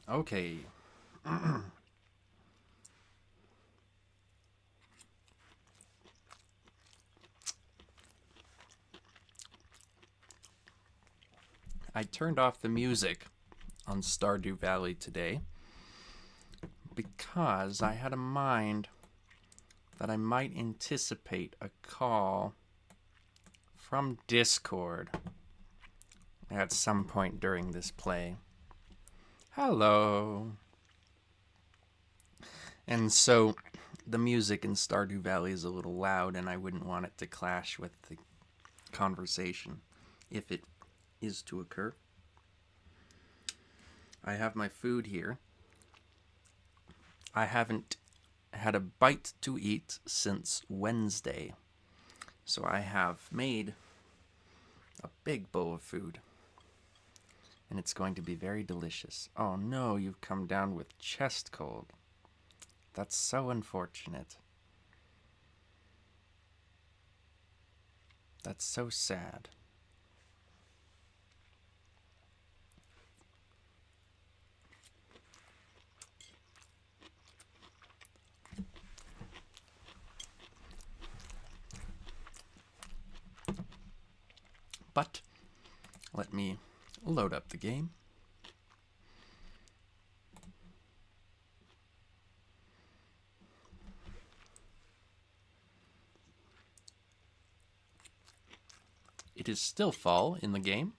Okay. I turned off the music on Stardew Valley today because I had a mind that I might anticipate a call from Discord at some point during this play. Hello. And so the music in Stardew Valley is a little loud, and I wouldn't want it to clash with the conversation if it is to occur. I have my food here. I haven't had a bite to eat since Wednesday. So I have made a big bowl of food. And it's going to be very delicious. Oh no, you've come down with chest cold. That's so unfortunate. That's so sad. But let me load up the game. It is still fall in the game.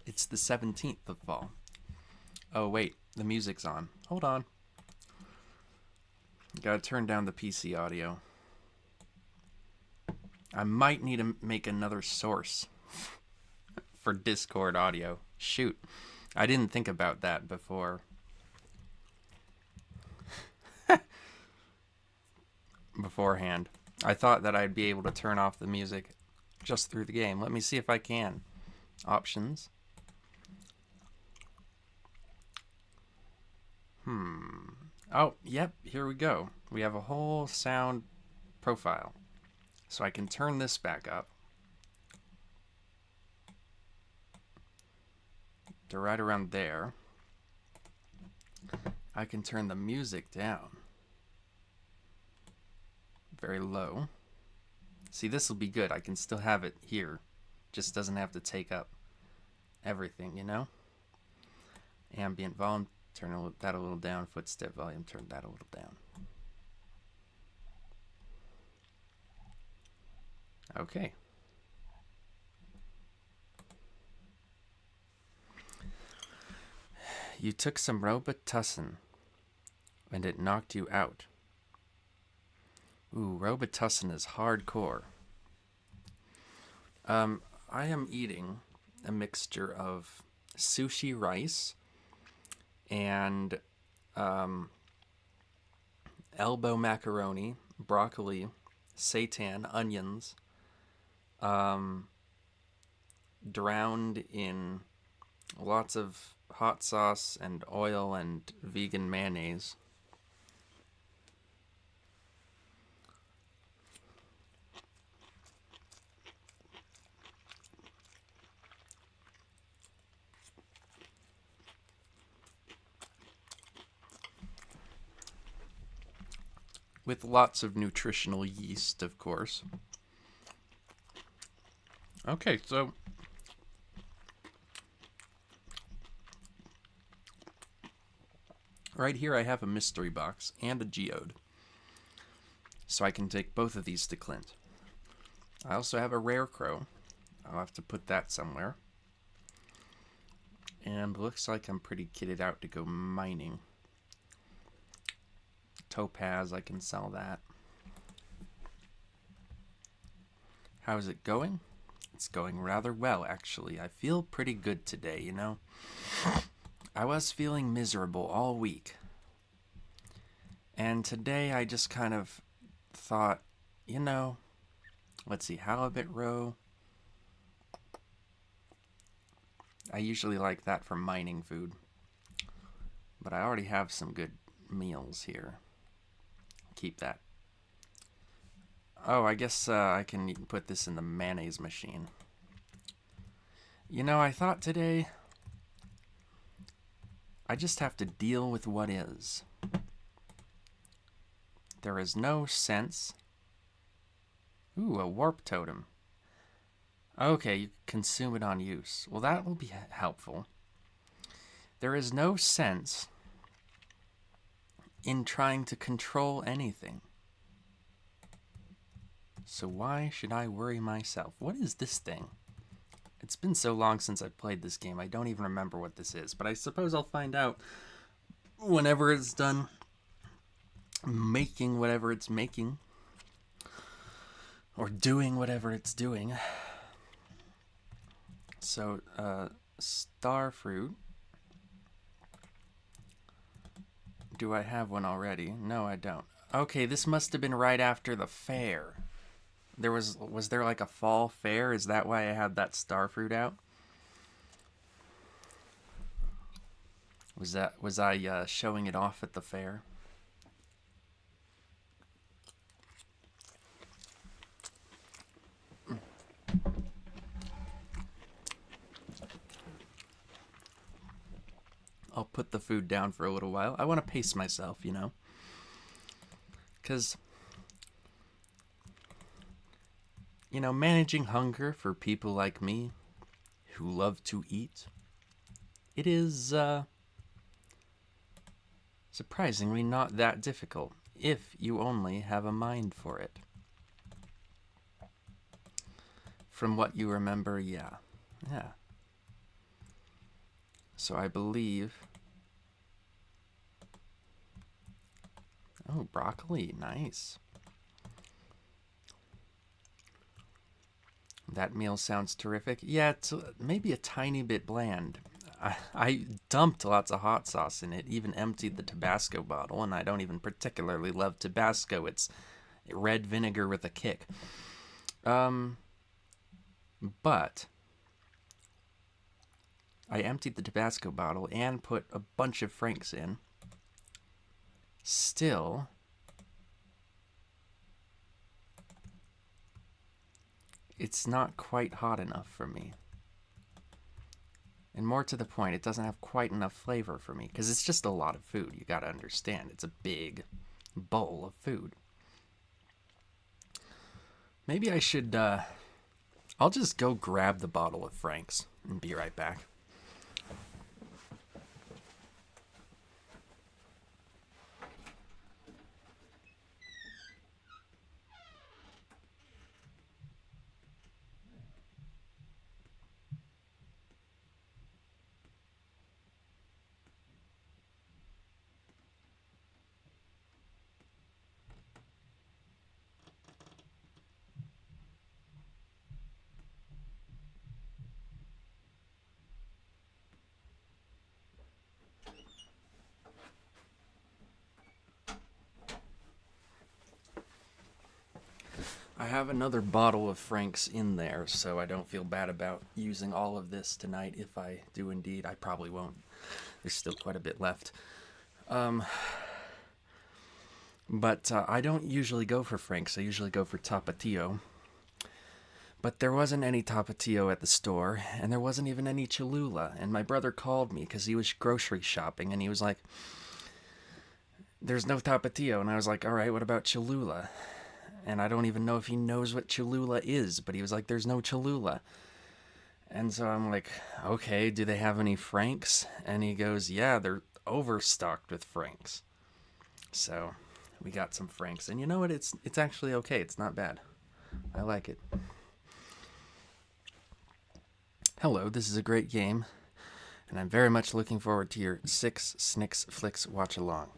It's the 17th of fall. Oh, wait, the music's on. Hold on. Gotta turn down the PC audio. I might need to make another source for Discord audio. Shoot. I didn't think about that before. Beforehand. I thought that I'd be able to turn off the music just through the game. Let me see if I can. Options. Oh, yep, here we go. We have a whole sound profile. So I can turn this back up to right around there. I can turn the music down very low. See, this will be good. I can still have it here. Just doesn't have to take up everything, you know? Ambient volume, turn that a little down. Footstep volume, turn that a little down. Okay. You took some Robitussin and it knocked you out. Ooh, Robitussin is hardcore. I am eating a mixture of sushi rice and elbow macaroni, broccoli, seitan, onions, drowned in lots of hot sauce and oil and vegan mayonnaise. With lots of nutritional yeast, of course. Okay, so right here I have a mystery box and a geode. So I can take both of these to Clint. I also have a rare crow. I'll have to put that somewhere. And looks like I'm pretty kitted out to go mining. Topaz, I can sell that. How's it going? It's going rather well, actually. I feel pretty good today, you know? I was feeling miserable all week. And today I just kind of thought, you know, let's see, halibut roe. I usually like that for mining food. But I already have some good meals here. Keep that. Oh, I guess I can put this in the mayonnaise machine. You know, I thought today I just have to deal with what is. There is no sense. Ooh, a warp totem. Okay, you consume it on use. Well, that will be helpful. There is no sense in trying to control anything. So why should I worry myself? What is this thing? It's been so long since I've played this game, I don't even remember what this is. But I suppose I'll find out whenever it's done making whatever it's making. Or doing whatever it's doing. So, star fruit. Do I have one already? No, I don't. Okay, this must have been right after the fair. Was there like a fall fair? Is that why I had that star fruit out? Was I showing it off at the fair? I'll put the food down for a little while. I want to pace myself, you know? Because, you know, managing hunger for people like me who love to eat, it is surprisingly not that difficult if you only have a mind for it. From what you remember, yeah. So I believe... Oh, broccoli, nice. That meal sounds terrific. Yeah, it's maybe a tiny bit bland. I dumped lots of hot sauce in it, even emptied the Tabasco bottle, and I don't even particularly love Tabasco. It's red vinegar with a kick. But I emptied the Tabasco bottle and put a bunch of Franks in. Still, it's not quite hot enough for me. And more to the point, it doesn't have quite enough flavor for me, because it's just a lot of food. You gotta understand, it's a big bowl of food. Maybe I should, I'll just go grab the bottle of Franks and be right back. I have another bottle of Franks in there, so I don't feel bad about using all of this tonight. If I do indeed, I probably won't. There's still quite a bit left. But I don't usually go for Franks. I usually go for Tapatio. But there wasn't any Tapatio at the store, and there wasn't even any Cholula. And my brother called me because he was grocery shopping, and he was like, "There's no Tapatio." And I was like, "All right, what about Cholula?" And I don't even know if he knows what Cholula is, but he was like, "There's no Cholula." And so I'm like, "Okay, do they have any Franks?" And he goes, "Yeah, they're overstocked with Franks." So we got some Franks, and you know what? It's actually okay. It's not bad. I like it. Hello, this is a great game, and I'm very much looking forward to your 6 Snicks Flicks watch along.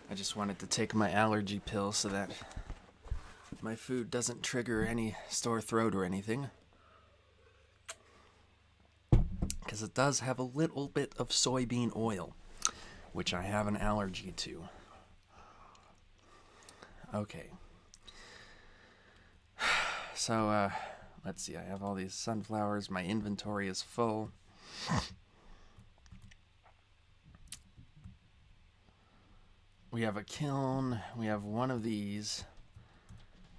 I just wanted to take my allergy pill so that my food doesn't trigger any sore throat or anything. Because it does have a little bit of soybean oil, which I have an allergy to. Okay. So, let's see. I have all these sunflowers. My inventory is full. We have a kiln. We have one of these.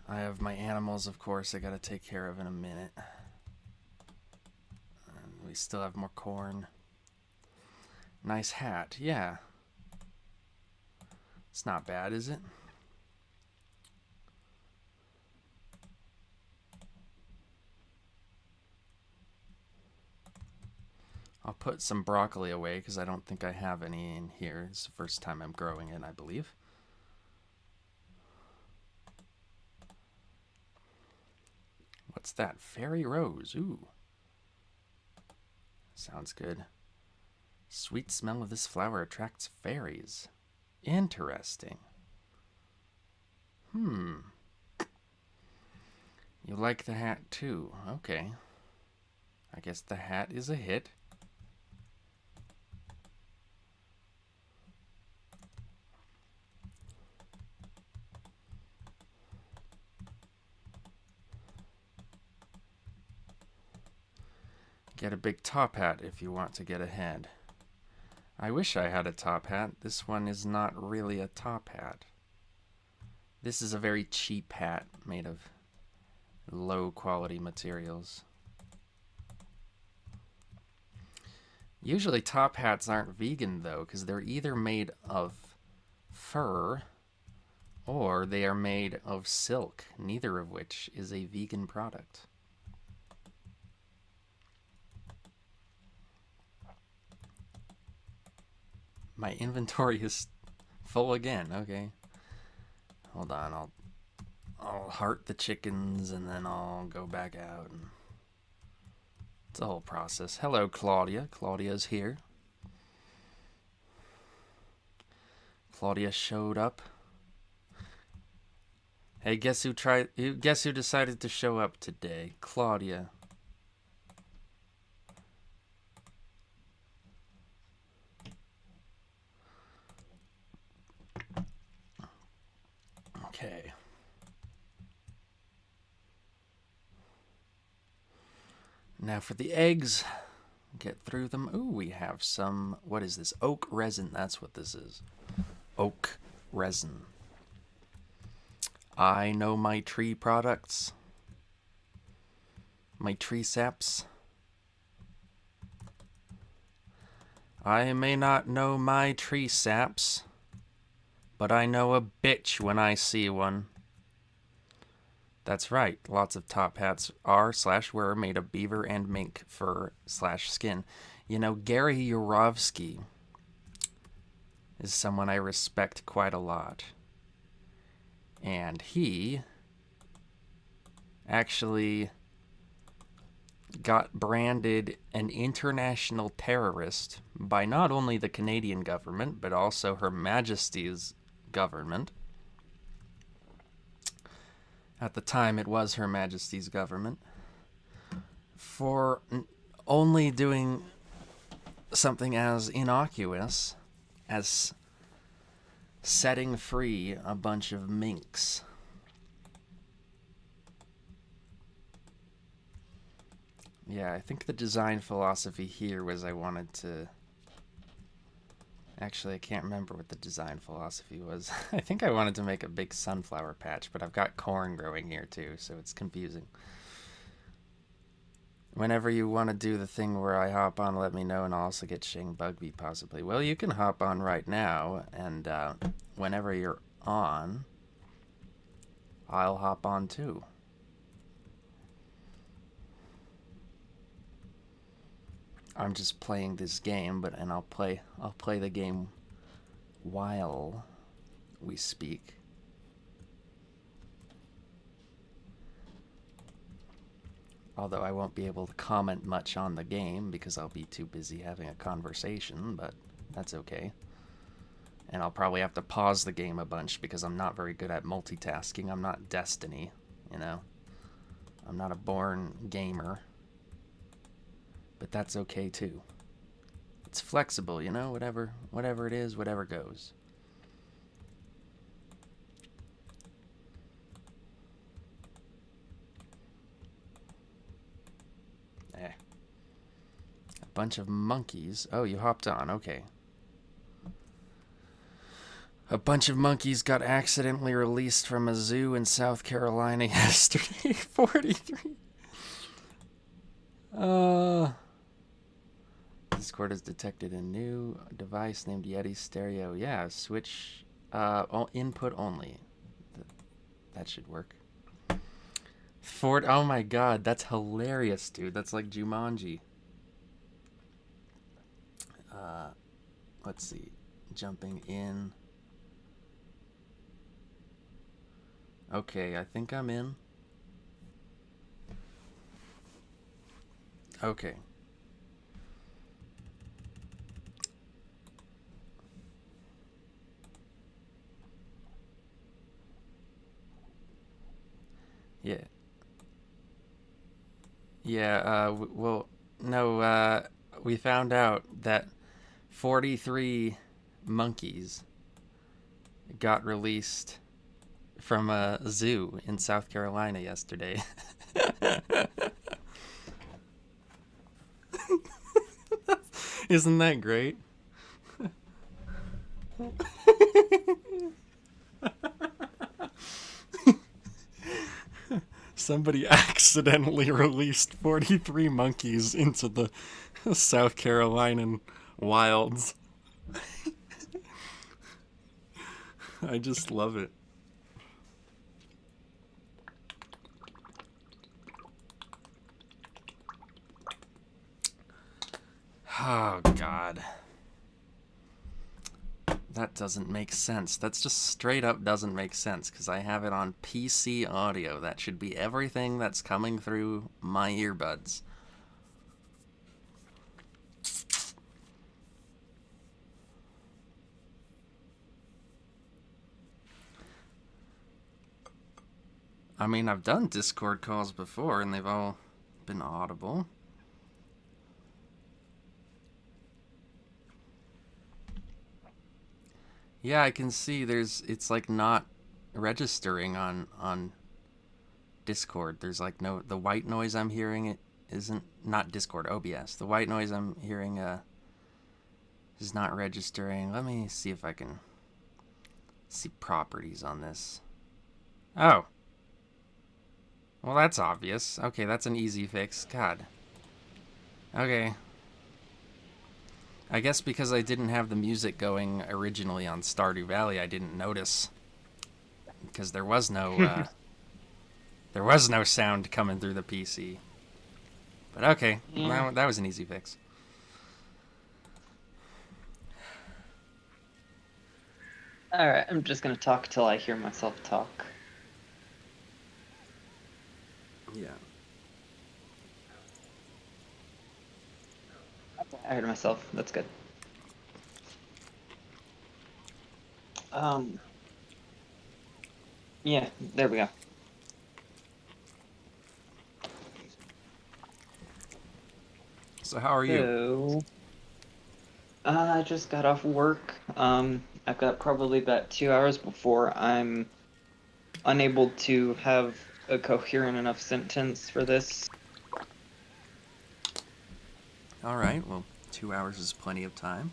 I have my animals, of course, I gotta take care of in a minute. And we still have more corn. Nice hat, yeah. It's not bad, is it? I'll put some broccoli away because I don't think I have any in here. It's the first time I'm growing it, I believe. What's that? Fairy rose. Ooh. Sounds good. Sweet smell of this flower attracts fairies. Interesting. You like the hat too. Okay. I guess the hat is a hit. Get a big top hat if you want to get ahead. I wish I had a top hat. This one is not really a top hat. This is a very cheap hat made of low quality materials. Usually top hats aren't vegan though, because they're either made of fur or they are made of silk, neither of which is a vegan product. My inventory is full again. Okay. Hold on. I'll heart the chickens and then I'll go back out. And it's a whole process. Hello, Claudia. Claudia's here. Claudia showed up. Hey, guess who decided to show up today? Claudia. Okay. Now for the eggs. Get through them. Ooh, we have some, what is this? Oak resin. That's what this is. Oak resin. I know my tree products. My tree saps. I may not know my tree saps, but I know a bitch when I see one. That's right. Lots of top hats are/were made of beaver and mink fur/skin. You know, Gary Yourofsky is someone I respect quite a lot. And he actually got branded an international terrorist by not only the Canadian government, but also Her Majesty's government. At the time, it was Her Majesty's government. For only doing something as innocuous as setting free a bunch of minks. Yeah, I think the design philosophy here was I wanted to... Actually, I can't remember what the design philosophy was. I think I wanted to make a big sunflower patch, but I've got corn growing here too, so it's confusing. Whenever you want to do the thing where I hop on, let me know, and I'll also get Shing Bugby possibly. Well, you can hop on right now, and whenever you're on, I'll hop on too. I'm just playing this game, and I'll play the game while we speak. Although I won't be able to comment much on the game because I'll be too busy having a conversation, but that's okay. And I'll probably have to pause the game a bunch because I'm not very good at multitasking. I'm not Destiny, you know. I'm not a born gamer. But that's okay too. It's flexible, you know, whatever it is, whatever goes. A bunch of monkeys. Oh, you hopped on, okay. A bunch of monkeys got accidentally released from a zoo in South Carolina yesterday. 43. Discord has detected a new device named Yeti Stereo. Yeah, switch input only. That should work. Oh my god, that's hilarious, dude. That's like Jumanji. Let's see. Jumping in. Okay, I think I'm in. Okay. Yeah. Yeah, well, no, we found out that 43 monkeys got released from a zoo in South Carolina yesterday. Isn't that great? Somebody accidentally released 43 monkeys into the South Carolinian wilds. I just love it. Oh, God. That doesn't make sense. That's just straight up doesn't make sense because I have it on PC audio. That should be everything that's coming through my earbuds. I mean, I've done Discord calls before and they've all been audible. Yeah, I can see it's like not registering on Discord. There's like the white noise I'm hearing it isn't not Discord, OBS. The white noise I'm hearing is not registering. Let me see if I can see properties on this. Oh. Well, that's obvious. Okay, that's an easy fix. God. Okay. I guess because I didn't have the music going originally on Stardew Valley, I didn't notice. Because there was no sound coming through the PC. But okay, Yeah. that was an easy fix. Alright, I'm just gonna talk till I hear myself talk. Yeah. I heard myself. That's good. Um. Yeah, there we go. So how are you? So, I just got off work. I've got probably about 2 hours before I'm unable to have a coherent enough sentence for this. All right. Well, 2 hours is plenty of time.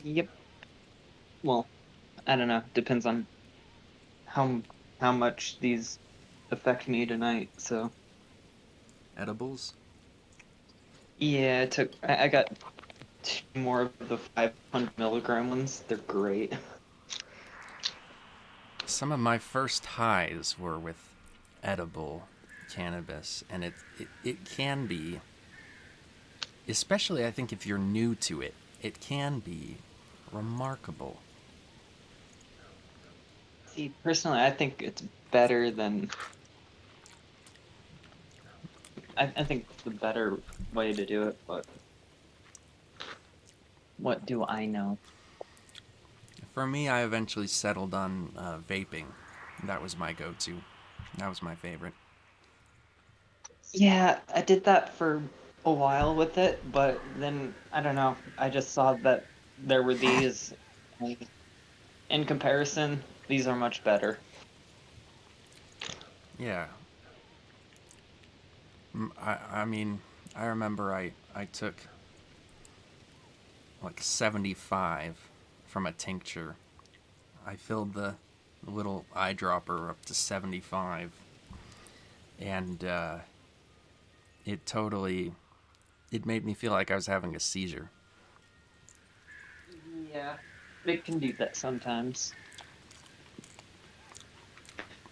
Yep. Well, I don't know. Depends on how how much these affect me tonight. So, Edibles. yeah, I got two more of the 500 milligram ones. They're great. Some of my first highs were with edible cannabis, and it can be, especially I think if you're new to it, it can be remarkable. See, personally, I think it's better than. I think it's the better way to do it, but what do I know? For me, I eventually settled on vaping. That was my go-to. That was my favorite. Yeah, I did that for a while with it, but then I don't know. I just saw that there were these, and in comparison, these are much better. Yeah. I mean, I remember I took like 75 from a tincture. I filled the little eyedropper up to 75, and it totally it made me feel like I was having a seizure. Yeah, it can do that sometimes.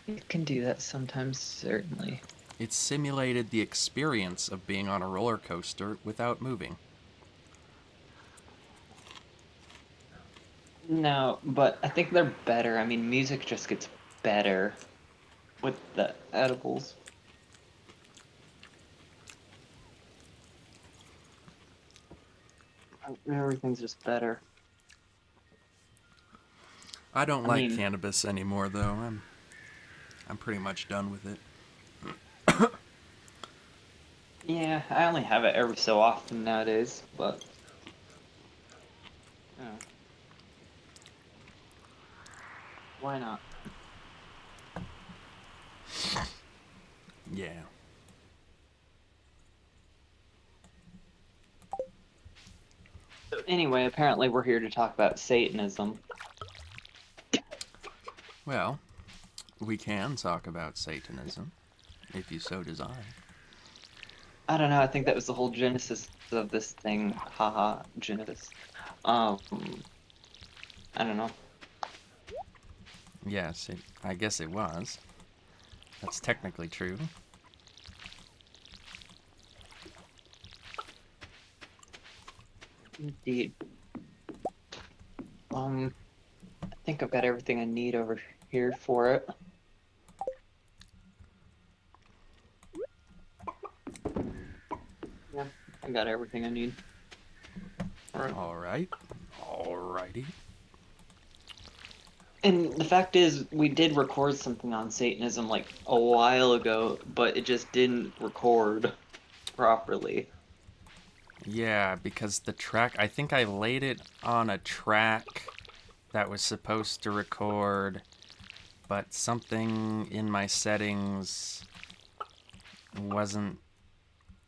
It can do that sometimes, certainly. It simulated the experience of being on a roller coaster without moving. No, but I think they're better. I mean, music just gets better with the edibles. Everything's just better. I don't I like mean, cannabis anymore, though. I'm pretty much done with it. yeah, I only have it every so often nowadays, but yeah, why not? Yeah. So anyway, apparently we're here to talk about Satanism. Well, we can talk about Satanism, if you so desire. I don't know, I think that was the whole genesis of this thing. Haha, genesis. Um, I don't know. Yes, I guess it was. That's technically true. Indeed. I think I've got everything I need over here for it. Yeah, I got everything I need. All right. All right. Alrighty. And the fact is, we did record something on Satanism like a while ago, but it just didn't record properly. Yeah, because the track, I think I laid it on a track that was supposed to record, but something in my settings wasn't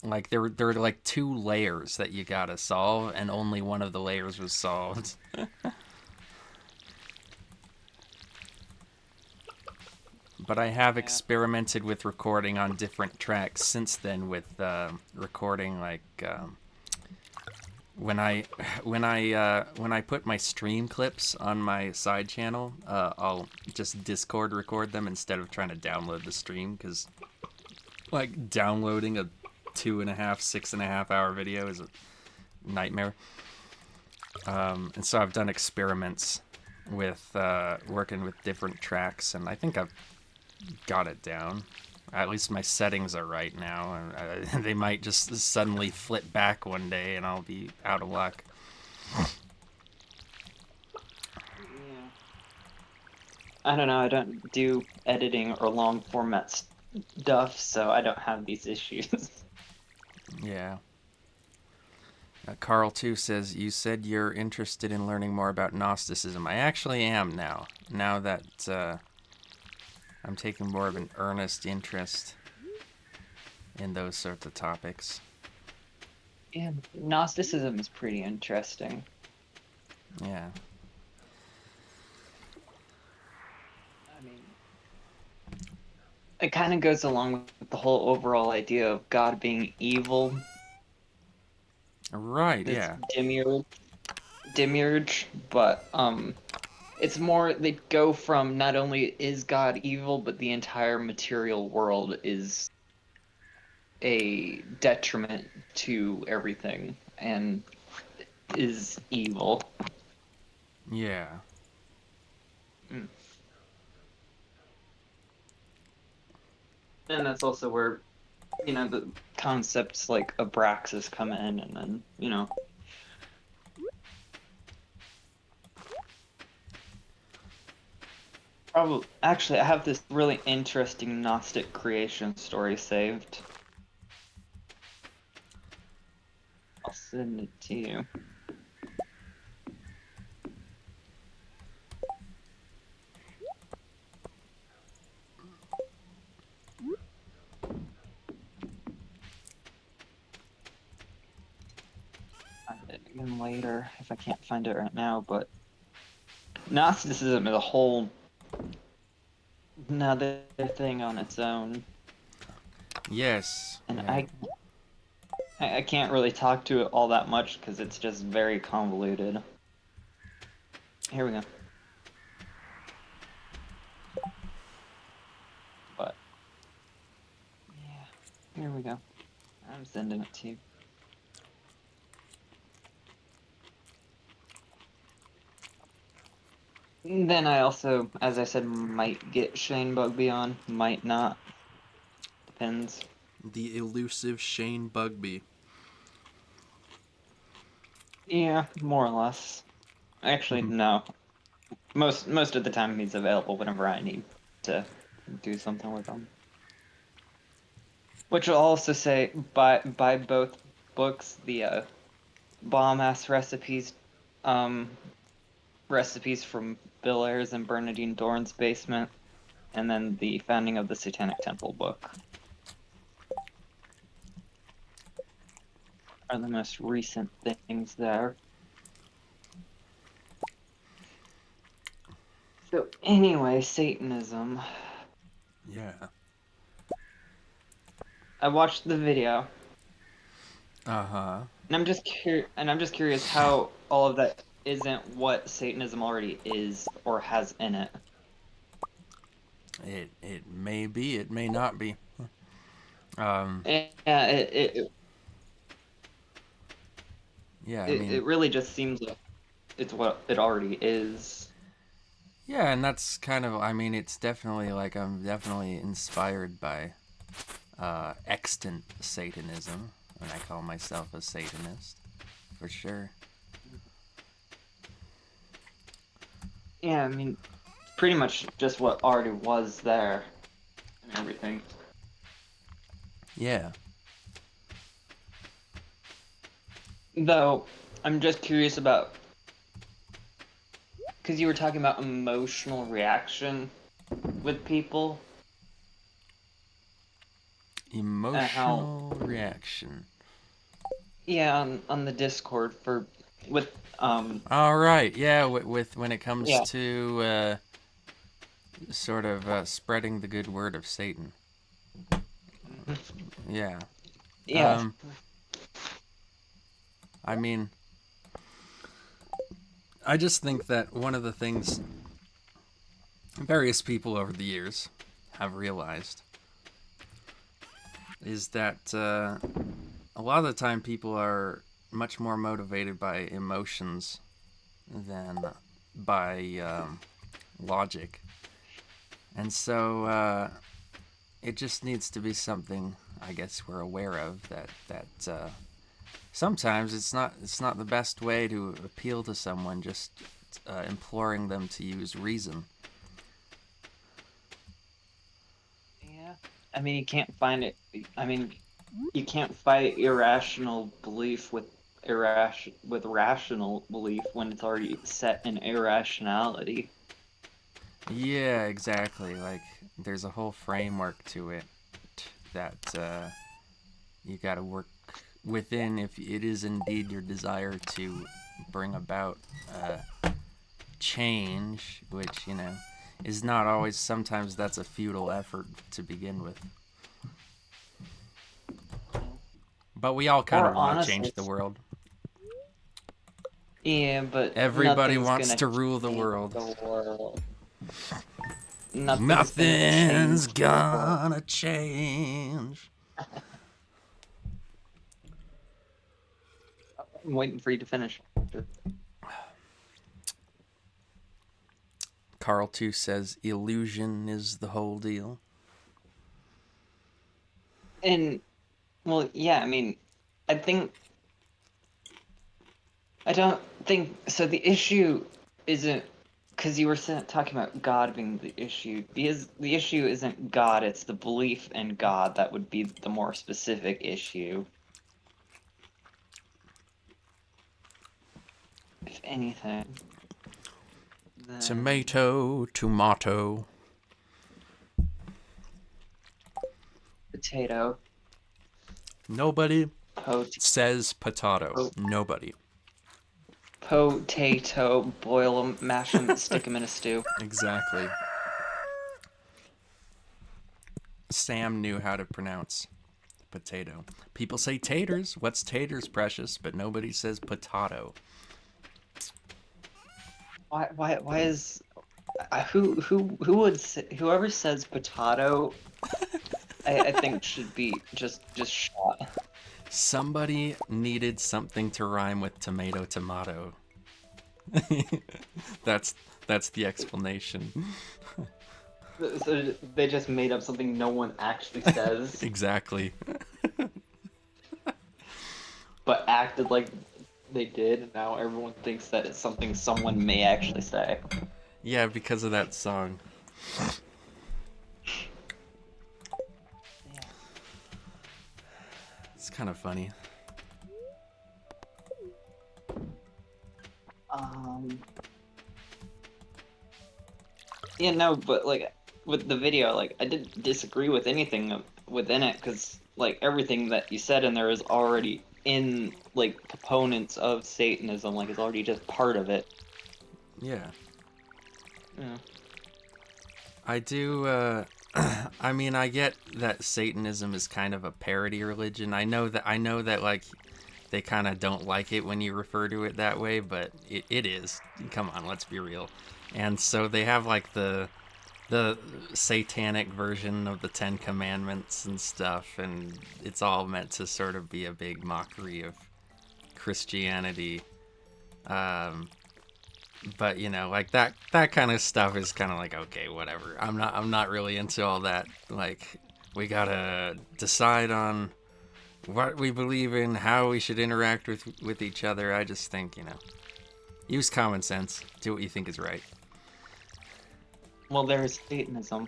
like there were like two layers that you gotta solve, and only one of the layers was solved. But I have Yeah. experimented with recording on different tracks since then, with recording like when I when I put my stream clips on my side channel, I'll just Discord record them instead of trying to download the stream, because like downloading a 2.5, 6.5 hour video is a nightmare. And so I've done experiments with working with different tracks, and I think I've got it down. At least my settings are right now, and they might just suddenly flip back one day, and I'll be out of luck. Yeah. I don't know, I don't do editing or long format stuff, so I don't have these issues. Yeah. Carl too says, you said you're interested in learning more about Gnosticism. I actually am now. Now that I'm taking more of an earnest interest in those sorts of topics. Yeah, Gnosticism is pretty interesting. Yeah. I mean, it kind of goes along with the whole overall idea of God being evil. Right, This yeah. demiurge, but it's more they go from not only is God evil, but the entire material world is a detriment to everything and is evil. Yeah. Mm. And that's also where, the concepts like Abraxas come in, and then, probably, actually, I have this really interesting Gnostic creation story saved. I'll send it to you. Find it again later if I can't find it right now, but Gnosticism is a whole another thing on its own, Yes. and Yeah. I can't really talk to it all that much because it's just very convoluted. Here we go. But yeah, here we go. I'm sending it to you. Then I also, as I said, might get Shane Bugby on, might not. Depends. The elusive Shane Bugby. Yeah, more or less. Actually, no. Most of the time he's available whenever I need to do something with him. Which will also say buy both books, the bomb ass um recipes from Bill Ayers and Bernadine Dorn's basement, and then the Founding of the Satanic Temple book are the most recent things there. So anyway, Satanism. Yeah. I watched the video, Uh-huh. and I'm just curious how all of that isn't what Satanism already is or has in it. It may be, it may not be. Um, Yeah, yeah, I it mean, really just seems like it's what it already is. yeah, and that's kind of, I mean, it's definitely like I'm definitely inspired by extant Satanism when I call myself a Satanist, for sure. Yeah, I mean, it's pretty much just what already was there and everything. Yeah. Though, I'm just curious about, because you were talking about emotional reaction with people, how, Emotional reaction. yeah, on the Discord with, All right, yeah, with when it comes yeah, to sort of spreading the good word of Satan. Yeah. yeah, Um, I mean, I just think that one of the things various people over the years have realized is that a lot of the time people are much more motivated by emotions than by logic. And so it just needs to be something I guess we're aware of that sometimes it's not the best way to appeal to someone just imploring them to use reason. yeah. I mean, you can't find it. I mean, you can't fight irrational belief with rational belief when it's already set in irrationality. Yeah, exactly. Like there's a whole framework to it that you got to work within if it is indeed your desire to bring about change, which is not always. Sometimes that's a futile effort to begin with. But we all kind Or of want to change honestly, the world. yeah, but Everybody nothing's wants gonna to rule the change world. the world. Nothing's gonna Nothing's change the world. gonna change. I'm waiting for you to finish. Carl 2 says illusion is the whole deal. And well, yeah, I mean, I think I don't think so. The issue isn't because you were talking about God being the issue. The issue isn't God; it's the belief in God that would be the more specific issue, if anything. Then Tomato, tomato. potato, Nobody pot, says potato. pot, Nobody. Potato, boil them, mash them, stick them in a stew. Exactly. Sam knew how to pronounce potato. People say taters. What's taters, precious? But nobody says potato. Why is who would say, whoever says potato, I think should be just shot. Somebody needed something to rhyme with tomato, tomato. that's that's the explanation. So they just made up something no one actually says, Exactly. but acted like they did, and now everyone thinks that it's something someone may actually say. Yeah, because of that song. Yeah. It's kind of funny. Um. Yeah, no, but like with the video, like I didn't disagree with anything within it because like everything that you said in there is already in like components of Satanism, like it's already just part of it. Yeah. Yeah. I do, I mean, I get that Satanism is kind of a parody religion. I know that like they kind of don't like it when you refer to it that way, but it is. Come on, let's be real. And so they have like the satanic version of the Ten Commandments and stuff, and it's all meant to sort of be a big mockery of Christianity. Um, but you know, like that kind of stuff is kind of like, okay, whatever. I'm not really into all that. Like, we gotta decide on what we believe in, how we should interact with each other. I just think, you know, use common sense, do what you think is right. Well, there's Satanism.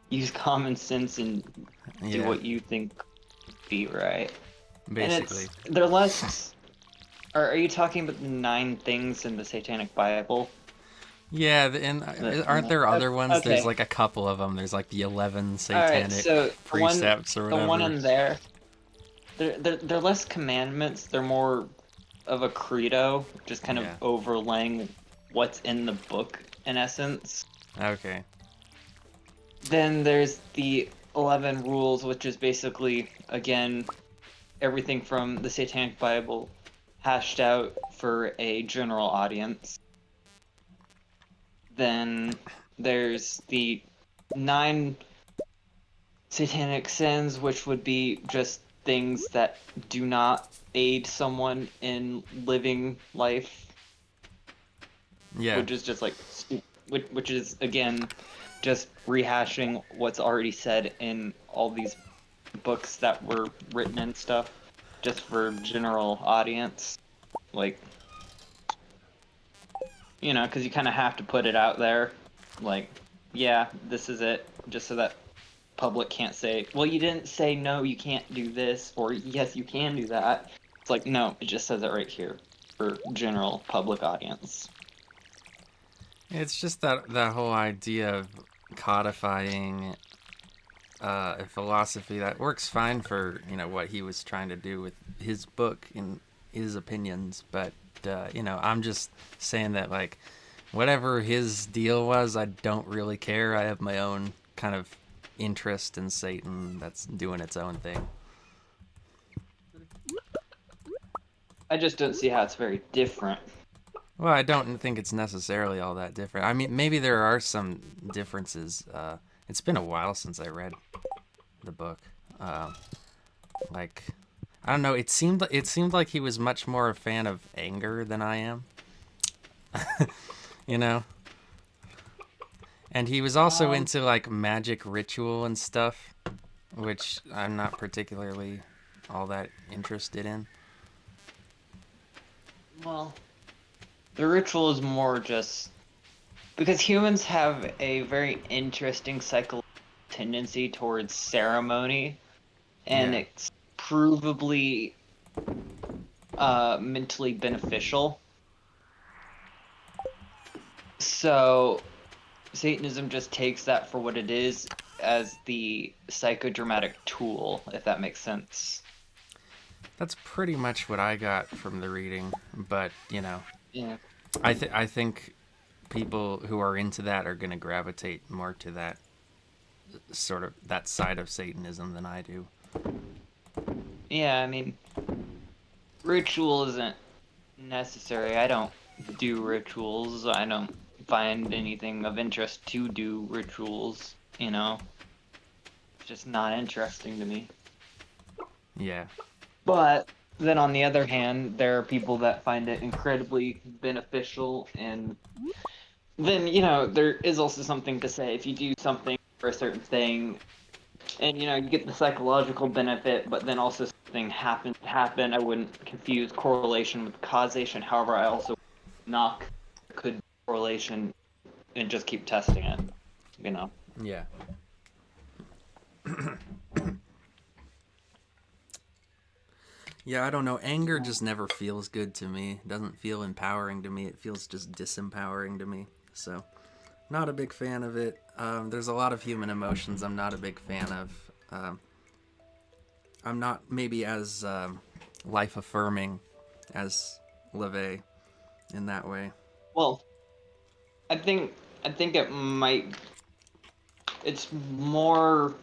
Use common sense and do Yeah, what you think be right. And basically. they're less. Are you talking about the 9 things in the Satanic Bible? Yeah, and aren't there other ones? There's Okay. like a couple of them. There's like the 11 All right. satanic So precepts or the one whatever. in there, they're less commandments. They're more of a credo, just kind of Yeah. overlaying what's in the book in essence. Okay. Then there's the 11 rules, which is basically again everything from the Satanic Bible hashed out for a general audience. Then there's the 9 satanic sins, which would be just things that do not aid someone in living life, Yeah. which is just like, which is again just rehashing what's already said in all these books that were written and stuff, just for general audience, like, you know, because you kind of have to put it out there, like, yeah, this is it, just so that public can't say, well, you didn't say no, you can't do this, or yes, you can do that. It's like, no, it just says it right here for general public audience. It's just that whole idea of codifying a philosophy that works fine for, you know, what he was trying to do with his book and his opinions, but you know, I'm just saying that, like, whatever his deal was, I don't really care. I have my own kind of interest in Satan that's doing its own thing. I just don't see how it's very different. Well, I don't think it's necessarily all that different. I mean, maybe there are some differences. It's been a while since I read the book. Uh, like, I don't know. It seemed like he was much more a fan of anger than I am. You know, and he was also Um, into like magic ritual and stuff, which I'm not particularly all that interested in. well, the ritual is more just because humans have a very interesting psychological tendency towards ceremony, and Yeah, it's provably mentally beneficial. So Satanism just takes that for what it is as the psychodramatic tool, if that makes sense. that's pretty much what I got from the reading. But you know, Yeah. I think people who are into that are going to gravitate more to that sort of that side of Satanism than I do. Yeah, I mean, ritual isn't necessary. I don't do rituals. I don't find anything of interest to do rituals, It's just not interesting to me. Yeah. But then on the other hand, there are people that find it incredibly beneficial, and then, there is also something to say if you do something for a certain thing, and you get the psychological benefit, but then also something happen. I wouldn't confuse correlation with causation. However, I also knock could correlation and just keep testing it. You know. Yeah. Yeah, I don't know. Anger just never feels good to me. It doesn't feel empowering to me. It feels just disempowering to me. So, not a big fan of it. There's a lot of human emotions I'm not a big fan of. I'm not maybe as life affirming as LeVay in that way. Well, I think it might. It's more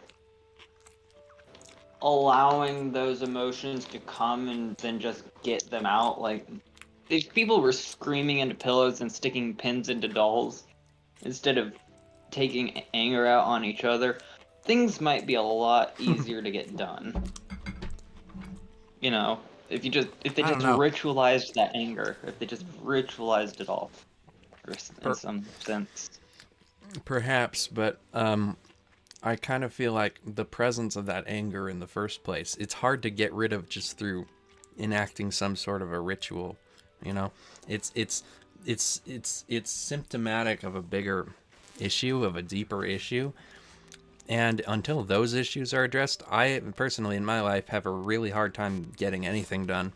allowing those emotions to come and then just get them out. Like, if people were screaming into pillows and sticking pins into dolls instead of taking anger out on each other, things might be a lot easier to get done. You know, if they I just don't know. ritualized that anger, if they just ritualized it all, in Per- some sense. Perhaps, but I kind of feel like the presence of that anger in the first place, it's hard to get rid of just through enacting some sort of a ritual. You know, it's it's it's symptomatic of a bigger issue, of a deeper issue. And until those issues are addressed, I personally in my life have a really hard time getting anything done.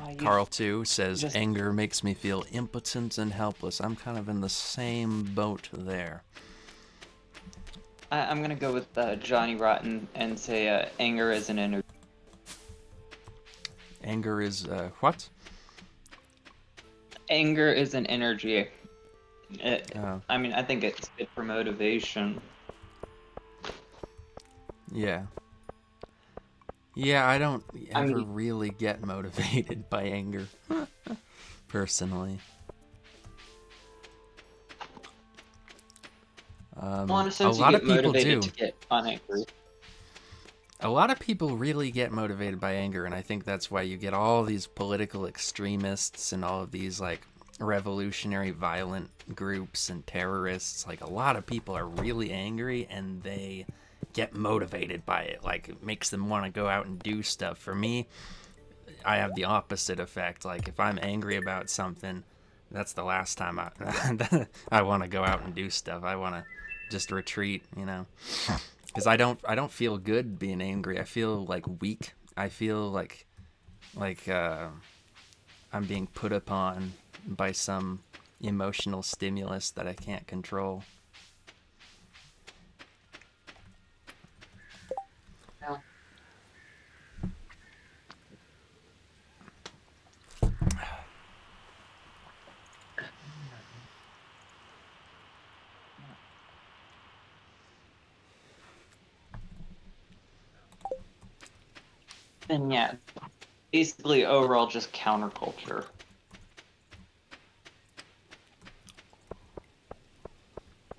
You Carl too says just anger makes me feel impotent and helpless. I'm kind of in the same boat there. I'm gonna go with Johnny Rotten and say anger is an energy. Anger is what? Anger is an energy. Uh, I mean, I think it's good for motivation. yeah. Yeah, I don't I ever mean, really get motivated by anger, personally. well, in a A sense, you lot get of people motivated do. to get unangry. A lot of people really get motivated by anger, and I think that's why you get all these political extremists and all of these, like, revolutionary violent groups and terrorists. Like, a lot of people are really angry and they get motivated by it. Like, it makes them want to go out and do stuff. For me, I have the opposite effect. Like, if I'm angry about something, that's the last time I want to go out and do stuff. I want to just retreat, you know, because I don't feel good being angry. I feel like weak. I feel like I'm being put upon by some emotional stimulus that I can't control. Yeah. And yeah, basically overall just counterculture.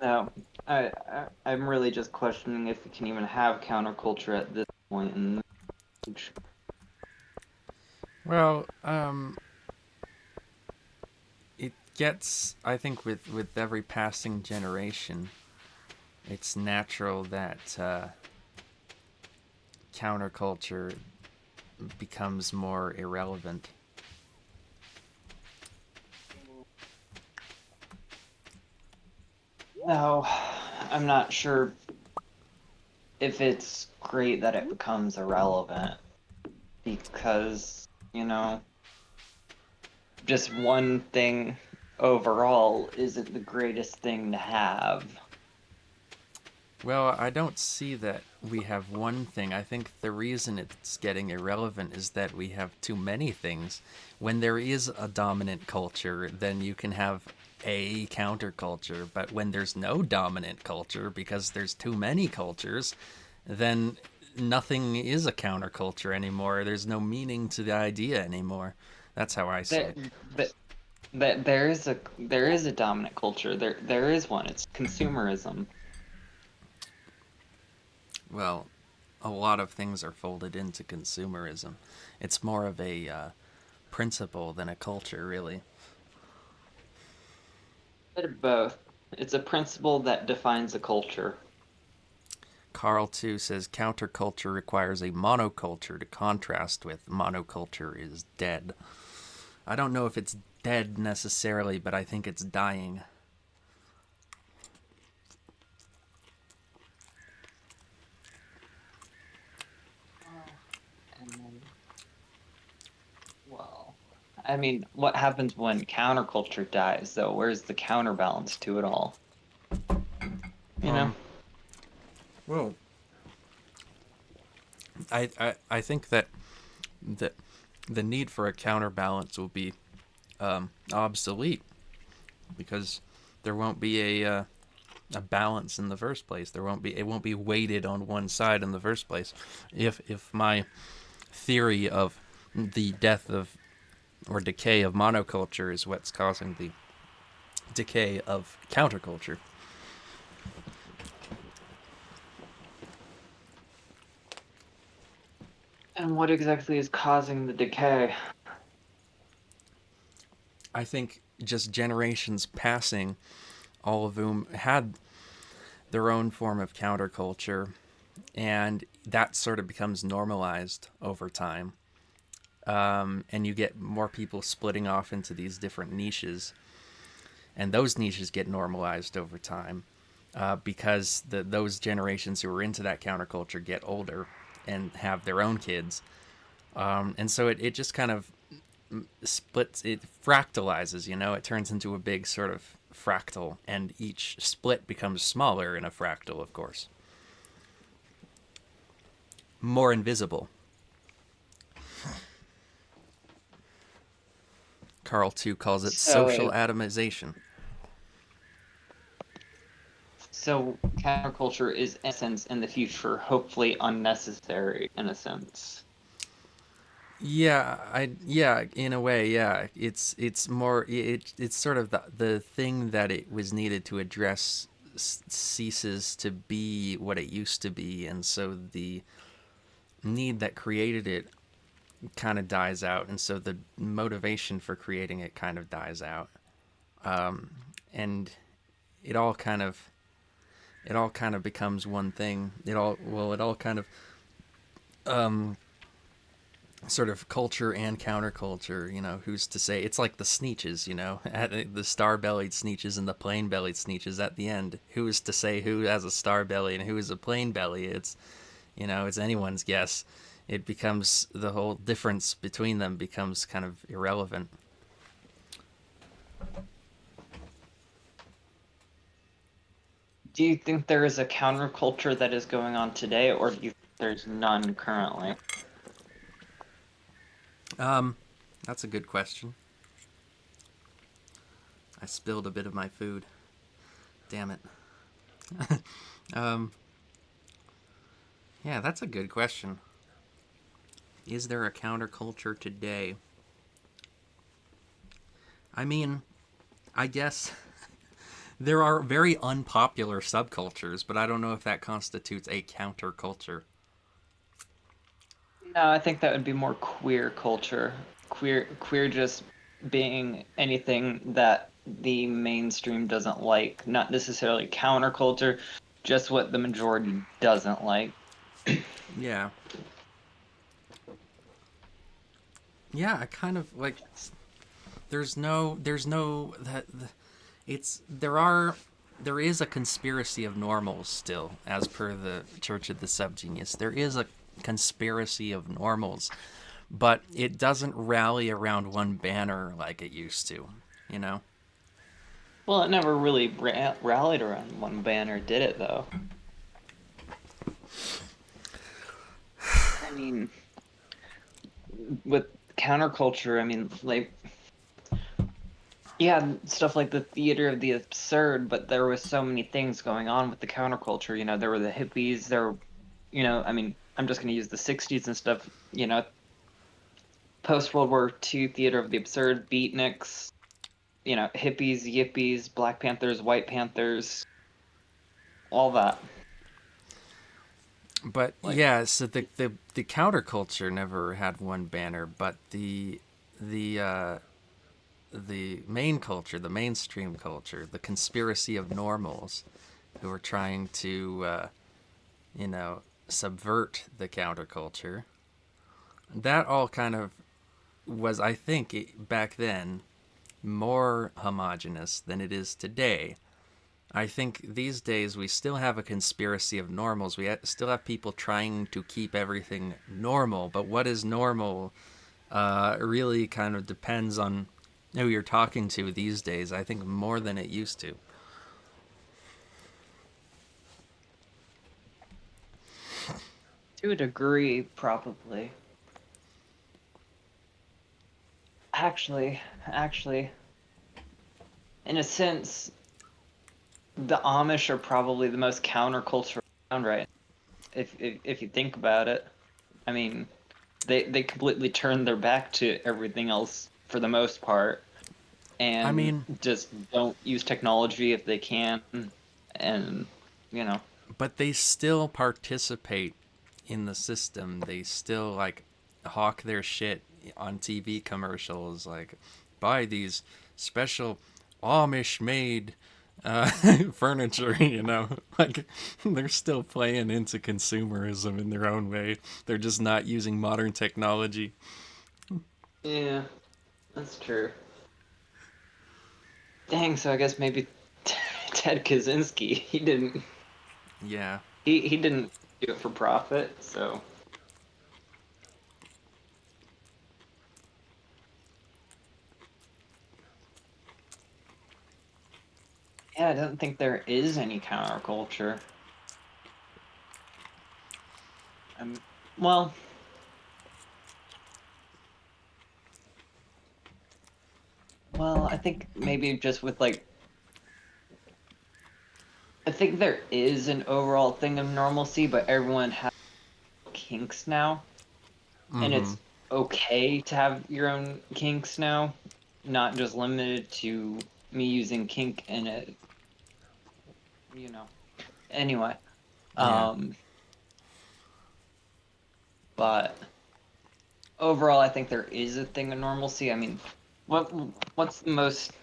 So I'm really just questioning if we can even have counterculture at this point in the age. Well, it gets. I think with every passing generation, it's natural that counterculture becomes more irrelevant. No, I'm not sure if it's great that it becomes irrelevant because, just one thing overall isn't the greatest thing to have. Well, I don't see that we have one thing. I think the reason it's getting irrelevant is that we have too many things. When there is a dominant culture, then you can have a counterculture. But when there's no dominant culture because there's too many cultures, then nothing is a counterculture anymore. There's no meaning to the idea anymore. That's how I see There, it. th- there is a dominant culture. There is one. It's consumerism. Well, a lot of things are folded into consumerism. It's more of a principle than a culture, really. Bit of both. It's a principle that defines a culture. Carl, too, says counterculture requires a monoculture to contrast with. Monoculture is dead. I don't know if it's dead necessarily, but I think it's dying. And then, well, I mean, what happens when counterculture dies, though? Where's the counterbalance to it all? You know? Um, well, I think that the, the need for a counterbalance will be obsolete because there won't be a balance in the first place. It won't be weighted on one side in the first place. If my theory of the death of or decay of monoculture is what's causing the decay of counterculture. And what exactly is causing the decay? I think just generations passing, all of whom had their own form of counterculture, and that sort of becomes normalized over time. And you get more people splitting off into these different niches, and those niches get normalized over time because those generations who are into that counterculture get older and have their own kids, and so it just kind of splits, it fractalizes, it turns into a big sort of fractal, and each split becomes smaller in a fractal, of course. More invisible. Carl, too, calls it So, social atomization. so counterculture is, in essence, in the future, hopefully unnecessary, in a sense. Yeah, in a way, yeah. It's more it's sort of the thing that it was needed to address ceases to be what it used to be, and so the need that created it kind of dies out, and so the motivation for creating it kind of dies out. And it all kind of becomes one thing. It all kind of sort of culture and counterculture, who's to say? It's like the Sneeches, the star-bellied Sneeches and the plain-bellied Sneeches at the end. Who is to say who has a star belly and who is a plain belly? It's anyone's guess. It becomes, the whole difference between them becomes kind of irrelevant. Do you think there is a counterculture that is going on today, or do you think there's none currently? That's a good question. I spilled a bit of my food. Damn it. um, yeah, that's a good question. Is there a counterculture today? I mean, I guess there are very unpopular subcultures, but I don't know if that constitutes a counterculture. No, I think that would be more queer culture. Queer just being anything that the mainstream doesn't like, not necessarily counterculture, just what the majority doesn't like. Yeah. Yeah, I kind of like. There's no that. It's there is a conspiracy of normals still, as per the Church of the Subgenius. There is a conspiracy of normals, but it doesn't rally around one banner like it used to, you know? Well, it never really rallied around one banner, did it, though? mean, with counterculture, I mean, like, yeah, stuff like the theater of the absurd, but there was so many things going on with the counterculture. There were the hippies, I mean, I'm just going to use the 60s and stuff, post World War II theater of the absurd, beatniks, hippies, yippies, Black Panthers, White Panthers, all that. But Like, yeah, so the counterculture never had one banner, but the the main culture, the mainstream culture, the conspiracy of normals, who were trying to you know subvert the counterculture. That all kind of was, I think, back then more homogenous than it is today. I think these days we still have a conspiracy of normals. Still have people trying to keep everything normal, but what is normal really kind of depends on who you're talking to these days. I think more than it used to. to a degree, probably. Actually, in a sense, the Amish are probably the most counterculture around, right? If you think about it, I mean, they completely turned their back to everything else for the most part, I and mean, just don't use technology if they can, and you know, but they still participate in the system. They still like hawk their shit on TV commercials, like buy these special Amish made uh, furniture. Like they're still playing into consumerism in their own way. They're just not using modern technology. yeah, that's true. Dang, so I guess maybe Ted Kaczynski, Yeah, he didn't do it for profit, so yeah, I don't think there is any counterculture. Um, well, I think maybe just with like, I think there is an overall thing of normalcy, but everyone has kinks now, and it's okay to have your own kinks now, not just limited to me using kink in it, you know. Anyway, yeah. um, but overall, I think there is a thing of normalcy. I mean, what what's the most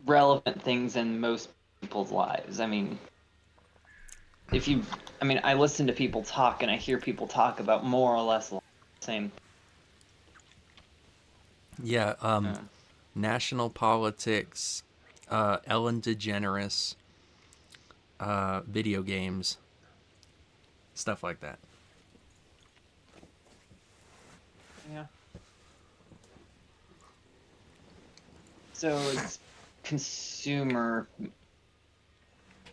relevant things in most people's lives? If you, I listen to people talk and I hear people talk about more or less the same. Yeah, Uh, national politics, Ellen DeGeneres, video games, stuff like that. yeah. So it's consumer.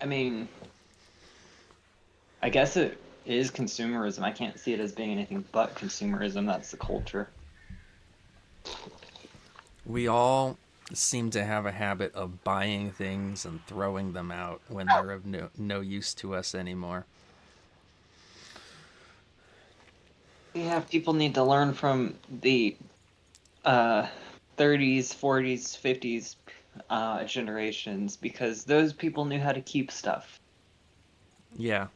I mean, I guess it is consumerism. I can't see it as being anything but consumerism. That's the culture. We all seem to have a habit of buying things and throwing them out when they're of no use to us anymore. Yeah, people need to learn from the uh 30s, 40s, 50s generations because those people knew how to keep stuff. Yeah,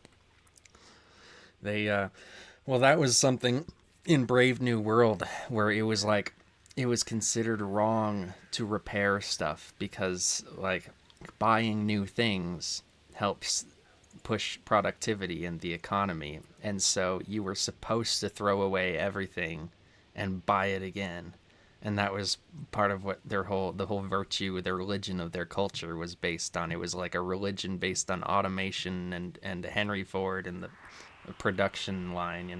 they well, that was something in Brave New World where it was like it was considered wrong to repair stuff because like buying new things helps push productivity in the economy, and so you were supposed to throw away everything and buy it again. And that was part of what the whole virtue, their religion of their culture was based on. It was like a religion based on automation and Henry Ford and the production line.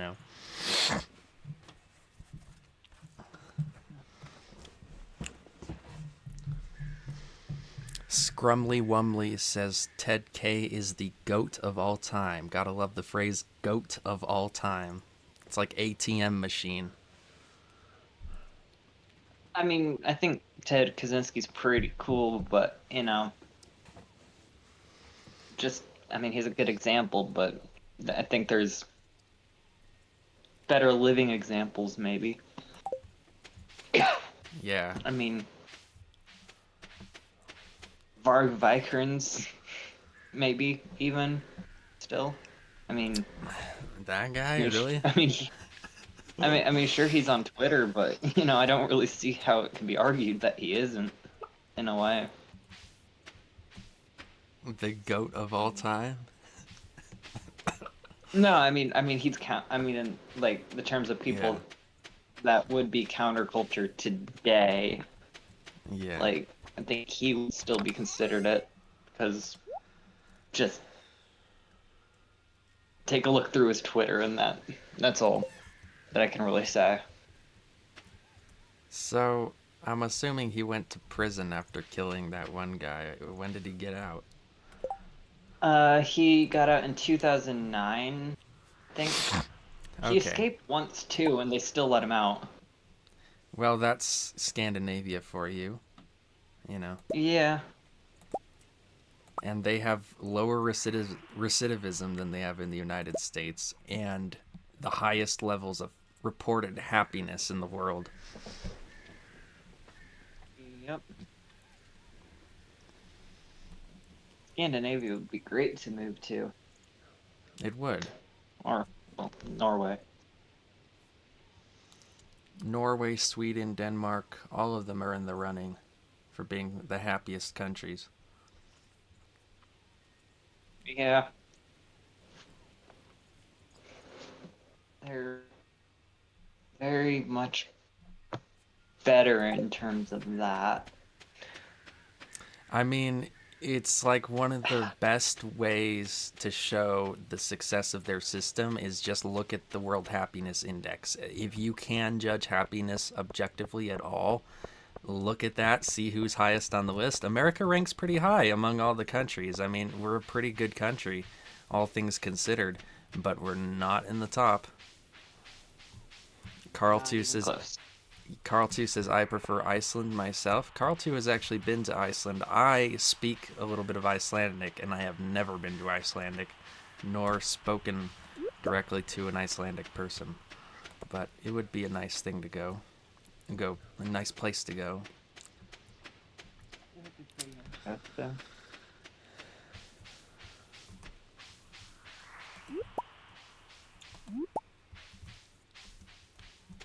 Scrumly Wumley says Ted K is the goat of all time. Gotta love the phrase goat of all time. It's like ATM machine. I mean, I think Ted Kaczynski's pretty cool, but just I mean, he's a good example, but I think there's better living examples, maybe. Yeah. I mean, Varg Vikernes, maybe even still. I mean, That guy, really? I mean, sure he's on Twitter, but I don't really see how it can be argued that he isn't in a way. The goat of all time? No, he's count. I mean, in like the terms of Yeah. people that would be counterculture today, Yeah. like I think he would still be considered it because just take a look through his Twitter and that's all that I can really say. So, I'm assuming he went to prison after killing that one guy. When did he get out? He got out in 2009, I think. He Okay. escaped once too, and they still let him out. Well, that's Scandinavia for you, you know. Yeah. And they have lower recidivism than they have in the United States, and the highest levels of reported happiness in the world. Yep. Scandinavia would be great to move to, It would. or well, Norway. Norway, Sweden, Denmark, all of them are in the running for being the happiest countries. Yeah. They're very much better in terms of that. I mean, it's like one of the best ways to show the success of their system is just look at the World Happiness Index. If you can judge happiness objectively at all, look at that, see who's highest on the list. America ranks pretty high among all the countries. I mean, we're a pretty good country, all things considered, but we're not in the top. Carl Not 2 even says close. Carl 2 says, I prefer Iceland myself. Carl 2 has actually been to Iceland. I speak a little bit of Icelandic, and I have never been to Icelandic, nor spoken directly to an Icelandic person. But it would be a nice thing to go. A nice place to go. It would be pretty interesting.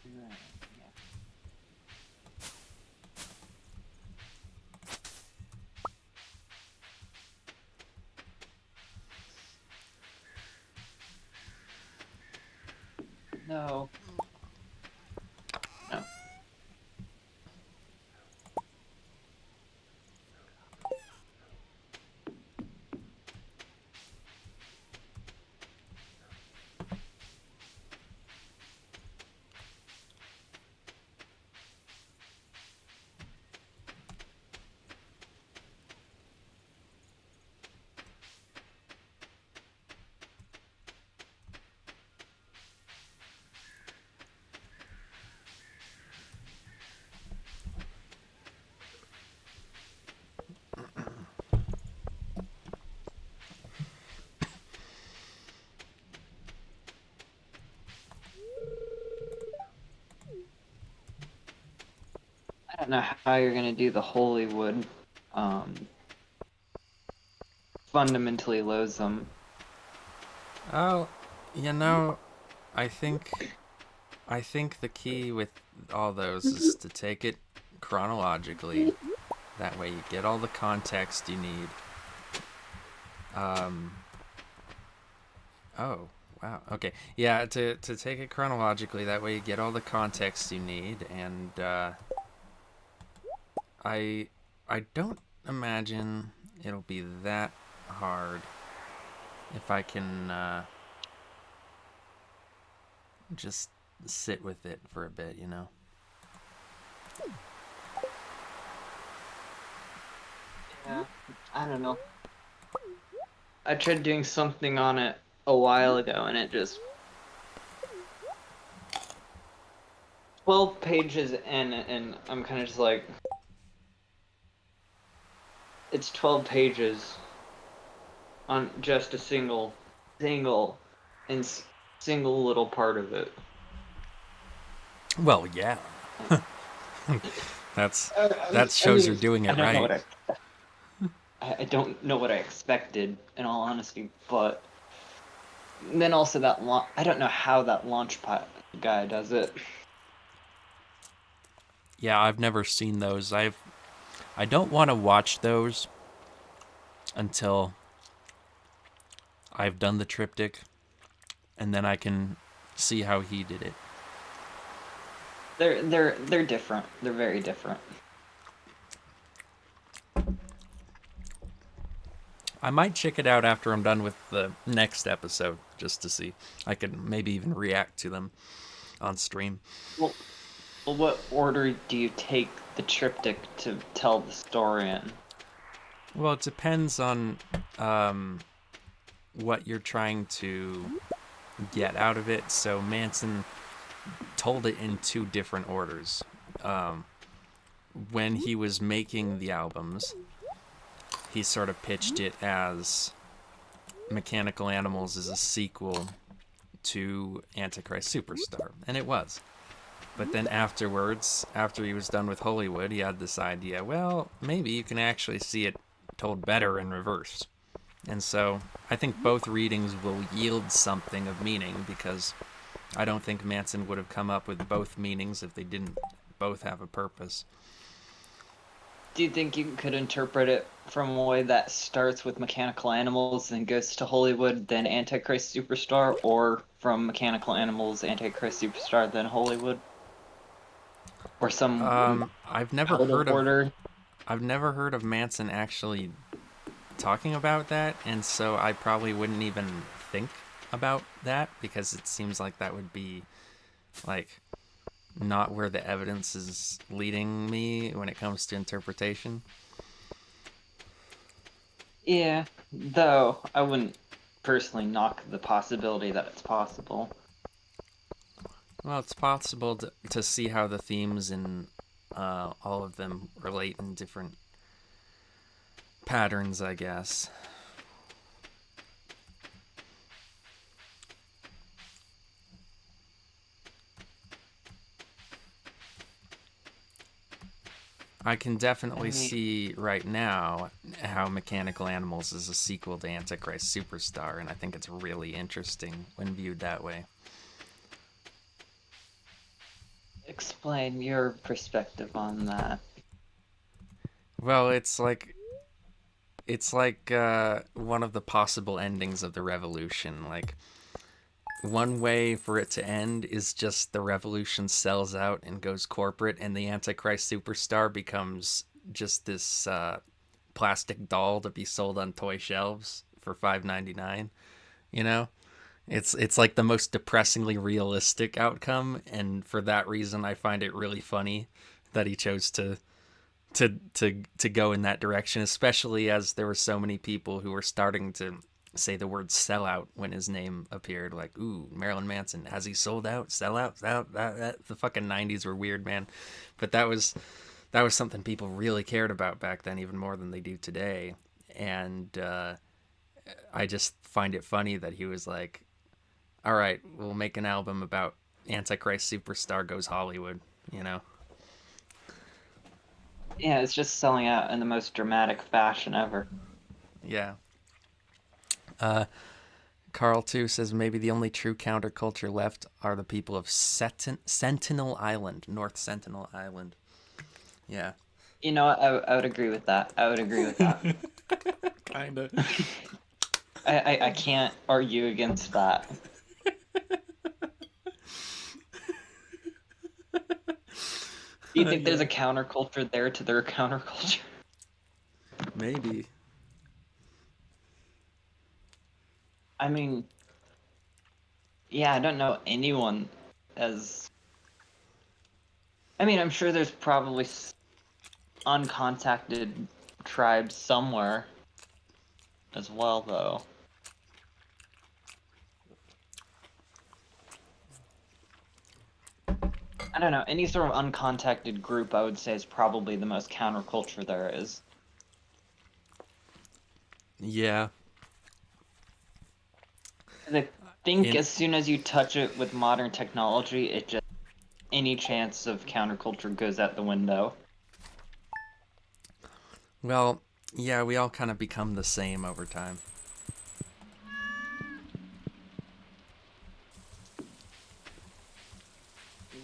Yeah. No. No. I don't know how you're gonna do the Hollywood um fundamentally loathsome. Oh, you know, I think I think the key with all those is to take it chronologically. That way you get all the context you need. Um, oh, wow. Okay. Yeah, to take it chronologically, that way you get all the context you need, and I I don't imagine it'll be that hard if I can just sit with it for a bit, you know. Yeah. I don't know. I tried doing something on it a while ago and it just 12 pages in, and I'm kind of just like, it's 12 pages on just a and single little part of it. Well, yeah. That's that I shows you're mean, doing I it don't know right. what I don't know what I expected, in all honesty, but then also I don't know how that launch pad guy does it. Yeah, I've never seen those. I don't want to watch those until I've done the triptych, and then I can see how he did it. They're different. They're very different. I might check it out after I'm done with the next episode, just to see. I could maybe even react to them on stream. Well, what order do you take the triptych to tell the story in? Well, it depends on what you're trying to get out of it. So Manson told it in two different orders. Um, when he was making the albums, he sort of pitched it as Mechanical Animals is a sequel to Antichrist Superstar, and it was. But then afterwards, after he was done with Hollywood, he had this idea, well, maybe you can actually see it told better in reverse. And so I think both readings will yield something of meaning, because I don't think Manson would have come up with both meanings if they didn't both have a purpose. Do you think you could interpret it from a way that starts with Mechanical Animals and goes to Hollywood, then Antichrist Superstar, or from Mechanical Animals, Antichrist Superstar, then Hollywood? Or some I've never out of heard of order? Manson actually talking about that, and so I probably wouldn't even think about that, because it seems like that would be like not where the evidence is leading me when it comes to interpretation. Yeah, though I wouldn't personally knock the possibility that it's possible. Well, it's possible to see how the themes in all of them relate in different patterns, I guess. I can I definitely mean, see right now how Mechanical Animals is a sequel to Antichrist Superstar, and I think it's really interesting when viewed that way. explain your perspective on that. Well, it's like one of the possible endings of the revolution. Like, one way for it to end is just the revolution sells out and goes corporate, and the Antichrist Superstar becomes just this plastic doll to be sold on toy shelves for $5.99. You know, it's like the most depressingly realistic outcome, and for that reason, I find it really funny that he chose to go in that direction, especially as there were so many people who were starting to say the word sellout when his name appeared. Like, ooh, Marilyn Manson, has he sold out? Sell out? The fucking 90s were weird, man. But that was something people really cared about back then, even more than they do today. And I just find it funny that he was like, all right, we'll make an album about Antichrist Superstar goes Hollywood, you know? Yeah, it's just selling out in the most dramatic fashion ever. Yeah. Carl too says maybe the only true counterculture left are the people of Sentinel Island, North Sentinel Island. Yeah, You know, I would agree with that. I would agree with that. kinda. I can't argue against that. Do you think there's Yeah, a counterculture there to their counterculture? maybe. I mean, yeah, I don't know anyone as. I mean, I'm sure there's probably uncontacted tribes somewhere as well, though. I don't know, any sort of uncontacted group, I would say, is probably the most counterculture there is. Yeah. 'Cause I think In as soon as you touch it with modern technology, it just any chance of counterculture goes out the window. well, yeah, we all kind of become the same over time.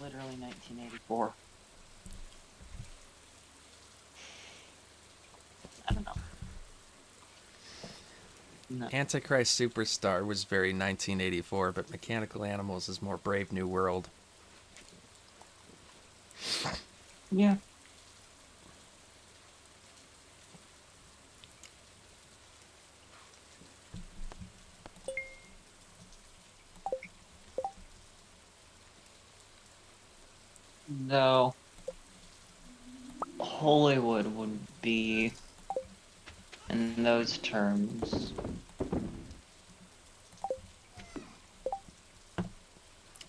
Literally 1984. I don't know. No. Antichrist Superstar was very 1984, but Mechanical Animals is more Brave New World. Yeah. Though Hollywood would be, in those terms,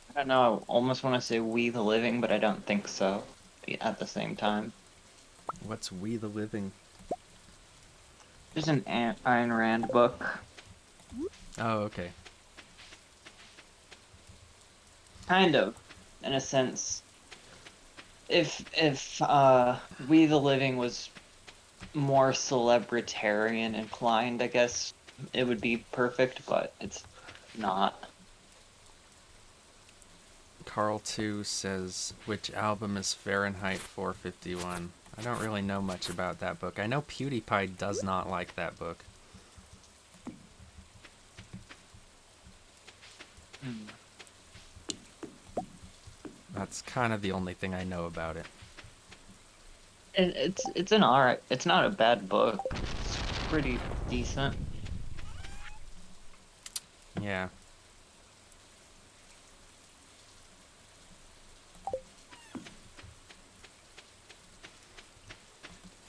I don't know, I almost want to say We the Living, but I don't think so at the same time. What's We the Living? There's an Ayn Rand book. Oh, okay. Kind of, in a sense. If We the Living was more celebritarian inclined, I guess it would be perfect, but it's not. Carl 2 says, which album is Fahrenheit 451? I don't really know much about that book. I know PewDiePie does not like that book. Hmm. That's kind of the only thing I know about it. It's an alright. It's not a bad book. It's pretty decent. Yeah.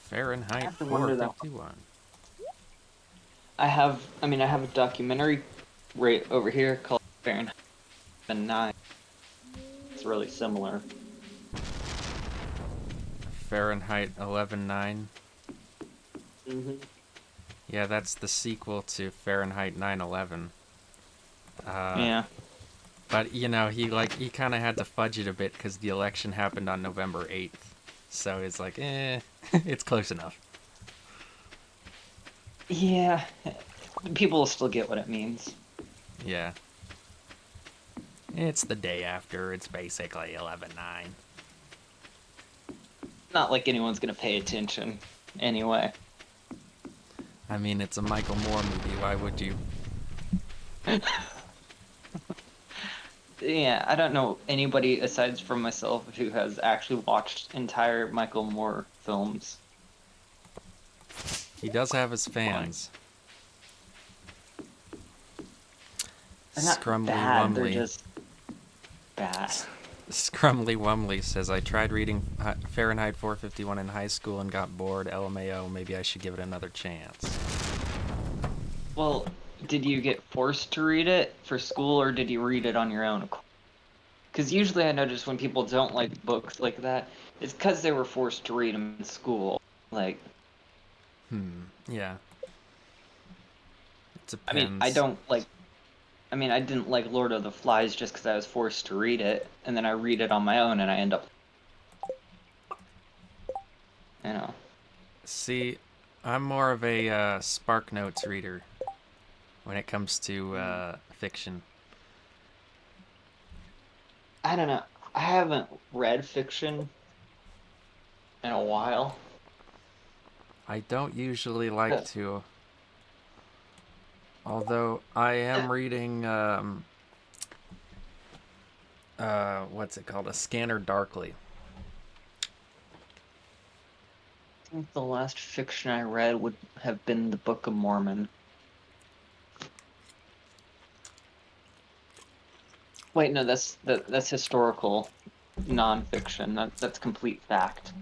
I Fahrenheit have to wonder though. 451. I have a documentary right over here called Fahrenheit 9. It's really similar. Fahrenheit 11/9. Mm-hmm. Yeah, that's the sequel to Fahrenheit 9/11. Uh, Yeah. but you know, he kind of had to fudge it a bit because the election happened on November 8th. So it's like, it's close enough. Yeah. People will still get what it means. Yeah. It's the day after. It's basically 11/9. Not like anyone's gonna pay attention anyway. I mean, it's a Michael Moore movie. Why would you? Yeah, I don't know anybody aside from myself who has actually watched entire Michael Moore films. He does have his Fine. fans. They're not Scrumly bad, they're Wumly. just bad. Scrumly Wumly says, I tried reading Fahrenheit 451 in high school and got bored. LMAO, maybe I should give it another chance. Well, did you get forced to read it for school or did you read it on your own? Because usually I notice when people don't like books like that, it's because they were forced to read them in school. Like, Yeah. It I mean, depends. I didn't like Lord of the Flies just because I was forced to read it, and then I read it on my own and I end up, you know. See, I'm more of a Spark Notes reader when it comes to fiction. I don't know. I haven't read fiction in a while. I don't usually like Uh, to, although I am reading, what's it called? A Scanner Darkly. I think the last fiction I read would have been the Book of Mormon. Wait, no, that's historical nonfiction. That's complete fact.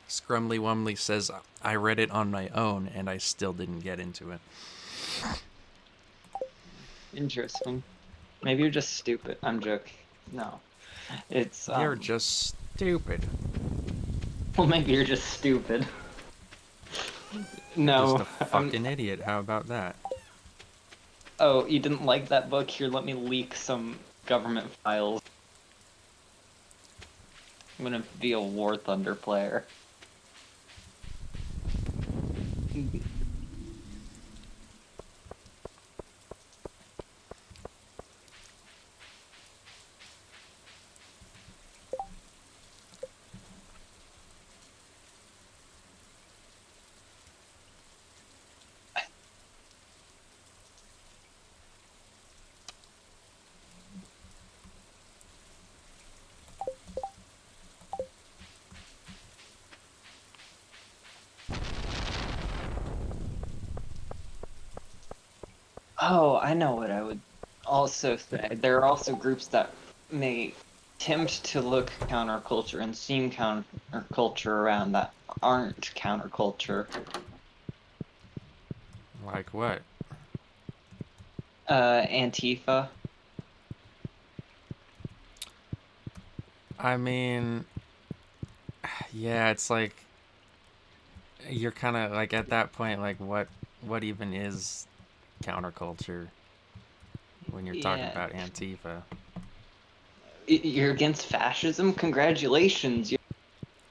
Scrumly Wumly says, I read it on my own and I still didn't get into it. Interesting. Maybe you're just stupid. I'm joking. No, it's You're just stupid. well, maybe you're just stupid. You're just No, a I'm. fucking idiot. How about that? Oh, you didn't like that book? Here, let me leak some government files. I'm gonna be a War Thunder player. Oh, I know what I would also say. There are also groups that may attempt to look counterculture and seem counterculture around that aren't counterculture. Like what? Antifa. I mean, yeah, it's like you're kind of like at that point, like what even is counterculture when you're talking Yeah, about Antifa? you're against fascism. Congratulations.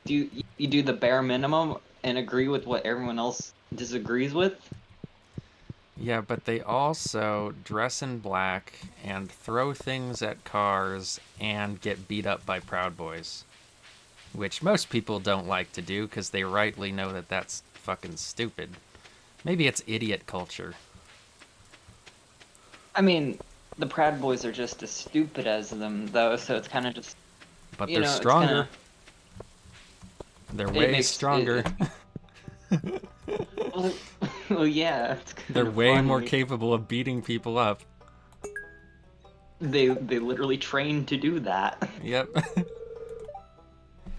You do the bare minimum and agree with what everyone else disagrees with. Yeah, but they also dress in black and throw things at cars and get beat up by Proud Boys, which most people don't like to do because they rightly know that that's fucking stupid. Maybe it's idiot culture, I mean, the Proud Boys are just as stupid as them, though, so it's kind of just, but they're it's kind stronger. of, They're it way makes stronger. it, well, well, yeah, it's They're kind of way more funny. capable of beating people up. They literally trained to do that. Yep.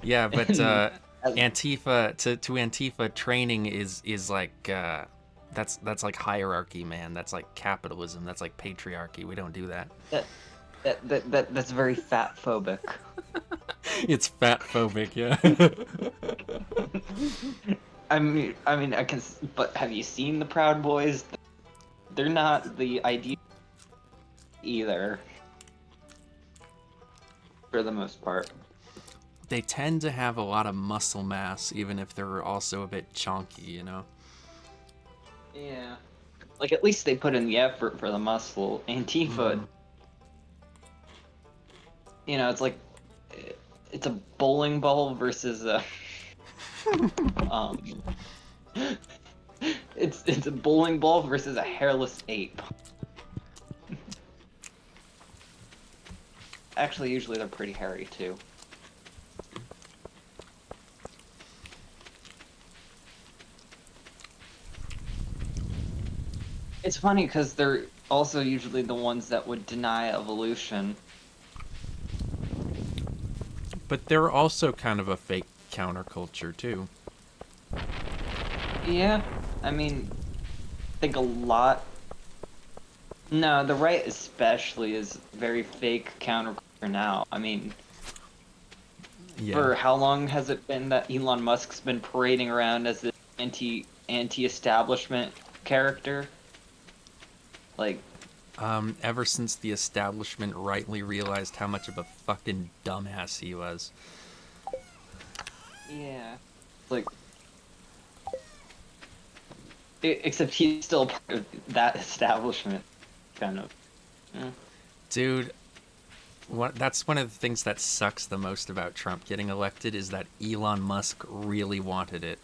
Yeah, but And as, Antifa to Antifa training is like that's like hierarchy, man. That's like capitalism. That's like patriarchy. We don't do that. that, that's very fat phobic. It's fat phobic, yeah. I mean, but have you seen the Proud Boys? They're not the ideal either, for the most part. They tend to have a lot of muscle mass, even if they're also a bit chunky, you know? Yeah. Like, at least they put in the effort for the muscle. Antifa, Mm. it's like it's a bowling ball versus a um it's a bowling ball versus a hairless ape. Actually, usually they're pretty hairy too. It's funny because they're also usually the ones that would deny evolution. But they're also kind of a fake counterculture, too. Yeah, I mean, I think a lot. No, the right especially is very fake counterculture now. I mean, Yeah. for how long has it been that Elon Musk's been parading around as this anti-establishment character? Like, Ever since the establishment rightly realized how much of a fucking dumbass he was. yeah, like, except he's still part of that establishment, kind of. Yeah. Dude, that's one of the things that sucks the most about Trump getting elected is that Elon Musk really wanted it.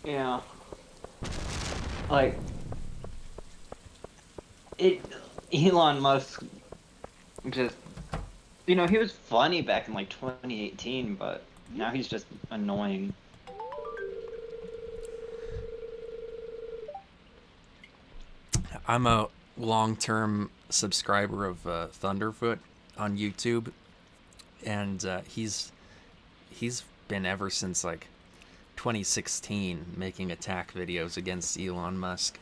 Yeah. Like, it. Elon Musk just, he was funny back in like 2018, but now he's just annoying. I'm a long-term subscriber of Thunderfoot on YouTube, and he's been ever since like 2016 making attack videos against Elon Musk.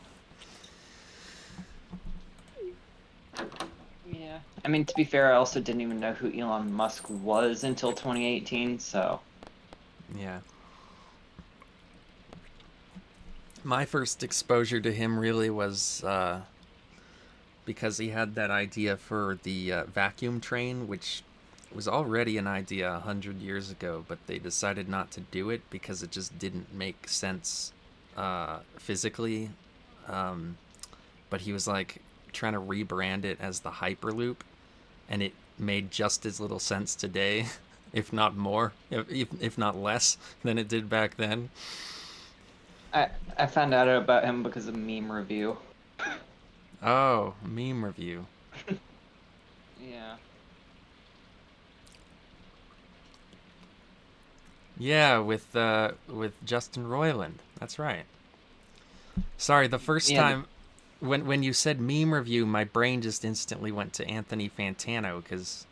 Yeah. I mean, to be fair, I also didn't even know who Elon Musk was until 2018, so. Yeah. My first exposure to him really was because he had that idea for the vacuum train, which was already an idea 100 years ago, but they decided not to do it because it just didn't make sense physically. Um, but he was like trying to rebrand it as the Hyperloop, and it made just as little sense today, if not more, if not less, than it did back then. I found out about him because of meme review. Oh, meme review. Yeah. Yeah, with Justin Roiland. That's right. Sorry, the first Yeah, time when you said meme review, my brain just instantly went to Anthony Fantano because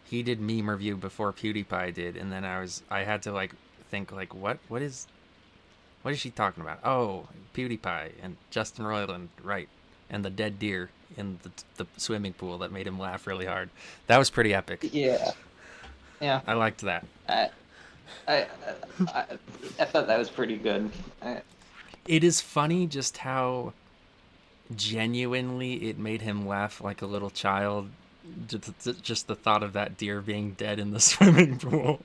he did meme review before PewDiePie did, and then I had to like think like what is she talking about? Oh, PewDiePie and Justin Roiland, right? And the dead deer in the swimming pool that made him laugh really hard. That was pretty epic. yeah, yeah. I liked that. I, I, I, I thought that was pretty good. It is funny just how genuinely it made him laugh like a little child. Just the thought of that deer being dead in the swimming pool.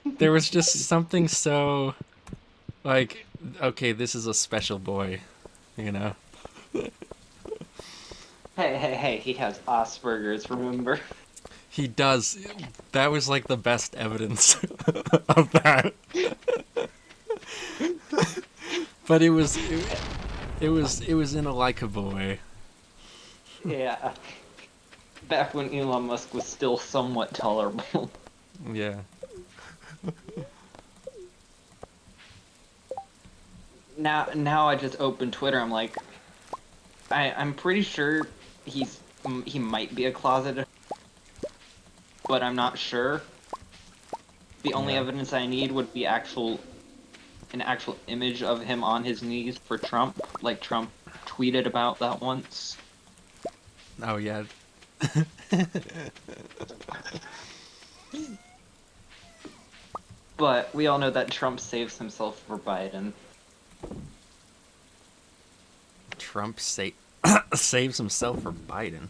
There was just something so like, okay, this is a special boy, you know. Hey, he has Asperger's, remember? He does. That was like the best evidence of that. But it was in a likable way. Yeah. Back when Elon Musk was still somewhat tolerable. Yeah. Now I just opened Twitter. I'm like, I'm pretty sure he might be a closeted, but I'm not sure. The only Yeah. evidence I need would be an actual image of him on his knees for Trump, like Trump tweeted about that once. Oh yeah. But we all know that Trump saves himself for Biden. Trump saves himself for Biden.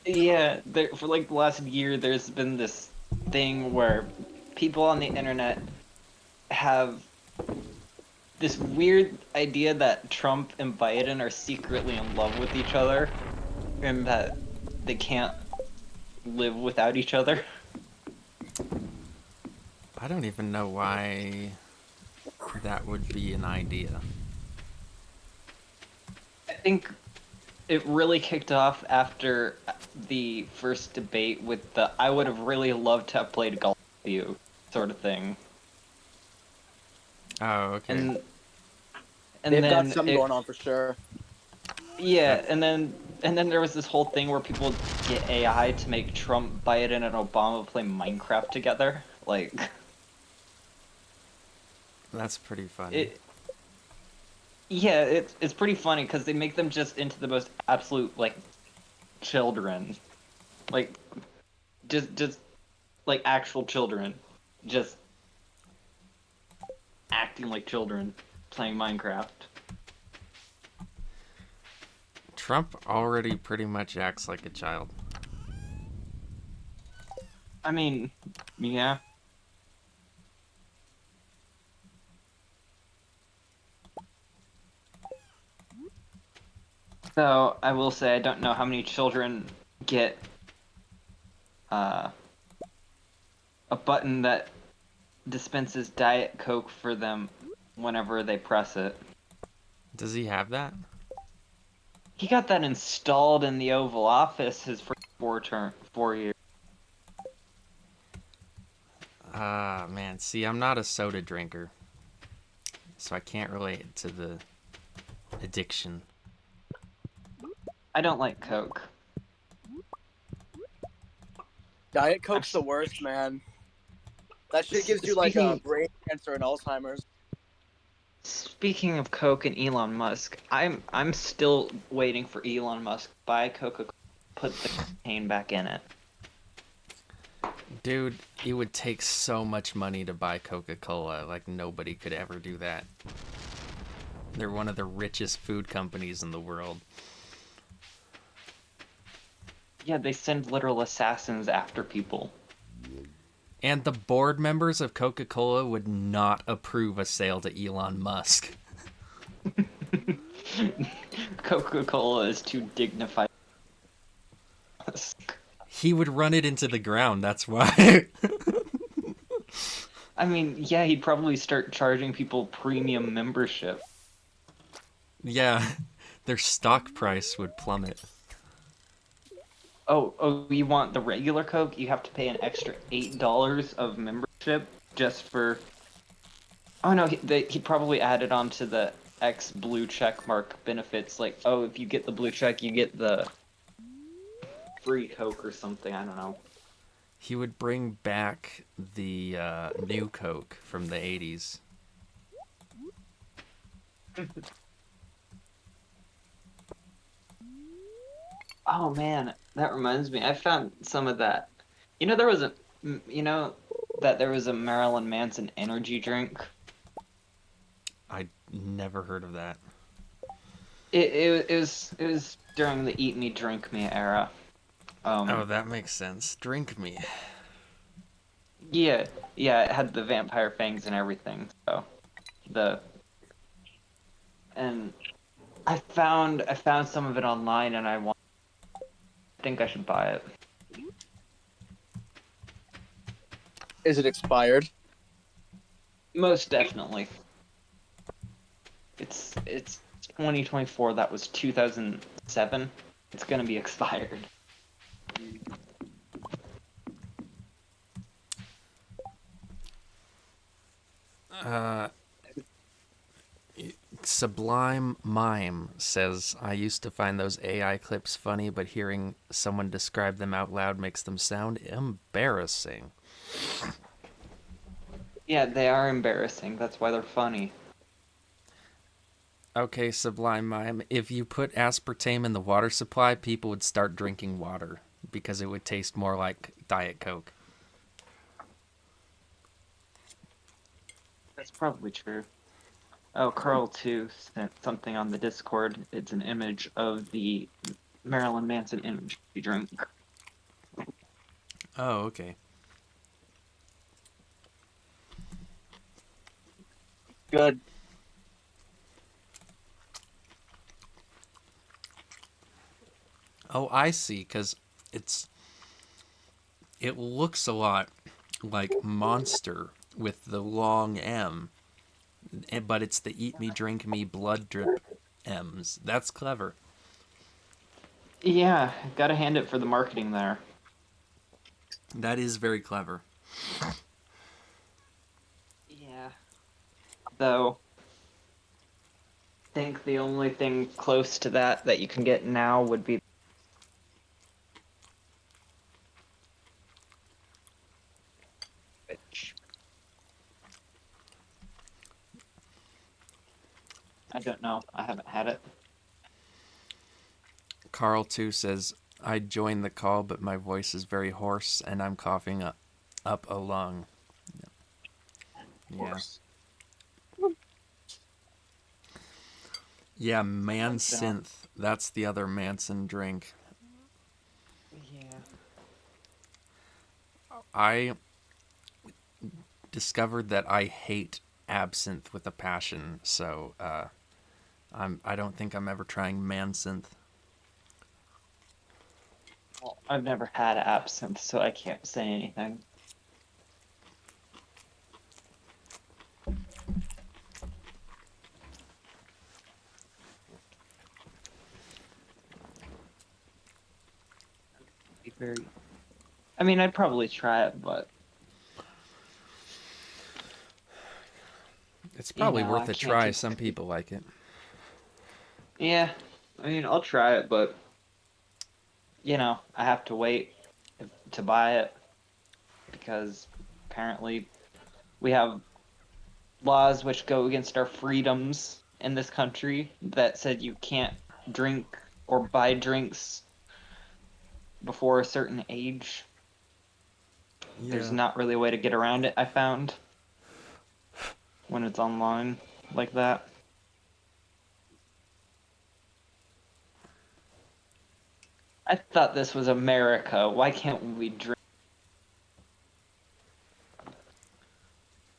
Yeah, for like the last year, there's been this thing where people on the internet have this weird idea that Trump and Biden are secretly in love with each other and that they can't live without each other. I don't even know why that would be an idea. I think it really kicked off after the first debate with the I would have really loved to have played golf with you sort of thing. Oh, okay. And They've got then something it, going on for sure. yeah, That and then there was this whole thing where people get AI to make Trump, Biden, and Obama play Minecraft together. Like that's pretty funny. it yeah, it's pretty funny because they make them just into the most absolute like children. Like just like actual children. Just acting like children playing Minecraft. Trump already pretty much acts like a child. I mean, yeah. So I will say I don't know how many children get uh, a button that dispenses Diet Coke for them whenever they press it. Does he have that? He got that installed in the Oval Office his first 4 years. Ah, man. See, I'm not a soda drinker, so I can't relate to the addiction. I don't like Coke. Diet Coke's the worst, man. That shit gives you like Speaking brain cancer and Alzheimer's. Speaking of Coke and Elon Musk, I'm still waiting for Elon Musk to buy Coca-Cola, put the cane back in it. Dude, it would take so much money to buy Coca-Cola. Like, nobody could ever do that. They're one of the richest food companies in the world. Yeah, they send literal assassins after people. And the board members of Coca-Cola would not approve a sale to Elon Musk. Coca-Cola is too dignified. He would run it into the ground, that's why. I mean, yeah, he'd probably start charging people premium membership. Yeah, their stock price would plummet. Oh, you want the regular Coke? You have to pay an extra $8 of membership just for. Oh no, he probably added on to the X blue check mark benefits. Like, oh, if you get the blue check, you get the free Coke or something. I don't know. He would bring back the new Coke from the 80s. Oh man, that reminds me. I found some of that. You know, there was a. You know that there was a Marilyn Manson energy drink. I never heard of that. It was during the Eat Me Drink Me era. Oh, that makes sense. Drink me. Yeah, yeah, it had the vampire fangs and everything. So the and I found some of it online and I think I should buy it. Is it expired? Most definitely. It's 2024. That was 2007. It's gonna be expired. Sublime Mime says, I used to find those AI clips funny, but hearing someone describe them out loud makes them sound embarrassing. Yeah, they are embarrassing. That's why they're funny. Okay, Sublime Mime, if you put aspartame in the water supply, people would start drinking water because it would taste more like Diet Coke. That's probably true. Oh, Carl too sent something on the Discord. It's an image of the Marilyn Manson energy drink. Oh, okay. Good. Oh, I see, because it looks a lot like Monster with the long M, but it's the Eat Me, Drink Me, Blood Drip M's. That's clever. Yeah, gotta hand it for the marketing there. That is very clever. Yeah. Though, I think the only thing close to that you can get now would be. I don't know. I haven't had it. Carl, too, says, I joined the call, but my voice is very hoarse and I'm coughing up a lung. Yeah. Yeah, Man Synth. That's the other Manson drink. Yeah. I discovered that I hate absinthe with a passion, so I don't think I'm ever trying Man Synth. Well, I've never had absinthe, so I can't say anything. Very. I mean, I'd probably try it, but It's probably I worth a can't try. just. Some people like it. Yeah, I mean, I'll try it, but I have to wait to buy it because apparently we have laws which go against our freedoms in this country that said you can't drink or buy drinks before a certain age. There's not really a way to get around it, I found, when it's online like that. I thought this was America. Why can't we drink?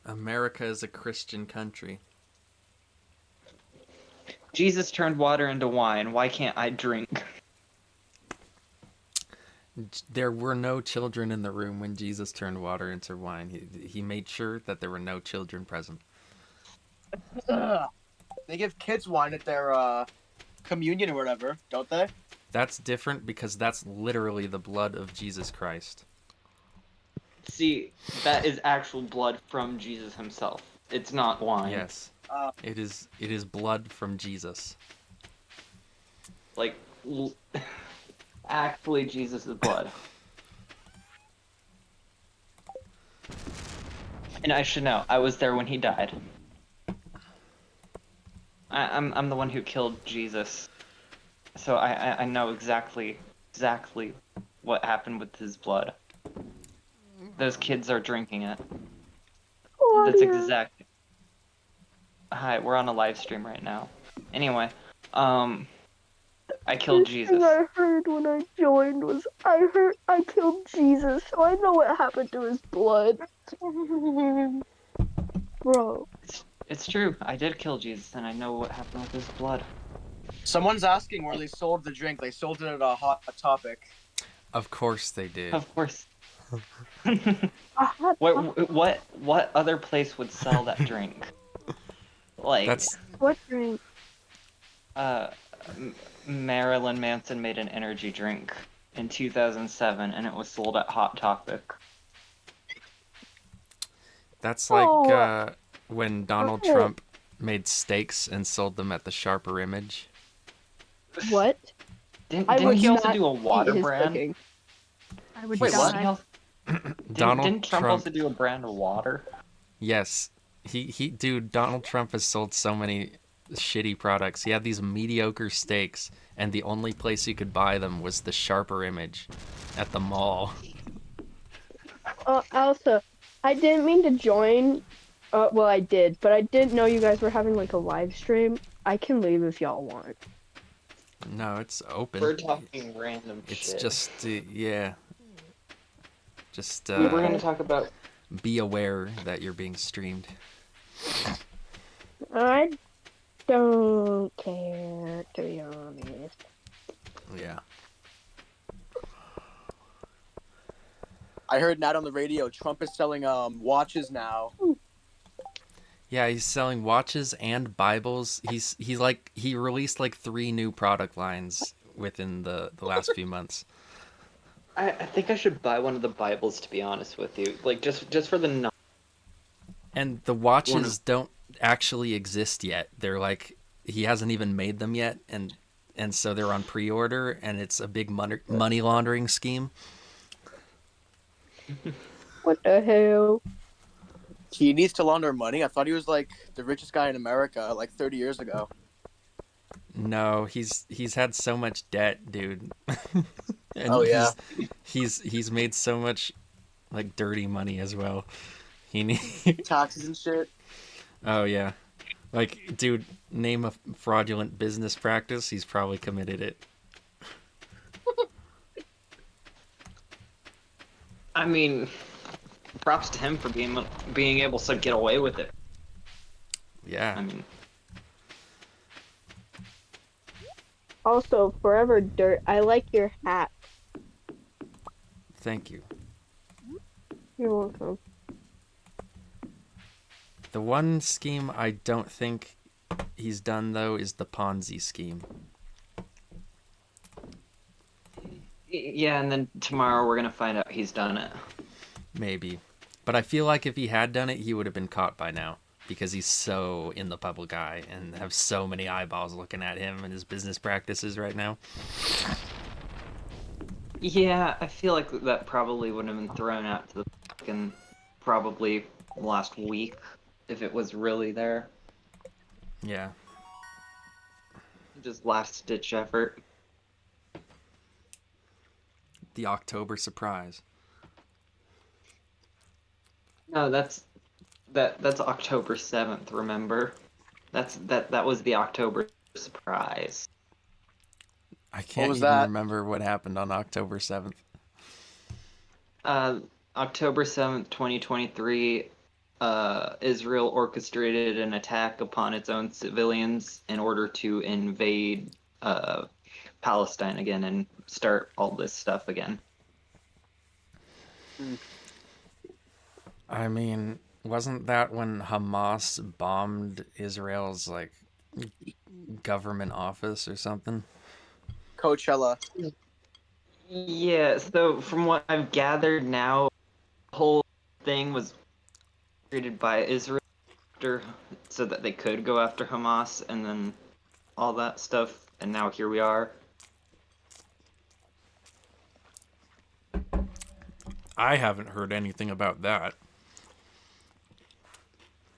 America is a Christian country. Jesus turned water into wine. Why can't I drink? There were no children in the room when Jesus turned water into wine. He made sure that there were no children present. They give kids wine at their communion or whatever, don't they? That's different because that's literally the blood of Jesus Christ. See, that is actual blood from Jesus himself. It's not wine. Yes. It is blood from Jesus. Like, actually Jesus' blood. And I should know, I was there when he died. I'm the one who killed Jesus. So I know exactly what happened with his blood. Those kids are drinking it. That's exact. Hi, we're on a live stream right now. Anyway, I killed Jesus. I heard when I joined was I killed Jesus, so I know what happened to his blood. Bro. It's true. I did kill Jesus, and I know what happened with his blood. Someone's asking where they sold the drink. They sold it at a Hot Topic. Of course they did. Of course. What other place would sell that drink? Like That's What drink? Marilyn Manson made an energy drink in 2007, and it was sold at Hot Topic. like when Donald Trump made steaks and sold them at the Sharper Image. What? Didn't he also do a water brand? Cooking. I would Wait, what? die. Didn't Trump also do a brand of water? Yes. Dude, Donald Trump has sold so many shitty products. He had these mediocre steaks, and the only place you could buy them was the Sharper Image at the mall. Also, I didn't mean to join. Well, I did, but I didn't know you guys were having like a live stream. I can leave if y'all want. No, it's open. We're talking random It's shit. just, yeah. Just, We're gonna talk about. be aware that you're being streamed. I don't care, to be honest. Yeah. I heard Nat on the radio. Trump is selling watches now. Yeah, he's selling watches and Bibles. He released like 3 new product lines within the last few months. I think I should buy one of the Bibles, to be honest with you. Like just for the. And the watches don't actually exist yet. They're like, he hasn't even made them yet, and so they're on pre-order, and it's a big money laundering scheme. What the hell? He needs to launder money. I thought he was like the richest guy in America like 30 years ago. No, he's had so much debt, dude. And Oh, yeah. he's made so much like dirty money as well. Taxes and shit. Oh yeah. Like, dude, name a fraudulent business practice, he's probably committed it. I mean, props to him for being able to get away with it. Yeah. I mean, Also, Forever Dirt, I like your hat. Thank you. You're welcome. The one scheme I don't think he's done, though, is the Ponzi scheme. yeah, and then tomorrow we're gonna find out he's done it. Maybe. But I feel like if he had done it, he would have been caught by now. Because he's so in the public eye and have so many eyeballs looking at him and his business practices right now. Yeah, I feel like that probably would have been thrown out to the fucking probably last week if it was really there. Yeah. Just last ditch effort. The October surprise. No, that's October 7th, remember? That was the October surprise. I What can't was even that? remember what happened on October 7th. October 7th, 2023, Israel orchestrated an attack upon its own civilians in order to invade Palestine again and start all this stuff again. I mean, wasn't that when Hamas bombed Israel's like government office or something? Coachella. Yeah, so from what I've gathered now, the whole thing was created by Israel so that they could go after Hamas and then all that stuff, and now here we are. I haven't heard anything about that.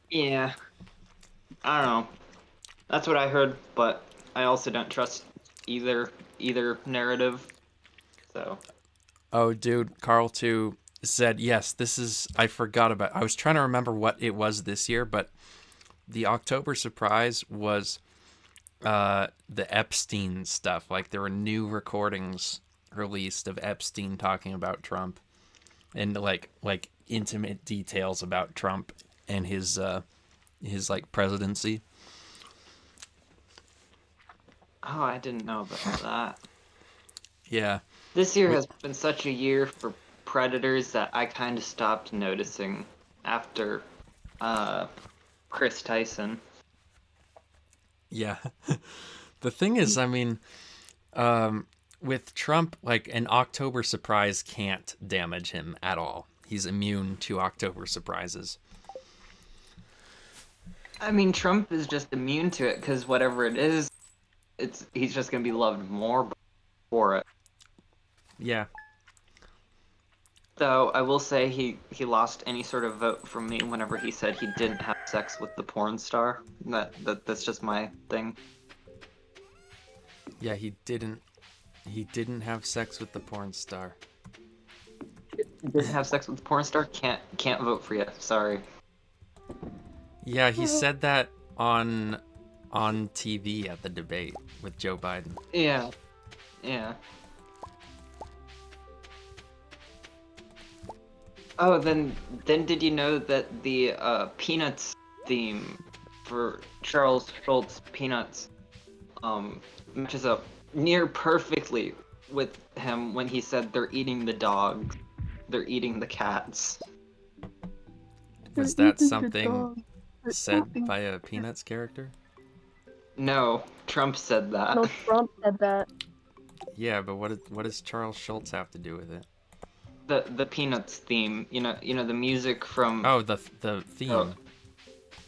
Yeah, I don't know. That's what I heard, but I also don't trust either narrative. So Oh, dude, Carl too said, yes, this is, I forgot about, I was trying to remember what it was this year, but the October surprise was the Epstein stuff. Like, there were new recordings released of Epstein talking about Trump and like intimate details about Trump and his like presidency. oh, I didn't know about that. Yeah. This year We- has been such a year for predators that I kind of stopped noticing after Chris Tyson. Yeah. The thing is, I mean, with Trump, like an October surprise can't damage him at all. He's immune to October surprises. I mean, Trump is just immune to it because whatever it is, he's just gonna be loved more for it. Yeah. Though I will say he lost any sort of vote from me whenever he said he didn't have sex with the porn star. That's just my thing. Yeah, he didn't have sex with the porn star. Didn't have sex with the porn star. Can't vote for you. Sorry. Yeah, he said that on TV at the debate with Joe Biden. Yeah. Yeah. Oh, then did you know that the Peanuts theme for Charles Schultz Peanuts matches up near perfectly with him when he said they're eating the dogs, they're eating the cats. Was that something said by a Peanuts character? No, Trump said that. No, Trump said that. Yeah, but what does Charles Schultz have to do with it? The Peanuts theme, you know the music from Oh, the theme. Oh.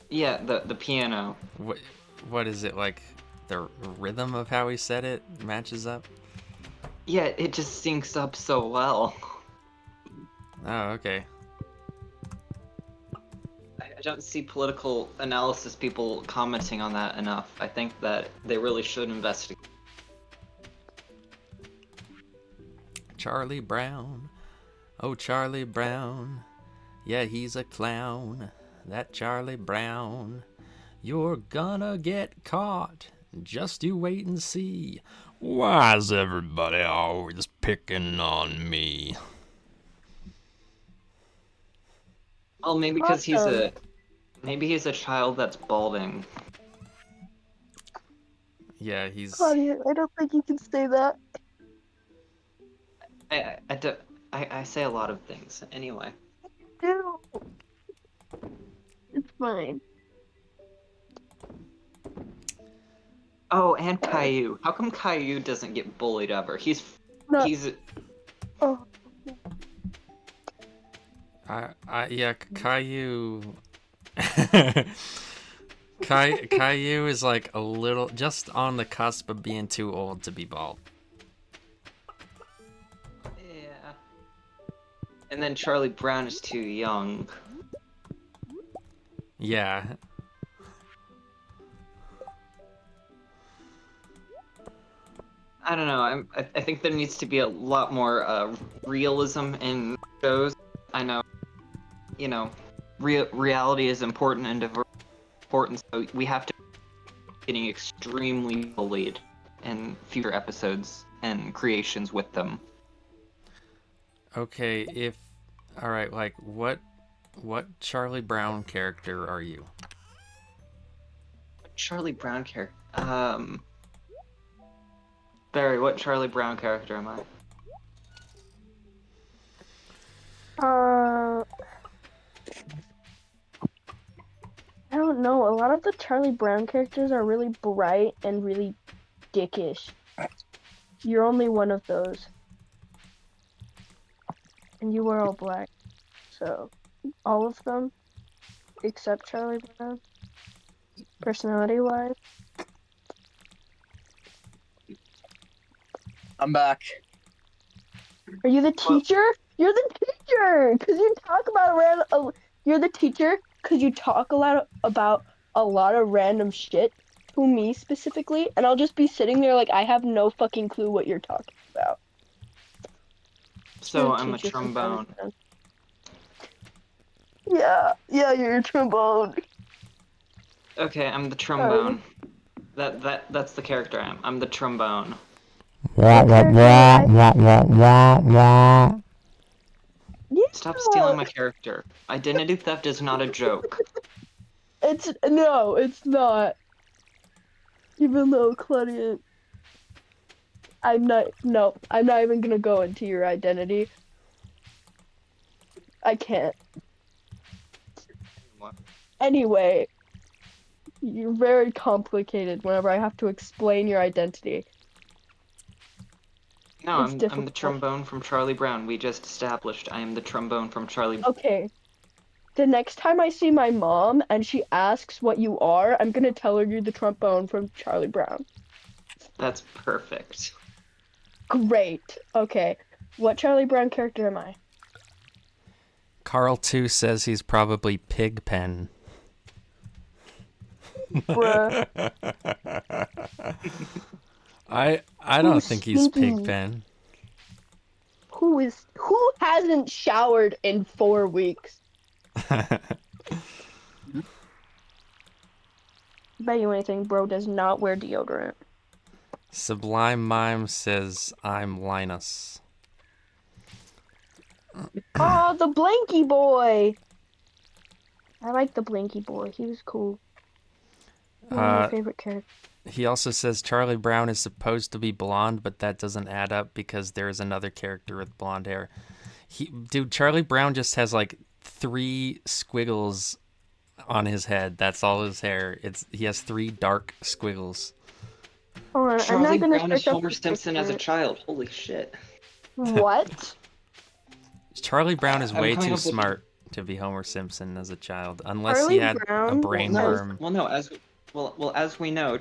Yeah, the piano. What is it like? The rhythm of how he said it matches up. Yeah, it just syncs up so well. Oh, okay. I don't see political analysis people commenting on that enough. I think that they really should investigate. Charlie Brown. Oh, Charlie Brown. Yeah, he's a clown. That Charlie Brown. You're gonna get caught. Just you wait and see. Why's everybody always picking on me? Oh, maybe because Awesome. maybe he's a child that's balding. Yeah, he's... Claudia, I don't think you can say that. I say a lot of things anyway. No. It's fine. Oh, and Caillou. How come Caillou doesn't get bullied ever? He's No. Oh, yeah, Caillou... Caillou is like a little... just on the cusp of being too old to be bald. yeah. And then Charlie Brown is too young. Yeah. I don't know. I think there needs to be a lot more realism in shows. I know, you know, reality is important and important, so we have to be getting extremely bullied in future episodes and creations with them. Okay, if all right, like what Charlie Brown character are you? Charlie Brown character. Barry, what Charlie Brown character am I? Uh, I don't know. A lot of the Charlie Brown characters are really bright and really dickish. You're only one of those. And you wear all black. So, all of them, except Charlie Brown, personality-wise. I'm back. Are you the teacher? You're the teacher! Because you talk about you're the teacher because you talk about a lot of random shit to me specifically, and I'll just be sitting there like I have no fucking clue what you're talking about. So I'm a trombone. Yeah, you're a trombone. Okay, I'm the trombone. That's the character I am. I'm the trombone. Stop stealing my character. Identity theft is not a joke. It's not. Even though Claudia, I'm not even gonna go into your identity. I can't. Anyway, you're very complicated whenever I have to explain your identity. No, It's I'm difficult. the trombone from Charlie Brown. We just established I am the trombone from Charlie Brown. Okay. The next time I see my mom and she asks what you are, I'm gonna tell her you're the trombone from Charlie Brown. That's perfect. Great. Okay. What Charlie Brown character am I? Carl 2 says he's probably Pigpen. Bruh. I don't Who's think he's stinky? Pigpen. Who hasn't showered in 4 weeks? Bet you anything, bro does not wear deodorant. Sublime Mime says I'm Linus. Oh, the Blanky Boy! I like the Blanky Boy. He was cool. One of my favorite characters. He also says Charlie Brown is supposed to be blonde, but that doesn't add up because there's another character with blonde hair. Dude, Charlie Brown just has like 3 squiggles on his head. That's all his hair. He has 3 dark squiggles. Hold on, Charlie I'm not gonna Brown is search up Homer the Simpson as a picture. child. Holy shit. What? Charlie Brown is I'm way coming too up with- smart to be Homer Simpson as a child, unless Charlie he had a Brown brain has- worm. Well, no, as we know,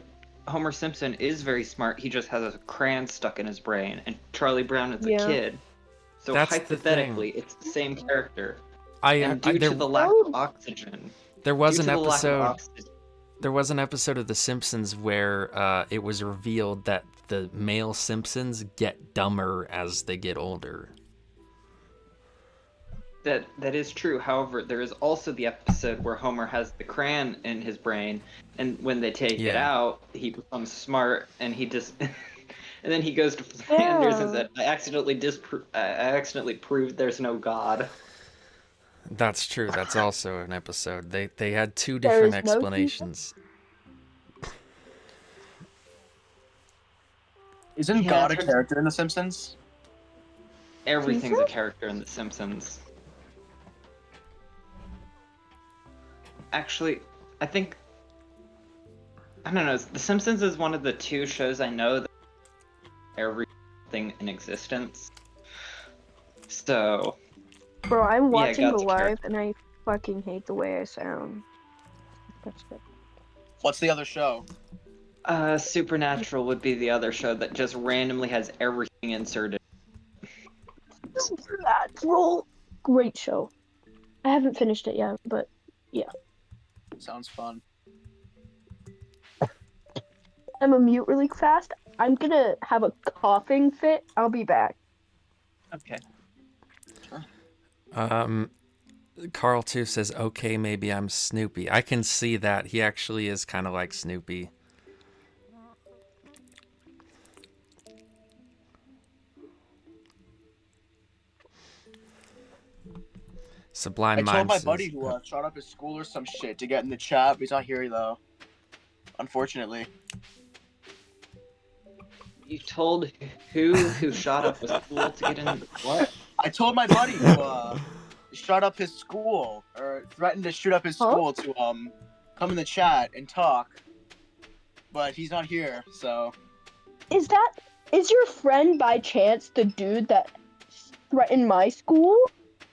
Homer Simpson is very smart. He just has a crayon stuck in his brain, and Charlie Brown is a Yeah. kid. So That's the hypothetically, it's the same character. I And due there, to the lack of oxygen, there was due an to the lack of episode. oxygen, There was an episode of The Simpsons where it was revealed that the male Simpsons get dumber as they get older. that is true. However, there is also the episode where Homer has the crayon in his brain, and when they take it Yeah. out, he becomes smart, and he just, and then he goes to Flanders and said, "I accidentally proved there's no God." That's true. That's also an episode. They had 2 There different is no explanations. Isn't Yeah, God a it's- character in The Simpsons? Everything's a Jesus? character in The Simpsons. Actually, I don't know. The Simpsons is one of the 2 shows I know that everything in existence. So, Bro, I'm watching God's the a live character. and I fucking hate the way I sound. That's it. What's the other show? Supernatural would be the other show that just randomly has everything inserted. Supernatural. Great show. I haven't finished it yet, but yeah. Sounds fun. I'm a mute really fast. I'm gonna have a coughing fit. I'll be back. Okay. Carl too says, okay, maybe I'm Snoopy. I can see that. He actually is kind of like Snoopy. Sublime I told Mind my says, buddy to shut up his school or some shit to get in the chat, but he's not here though. Unfortunately. You told who shot up a school to get in what? I told my buddy to shut up his school or threatened to shoot up his school to come in the chat and talk, but he's not here, so. Is your friend by chance the dude that threatened my school?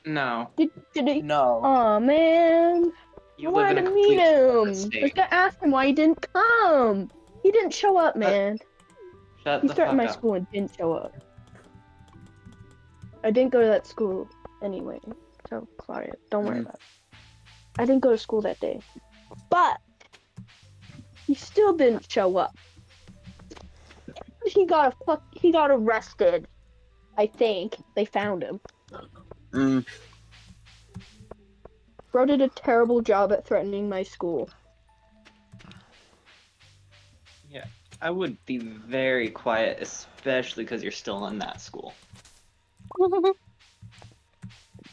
No. Did he? No. Aw, man. You I live in wanted a to meet complete separate him. I was state. gonna ask him why he didn't come. He didn't show up, man. Shut He the threatened fuck my up. school and didn't show up. I didn't go to that school anyway. So, Claudia, don't worry about it. I didn't go to school that day. But he still didn't show up. He got arrested. I think they found him. Bro did a terrible job at threatening my school. Yeah. I would be very quiet, especially because you're still in that school.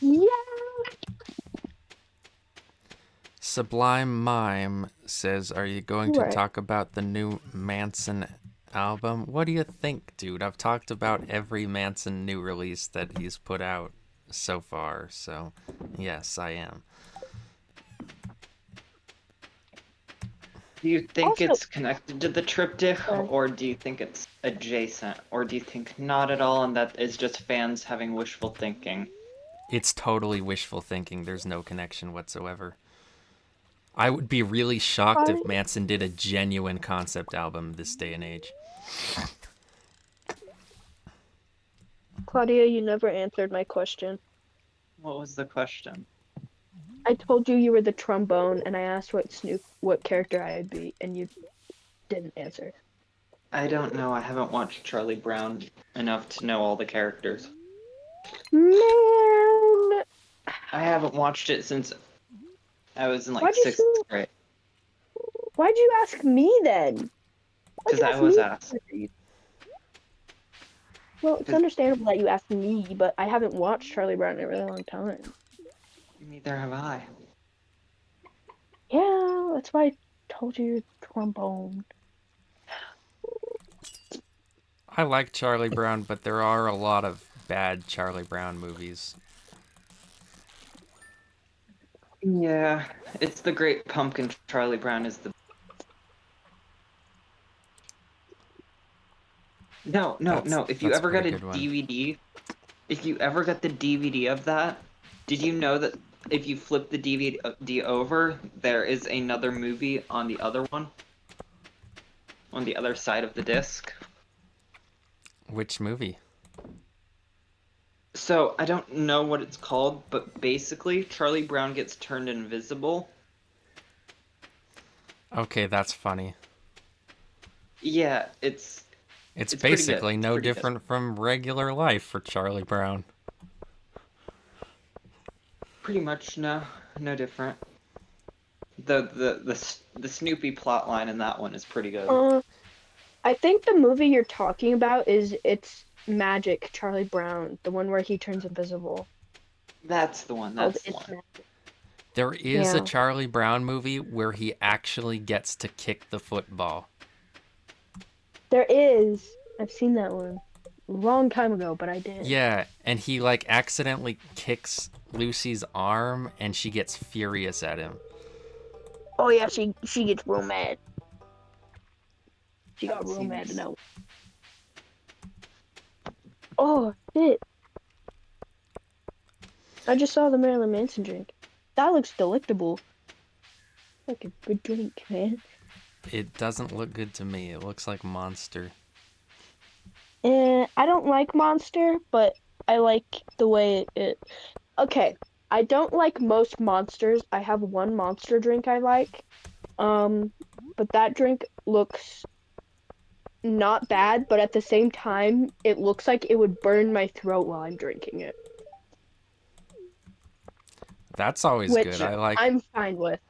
Yeah. Sublime Mime says, are you going to Right. talk about the new Manson album? What do you think, dude? I've talked about every Manson new release that he's put out so far, so yes, I am. Do you think Also- it's connected to the triptych, or do you think it's adjacent, or do you think not at all and that is just fans having wishful thinking? It's totally wishful thinking. There's no connection whatsoever. I would be really shocked if Manson did a genuine concept album this day and age. Claudia, you never answered my question. What was the question? I told you were the trombone, and I asked what character I would be, and you didn't answer. I don't know. I haven't watched Charlie Brown enough to know all the characters. Man, I haven't watched it since I was in like Why'd you 6th say- grade. why'd you ask me then? Why'd Because you I ask was me? asked. Well, it's understandable that you asked me, but I haven't watched Charlie Brown in a really long time. Neither have I. Yeah, that's why I told you you're trombone. I like Charlie Brown, but there are a lot of bad Charlie Brown movies. Yeah, it's the Great Pumpkin. Charlie Brown is the. No. If you That's ever got a pretty good one. DVD, if you ever got the DVD of that, did you know that if you flip the DVD over, there is another movie on the other one? On the other side of the disc? Which movie? So, I don't know what it's called, but basically, Charlie Brown gets turned invisible. Okay, that's funny. Yeah, it's It's pretty good. basically It's no pretty good. different from regular life for Charlie Brown. Pretty much no different. The Snoopy plotline in that one is pretty good. I think the movie you're talking about it's Magic, Charlie Brown, the one where he turns invisible. That's the one. That's the one. Magic. There is a Yeah. Charlie Brown movie where he actually gets to kick the football. There is. I've seen that one. A long time ago, but I did. Yeah, and he like accidentally kicks Lucy's arm and she gets furious at him. Oh yeah, she gets real mad. She got Haven't real seen mad this. now. Oh shit! I just saw the Marilyn Manson drink. That looks delectable. Like a good drink, man. It doesn't look good to me. It looks like Monster. I don't like Monster, but I like the way it. Okay, I don't like most monsters. I have one monster drink I like. But that drink looks not bad, but at the same time, it looks like it would burn my throat while I'm drinking it, That's always good. which I'm fine with.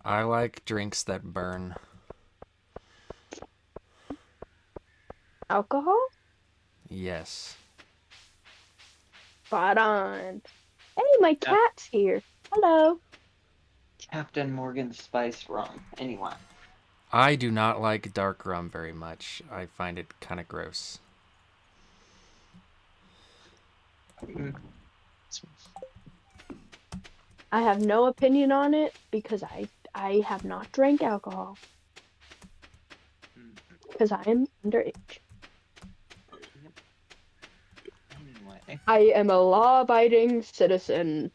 I like drinks that burn. Alcohol? Yes. Spot on. Hey, my cat's here. Hello. Captain Morgan Spice rum. Anyway. I do not like dark rum very much. I find it kind of gross. Mm. I have no opinion on it because I have not drank alcohol because I am underage. Anyway. I am a law-abiding citizen.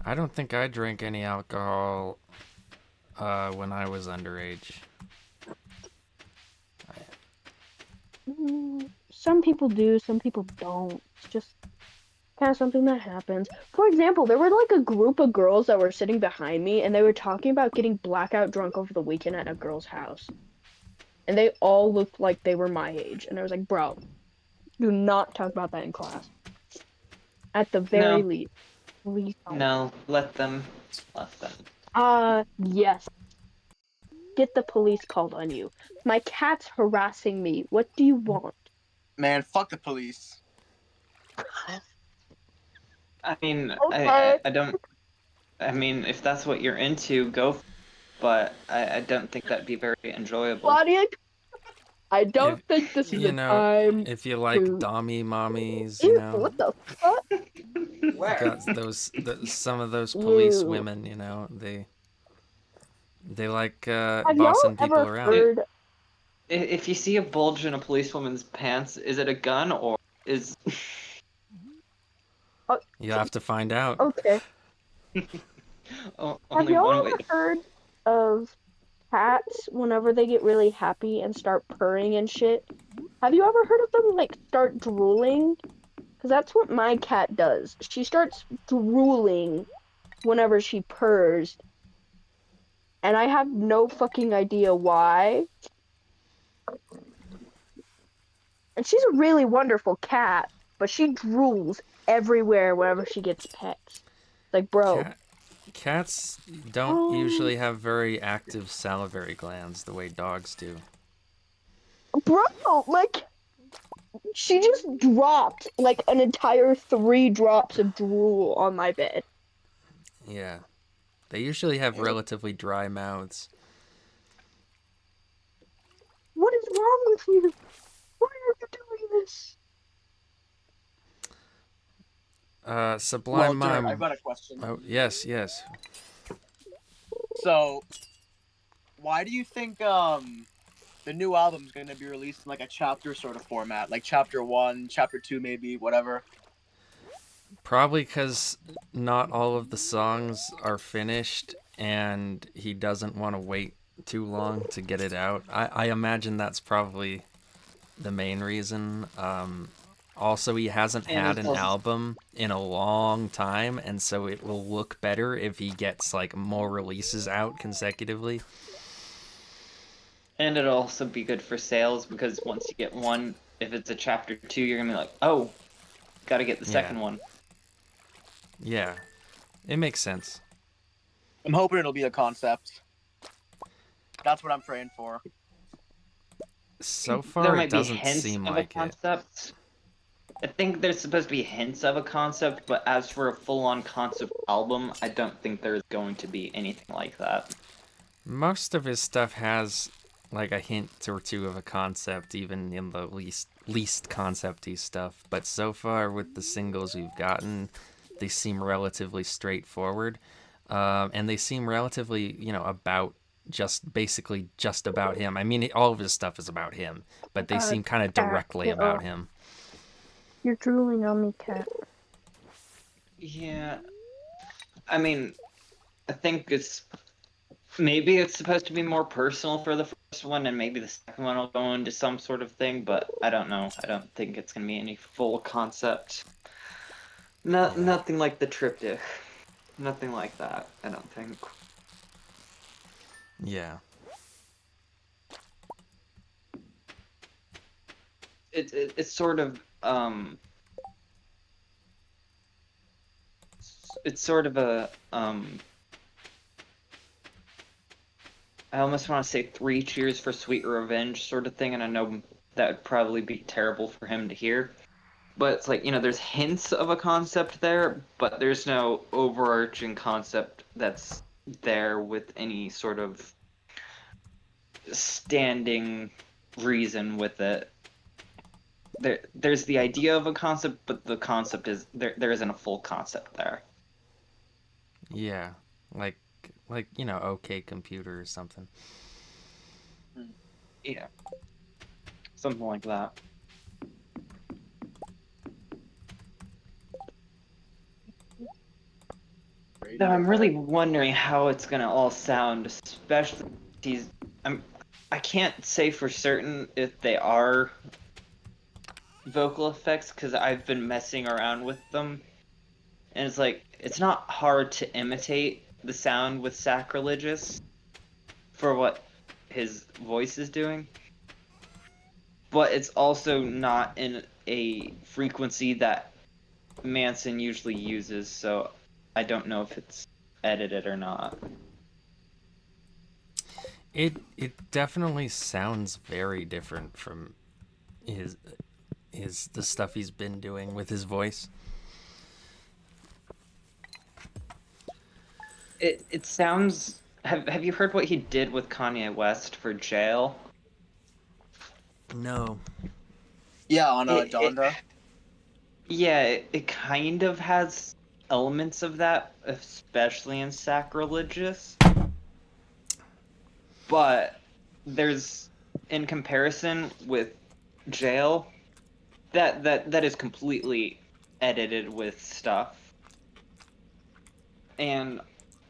I don't think I drank any alcohol when I was underage. Some people do, some people don't. It's just kind of something that happens. For example, there were like a group of girls that were sitting behind me and they were talking about getting blackout drunk over the weekend at a girl's house. And they all looked like they were my age. And I was like, bro, do not talk about that in class. At the very least. Please don't. No, let them. Let them. Yes. Get the police called on you. My cat's harassing me. What do you want? Man, fuck the police. I mean, Okay. I don't. I mean, if that's what you're into, go. But I don't think that'd be very enjoyable. Claudia, I don't think this is You a know, time. if you like to- dommy mommies, Ew, you know, what the fuck? got some of those police Ew. women, you know, they like Have bossing y'all people ever around. heard? If you see a bulge in a policewoman's pants, is it a gun or is? You have to find out. Okay. Oh, Have only y'all one ever way. heard of cats whenever they get really happy and start purring and shit? Have you ever heard of them like start drooling? Because that's what my cat does. She starts drooling whenever she purrs. And I have no fucking idea why. And she's a really wonderful cat, but she drools everywhere whenever she gets pets. Like, bro. Cats don't usually have very active salivary glands the way dogs do. Bro, like, she just dropped like an entire 3 drops of drool on my bed. Yeah. They usually have relatively dry mouths. What is wrong with you? Why are you doing this? Sublime Well, Dirt, Mime. I've got a question. Oh, yes, yes. So, why do you think the new album's gonna be released in like a chapter sort of format, like chapter 1, chapter 2, maybe whatever? Probably because not all of the songs are finished and he doesn't want to wait too long to get it out. I imagine that's probably the main reason. Also, he hasn't had an album in a long time, and so it will look better if he gets like more releases out consecutively. And it'll also be good for sales because once you get one, if it's a chapter 2, you're gonna be like, oh, gotta get the second one. Yeah, it makes sense. I'm hoping it'll be a concept. That's what I'm praying for. So There far, might it be doesn't hints seem of like a it. concept. I think there's supposed to be hints of a concept, but as for a full-on concept album, I don't think there's going to be anything like that. Most of his stuff has like a hint or two of a concept, even in the least concepty stuff. But so far, with the singles we've gotten, they seem relatively straightforward, and they seem relatively, about basically just about him. I mean, all of his stuff is about him, but they seem kind of directly about him. You're drooling on me, cat. Yeah. I mean, I think maybe it's supposed to be more personal for the first one, and maybe the second one will go into some sort of thing, but I don't know. I don't think it's going to be any full concept. Not Yeah. nothing like the triptych. Nothing like that, I don't think. Yeah. It's sort of it's sort of a I almost want to say 3 cheers for sweet revenge sort of thing, and I know that would probably be terrible for him to hear. But it's like, there's hints of a concept there, but there's no overarching concept that's there with any sort of standing reason with it. There's the idea of a concept, but the concept is there isn't a full concept there. Yeah. Like OK Computer or something. Yeah. Something like that. Now I'm really wondering how it's gonna all sound, especially these. I can't say for certain if they are vocal effects because I've been messing around with them, and it's like it's not hard to imitate the sound with Sacrilegious for what his voice is doing, but it's also not in a frequency that Manson usually uses, so I don't know if it's edited or not. It definitely sounds very different from his the stuff he's been doing with his voice. It sounds. Have you heard what he did with Kanye West for Jail? No. Yeah, on It- Donda. Yeah, it kind of has elements of that, especially in Sacrilegious. But there's, in comparison with Jail, that is completely edited with stuff. And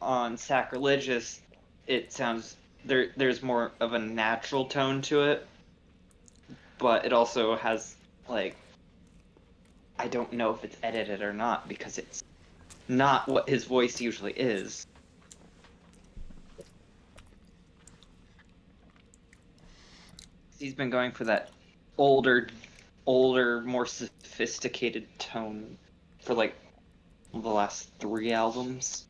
on Sacrilegious, it sounds there's more of a natural tone to it, but it also has like I don't know if it's edited or not because it's not what his voice usually is. He's been going for that older, more sophisticated tone for like the last 3 albums.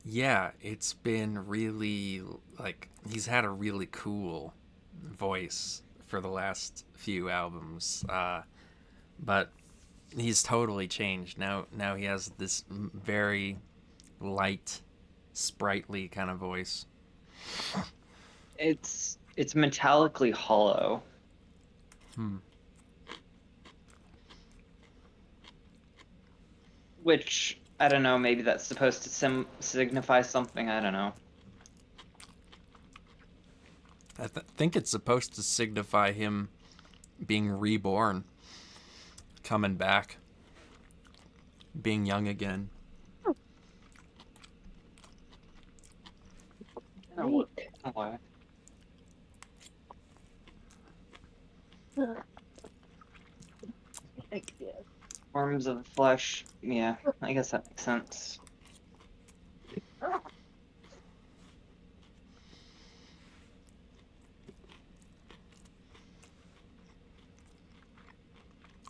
Yeah, it's been really like he's had a really cool voice for the last few albums, but he's totally changed now. Now he has this very light, sprightly kind of voice. It's metallically hollow. Which I don't know. Maybe that's supposed to signify something. I don't know. I think it's supposed to signify him being reborn, coming back, being young again. What? Forms of the flesh. Yeah, I guess that makes sense.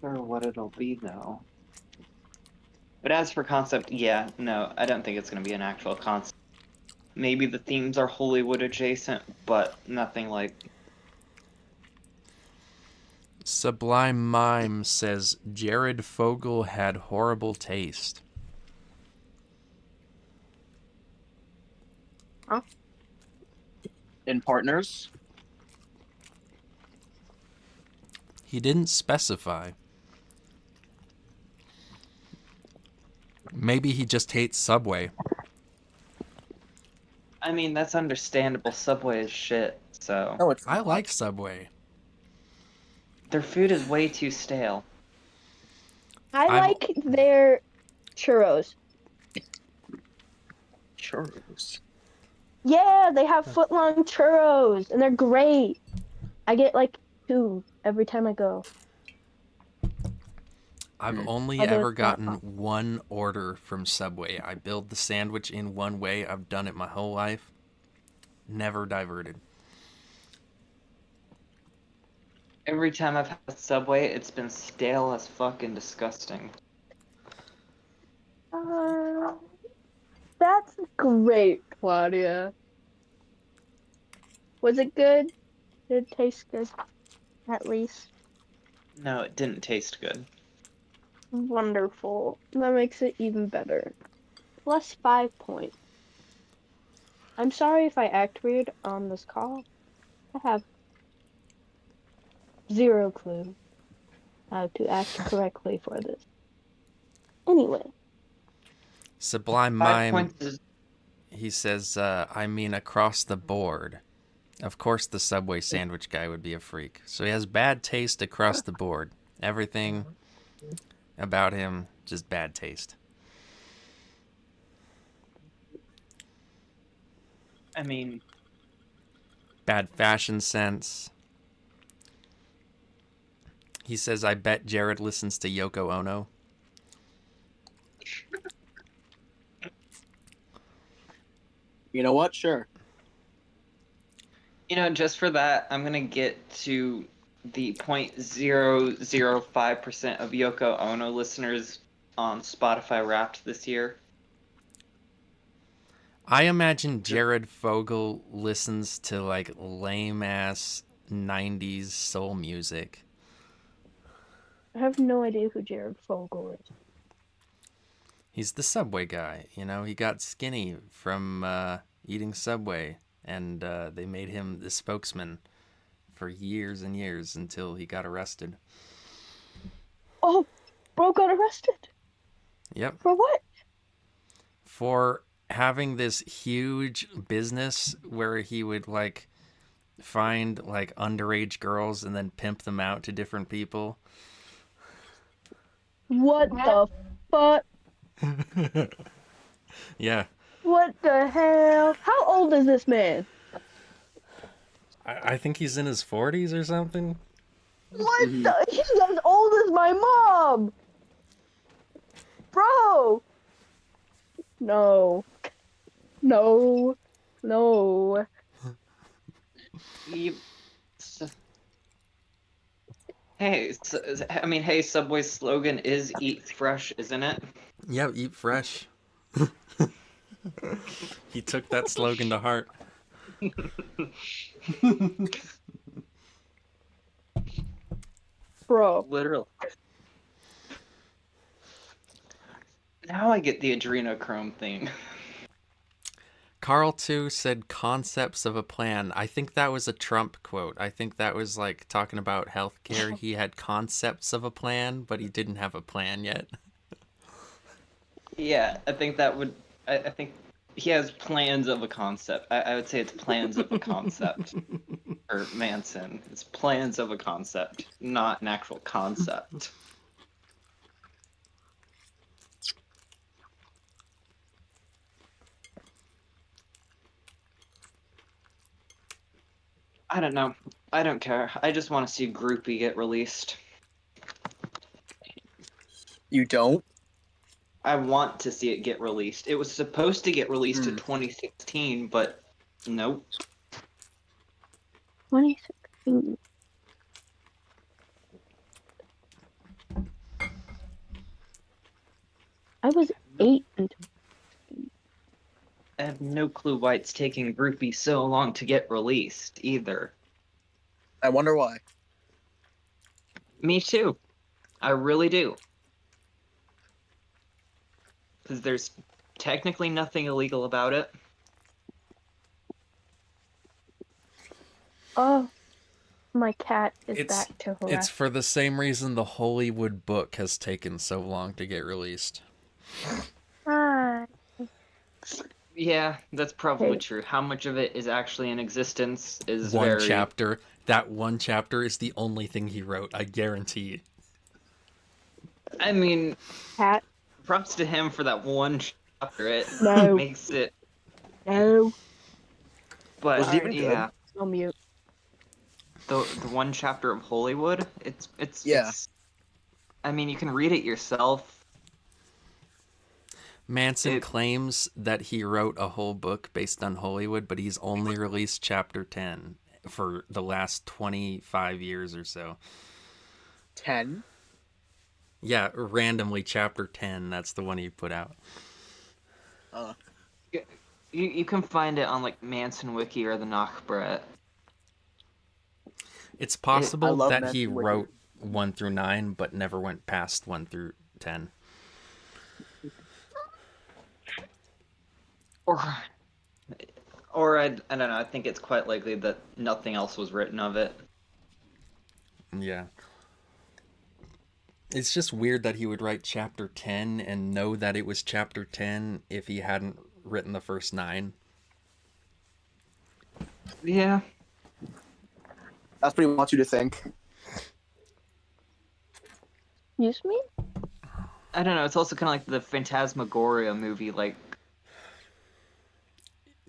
Sure what it'll be though. But as for concept, yeah, no, I don't think it's going to be an actual concept. Maybe the themes are Hollywood adjacent, but nothing like. Sublime Mime says Jared Fogle had horrible taste. In Partners. He didn't specify. Maybe he just hates Subway. I mean, that's understandable. Subway is shit, so. No, it's I not. like Subway. Their food is way too stale. I I'm- like their churros. Churros. Yeah, they have foot-long churros, and they're great. I get like 2 every time I go. I've only Although ever it's not gotten one order from Subway. I build the sandwich in one way. I've done it my whole life. Never diverted. Every time I've had Subway, it's been stale as fucking disgusting. That's great, Claudia. Was it good? Did it taste good? At least. No, it didn't taste good. Wonderful. That makes it even better. Plus 5 points. I'm sorry if I act weird on this call. I have zero clue how to act correctly for this. Anyway, Sublime 5 Mime, points is he says, I mean across the board. Of course the Subway sandwich guy would be a freak. So he has bad taste across the board. Everything about him, just bad taste. I mean, Bad fashion sense. He says, I bet Jared listens to Yoko Ono. You know what? Sure. just for that, I'm gonna get to the 0.005% of Yoko Ono listeners on Spotify Wrapped this year. I imagine Jared Fogle listens to like lame ass 90s soul music. I have no idea who Jared Fogle is. He's the Subway guy. He got skinny from eating Subway, and they made him the spokesman for years and years until he got arrested. Oh, bro got arrested. Yep. For what? For having this huge business where he would like find like underage girls and then pimp them out to different people. What the fuck? Yeah. What the hell? How old is this man? I think he's in his 40s or something. What the? He's as old as my mom! Bro! No. No. No. Hey, hey, Subway's slogan is "Eat Fresh," isn't it? Yeah, eat fresh. He took that slogan to heart. Bro. Literally. Now I get the adrenochrome thing. Carl too said concepts of a plan. I think that was a Trump quote. I think that was like talking about healthcare. He had concepts of a plan, but he didn't have a plan yet. Yeah, I think that would. I think he has plans of a concept. I would say it's plans of a concept. For Manson, it's plans of a concept, not an actual concept. I don't know. I don't care. I just want to see Groupie get released. You don't? I want to see it get released. It was supposed to get released in 2016, but nope. 2016. I was 8 and I have no clue why it's taking Groupie so long to get released, either. I wonder why. Me too. I really do. Because there's technically nothing illegal about it. Oh, my cat is back to harass. It's for the same reason the Hollywood book has taken so long to get released. Hi. Yeah, that's probably Hey. true. How much of it is actually in existence is One very... chapter. That one chapter is the only thing he wrote, I guarantee. I mean, Cat. props to him for that one chapter. It No. makes it... No. But, Was it even good? yeah, On mute. the one chapter of Hollywood, it's Yeah. I mean, you can read it yourself. Manson claims that he wrote a whole book based on Hollywood, but he's only released chapter 10 for the last 25 years or so. 10? Yeah, randomly chapter 10, that's the one he put out. You can find it on like Manson Wiki or the Nachbret. It's I possible love that he Manson Wiki. wrote 1 through 9, but never went past 1 through 10. Or I don't know. I think it's quite likely that nothing else was written of it. Yeah. It's just weird that he would write chapter 10 and know that it was chapter 10 if he hadn't written the first 9. Yeah. That's what he wants you to think. Excuse me? I don't know. It's also kind of like the Phantasmagoria movie. Like,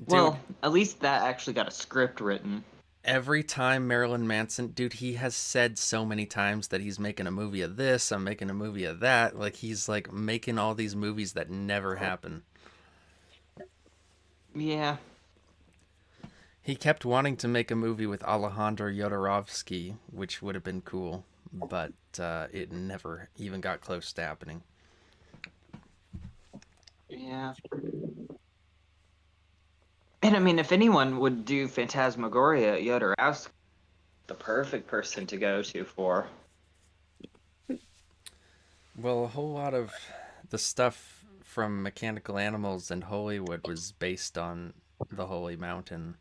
well, at least that actually got a script written. Every time Marilyn Manson, dude, he has said so many times that he's making a movie of this, I'm making a movie of that. Like, he's like making all these movies that never happen. Yeah. He kept wanting to make a movie with Alejandro Jodorowsky, which would have been cool, but it never even got close to happening. Yeah. And I mean, if anyone would do Phantasmagoria, Jodorowsky, the perfect person to go to for. Well, a whole lot of the stuff from Mechanical Animals and Hollywood was based on the Holy Mountain.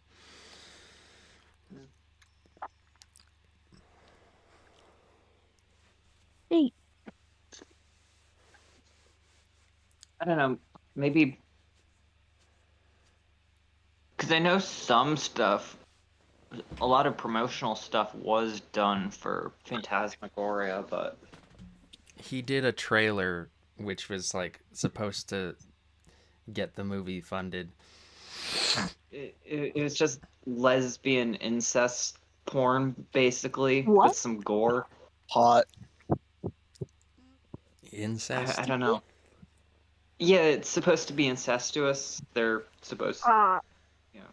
Hey, I don't know. Maybe. Because I know some stuff, a lot of promotional stuff was done for Phantasmagoria, but. He did a trailer which was like supposed to get the movie funded. It was just lesbian incest porn, basically, What? with some gore. Hot. Incest? I don't know. Yeah, it's supposed to be incestuous. They're supposed uh, you know.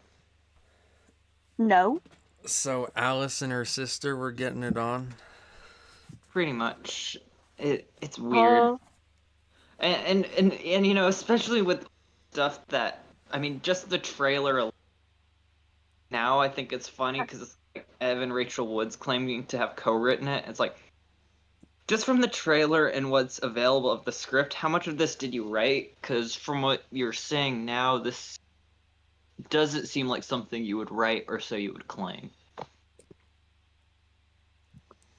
no. So Alice and her sister were getting it on? Pretty much. It's weird. And you know, especially with stuff that, I mean, just the trailer now, I think it's funny because it's like Evan Rachel Wood's claiming to have co-written it. It's like, just from the trailer and what's available of the script, how much of this did you write? Because from what you're saying now, this doesn't seem like something you would write or so you would claim.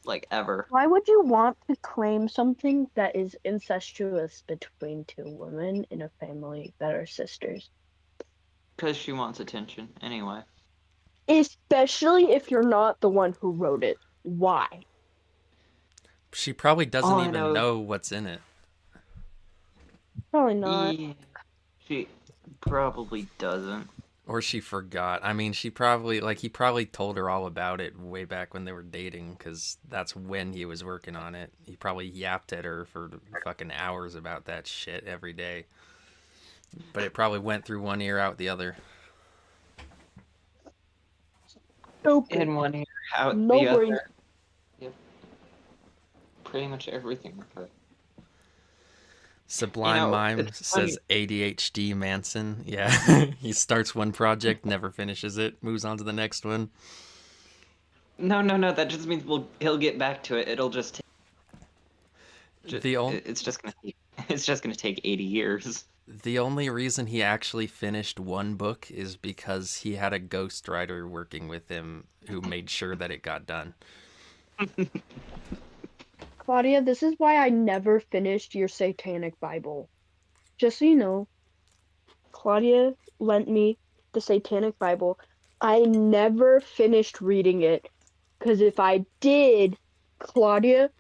Like, ever. Why would you want to claim something that is incestuous between two women in a family that are sisters? Because she wants attention, anyway. Especially if you're not the one who wrote it. Why? She probably doesn't All I even know- know what's in it. Probably not. Yeah, she probably doesn't. Or she forgot. I mean, she probably, like, he probably told her all about it way back when they were dating, because that's when he was working on it. He probably yapped at her for fucking hours about that shit every day. But it probably went through one ear, out the other. Stupid. In one ear, out No the brain. other. Yep. Pretty much everything with her. Sublime You know, Mime it's says ADHD Manson. Yeah, he starts one project, never finishes it, moves on to the next one. No. That just means he'll get back to it. It'll just. It's just gonna take. It's just gonna take 80 years. The only reason he actually finished one book is because he had a ghostwriter working with him who made sure that it got done. Claudia, this is why I never finished your Satanic Bible. Just so you know, Claudia lent me the Satanic Bible. I never finished reading it. Because if I did, Claudia,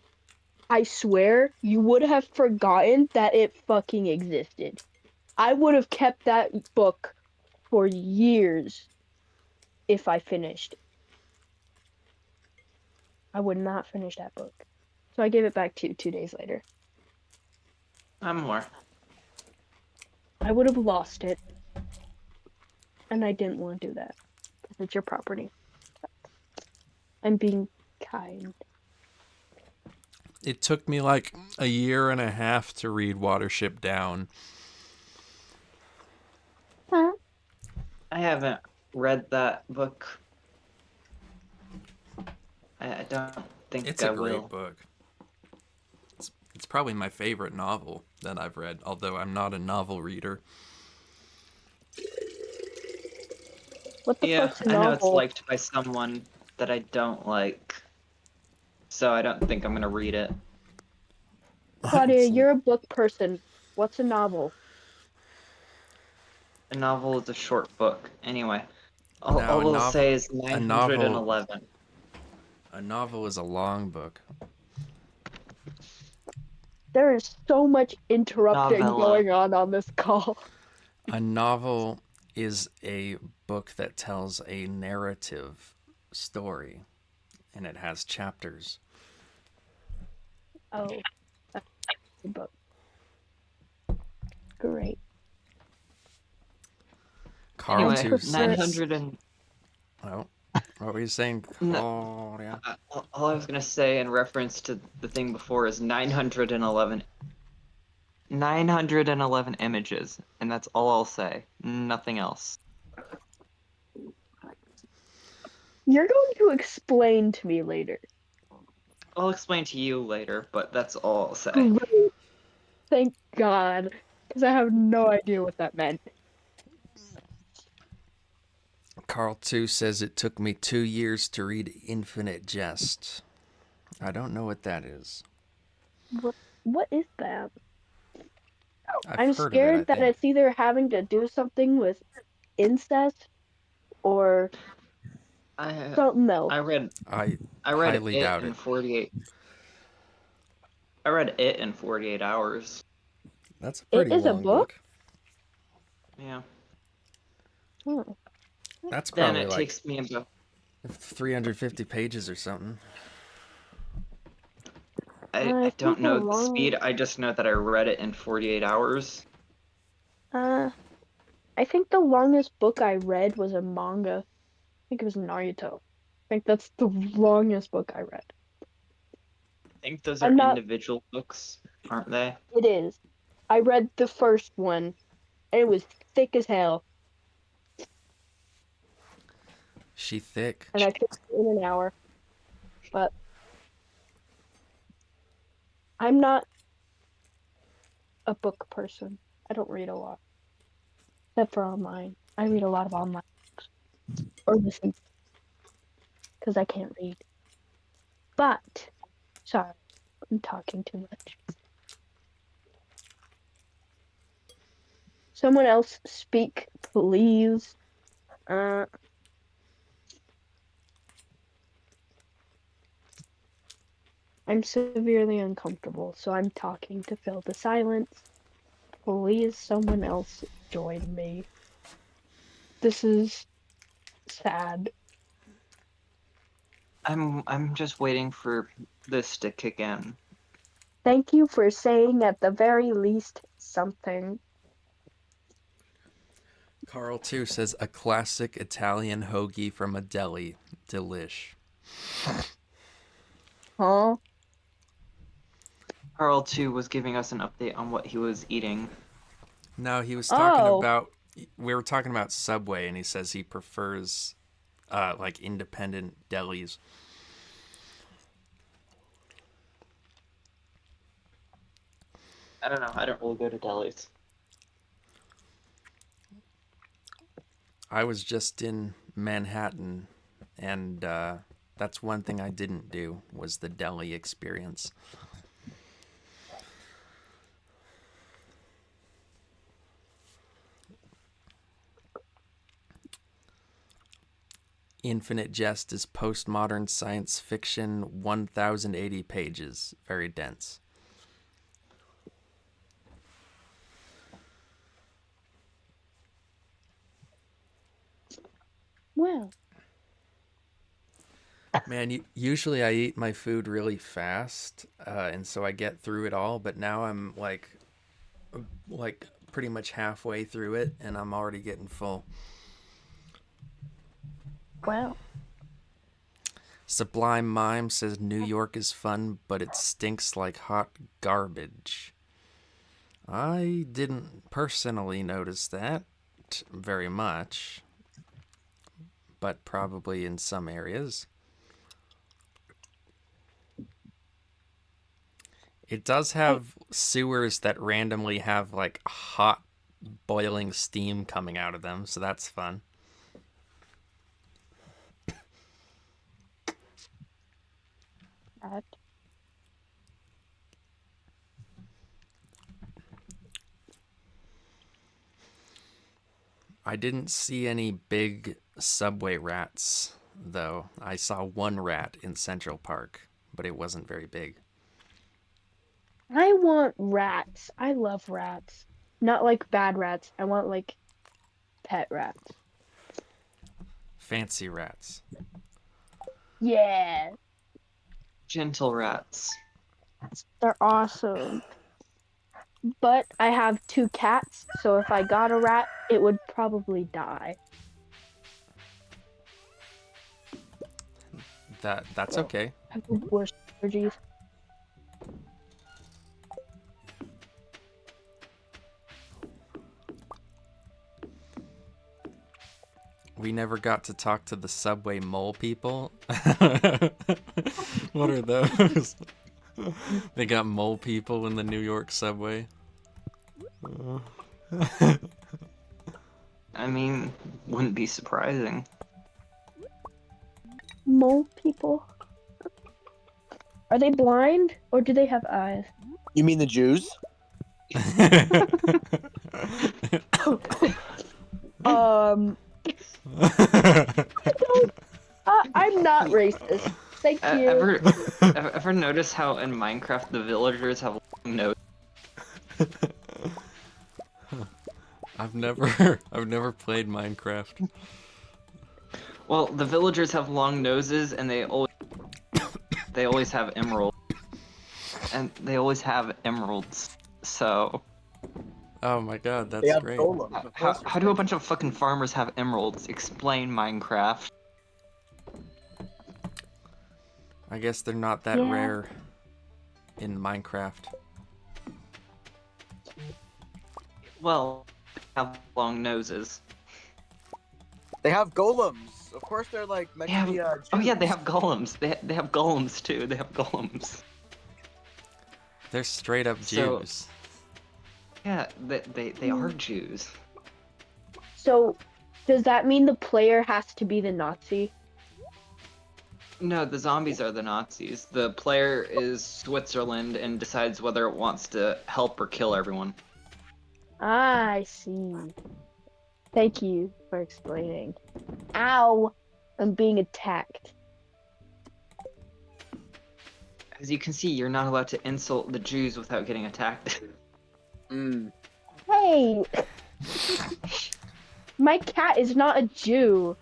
I swear you would have forgotten that it fucking existed. I would have kept that book for years if I finished. I would not finish that book. So I gave it back to you 2 days later. I'm more. I would have lost it, and I didn't want to do that because it's your property. I'm being kind. It took me like a year and a half to read Watership Down. Huh? I haven't read that book. I don't think It's I a great will. book. It's probably my favorite novel that I've read, although I'm not a novel reader. What the Yeah, fuck's a I know it's novel? liked by someone that I don't like, so I don't think I'm gonna read it. Claudia, It's- you're a book person. What's a novel? A novel is a short book. Anyway, no, all I'll say is a novel 911. a novel is a long book. There is so much interrupting Novella. going on this call. A novel is a book that tells a narrative story, and it has chapters. Oh, that's a book. Great. Carl Anyway, too prefer- 900 and Oh, what were you saying? No. Oh, yeah. all I was gonna say in reference to the thing before is 911 images, and that's all I'll say. Nothing else. You're going to explain to me later. I'll explain to you later, but that's all I'll say. Great. Thank God. Because I have no idea what that meant. Carl 2 says it took me 2 years to read Infinite Jest. I don't know what that is. What is that? I've I'm heard of it, I scared that think. it's either having to do something with incest or I something else. I read I I read highly it doubt in it. 48. I read it in 48 hours. That's a It pretty is a long book? book. Yeah. Oh. That's Then probably it like takes me about 350 pages or something. I I don't think the know the long speed. I just know that I read it in 48 hours. I think the longest book I read was a manga. I think it was Naruto. I think that's the longest book I read. I think those are I'm not individual books, aren't they? It is. I read the first one and it was thick as hell. She thick. And I finished it in an hour. But I'm not a book person. I don't read a lot. Except for online. I read a lot of online books. Or listen. Because I can't read. But sorry, I'm talking too much. Someone else speak, please. I'm severely uncomfortable, so I'm talking to fill the silence. Please, someone else join me. This is sad. I'm just waiting for this to kick in. Thank you for saying at the very least something. Carl 2 says a classic Italian hoagie from a deli. Delish. Huh? Carl too was giving us an update on what he was eating. No, he was talking Oh. about. We were talking about Subway, and he says he prefers like independent delis. I don't know. I don't really go to delis. I was just in Manhattan, and that's one thing I didn't do was the deli experience. Infinite Jest is postmodern science fiction, 1,080 pages, very dense. Well. Man, usually I eat my food really fast, and so I get through it all. But now I'm like pretty much halfway through it, and I'm already getting full. Wow. Sublime Mime says New York is fun, but it stinks like hot garbage. I didn't personally notice that very much, but probably in some areas. It does have sewers that randomly have like hot boiling steam coming out of them, so that's fun. That. I didn't see any big subway rats, though. I saw one rat in Central Park, but it wasn't very big. I want rats. I love rats. Not like bad rats. I want like pet rats. Fancy rats. Yeah, Gentle rats. they're awesome. But I have 2 cats, so if I got a rat, it would probably die. That's Well, okay. I have the worst allergies. We never got to talk to the subway mole people. What are those? They got mole people in the New York subway. I mean, wouldn't be surprising. Mole people. Are they blind or do they have eyes? You mean the Jews? Um, I'm not racist. Thank you. Ever notice how in Minecraft the villagers have long noses? I've never played Minecraft. Well, the villagers have long noses, and they always have emeralds, and they always have emeralds. So Oh my god, They that's have great. golems. Of how course. do a bunch of fucking farmers have emeralds? Explain Minecraft. I guess they're not that Yeah. rare in Minecraft. Well, they have long noses. They have golems. Of course, they're like meant They have, to be. oh yeah, they Jews. have golems. They have golems too. They have golems. They're straight up So- Jews. Yeah, they are Jews. So, does that mean the player has to be the Nazi? No, the zombies are the Nazis. The player is Switzerland and decides whether it wants to help or kill everyone. Ah, I see. Thank you for explaining. Ow! I'm being attacked. As you can see, you're not allowed to insult the Jews without getting attacked. Mm. Hey! My cat is not a Jew.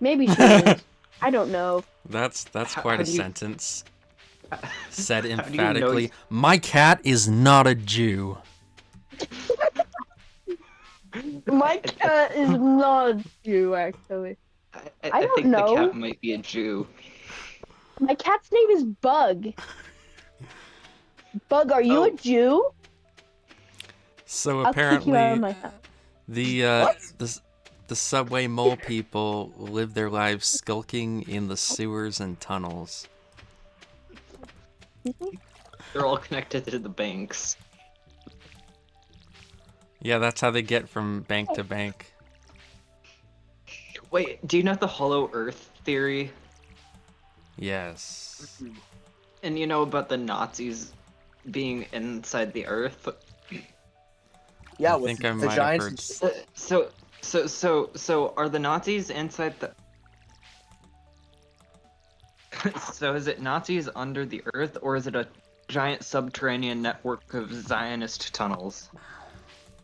Maybe she is. I don't know. That's How- quite how a do you- sentence. Said How do you know emphatically. he's- My cat is not a Jew. My cat is not a Jew, actually. I don't think know. the cat might be a Jew. My cat's name is Bug. Bug, are you a Oh. Jew? So I'll kick you out of apparently, my house. the subway mole people live their lives skulking in the sewers and tunnels. They're all connected to the banks. Yeah, that's how they get from bank to bank. Wait, do you know the Hollow Earth theory? Yes. And you know about the Nazis being inside the Earth? Yeah, I with think I the might have giants. heard. So are the Nazis inside the? So is it Nazis under the Earth, or is it a giant subterranean network of Zionist tunnels?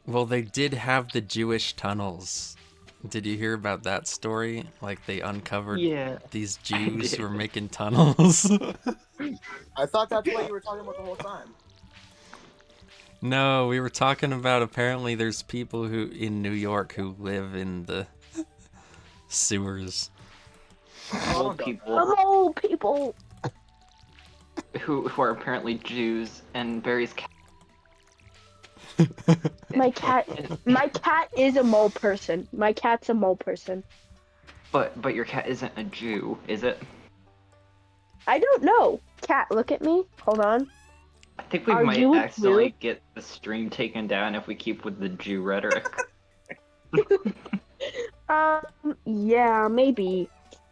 Well, they did have the Jewish tunnels, Did you hear about that story? Like they uncovered Yeah, these I Jews who did. were making tunnels. I thought that's what you were talking about the whole time. No, we were talking about apparently there's people who in New York who live in the sewers. Mole Oh, people Oh, people. who are apparently Jews and Barry's cat. My cat. My cat is a mole person. My cat's a mole person. But your cat isn't a Jew, is it? I don't know. Cat, look at me. Hold on. I think we Are might you a accidentally Jew? get the stream taken down if we keep with the Jew rhetoric. Yeah, maybe.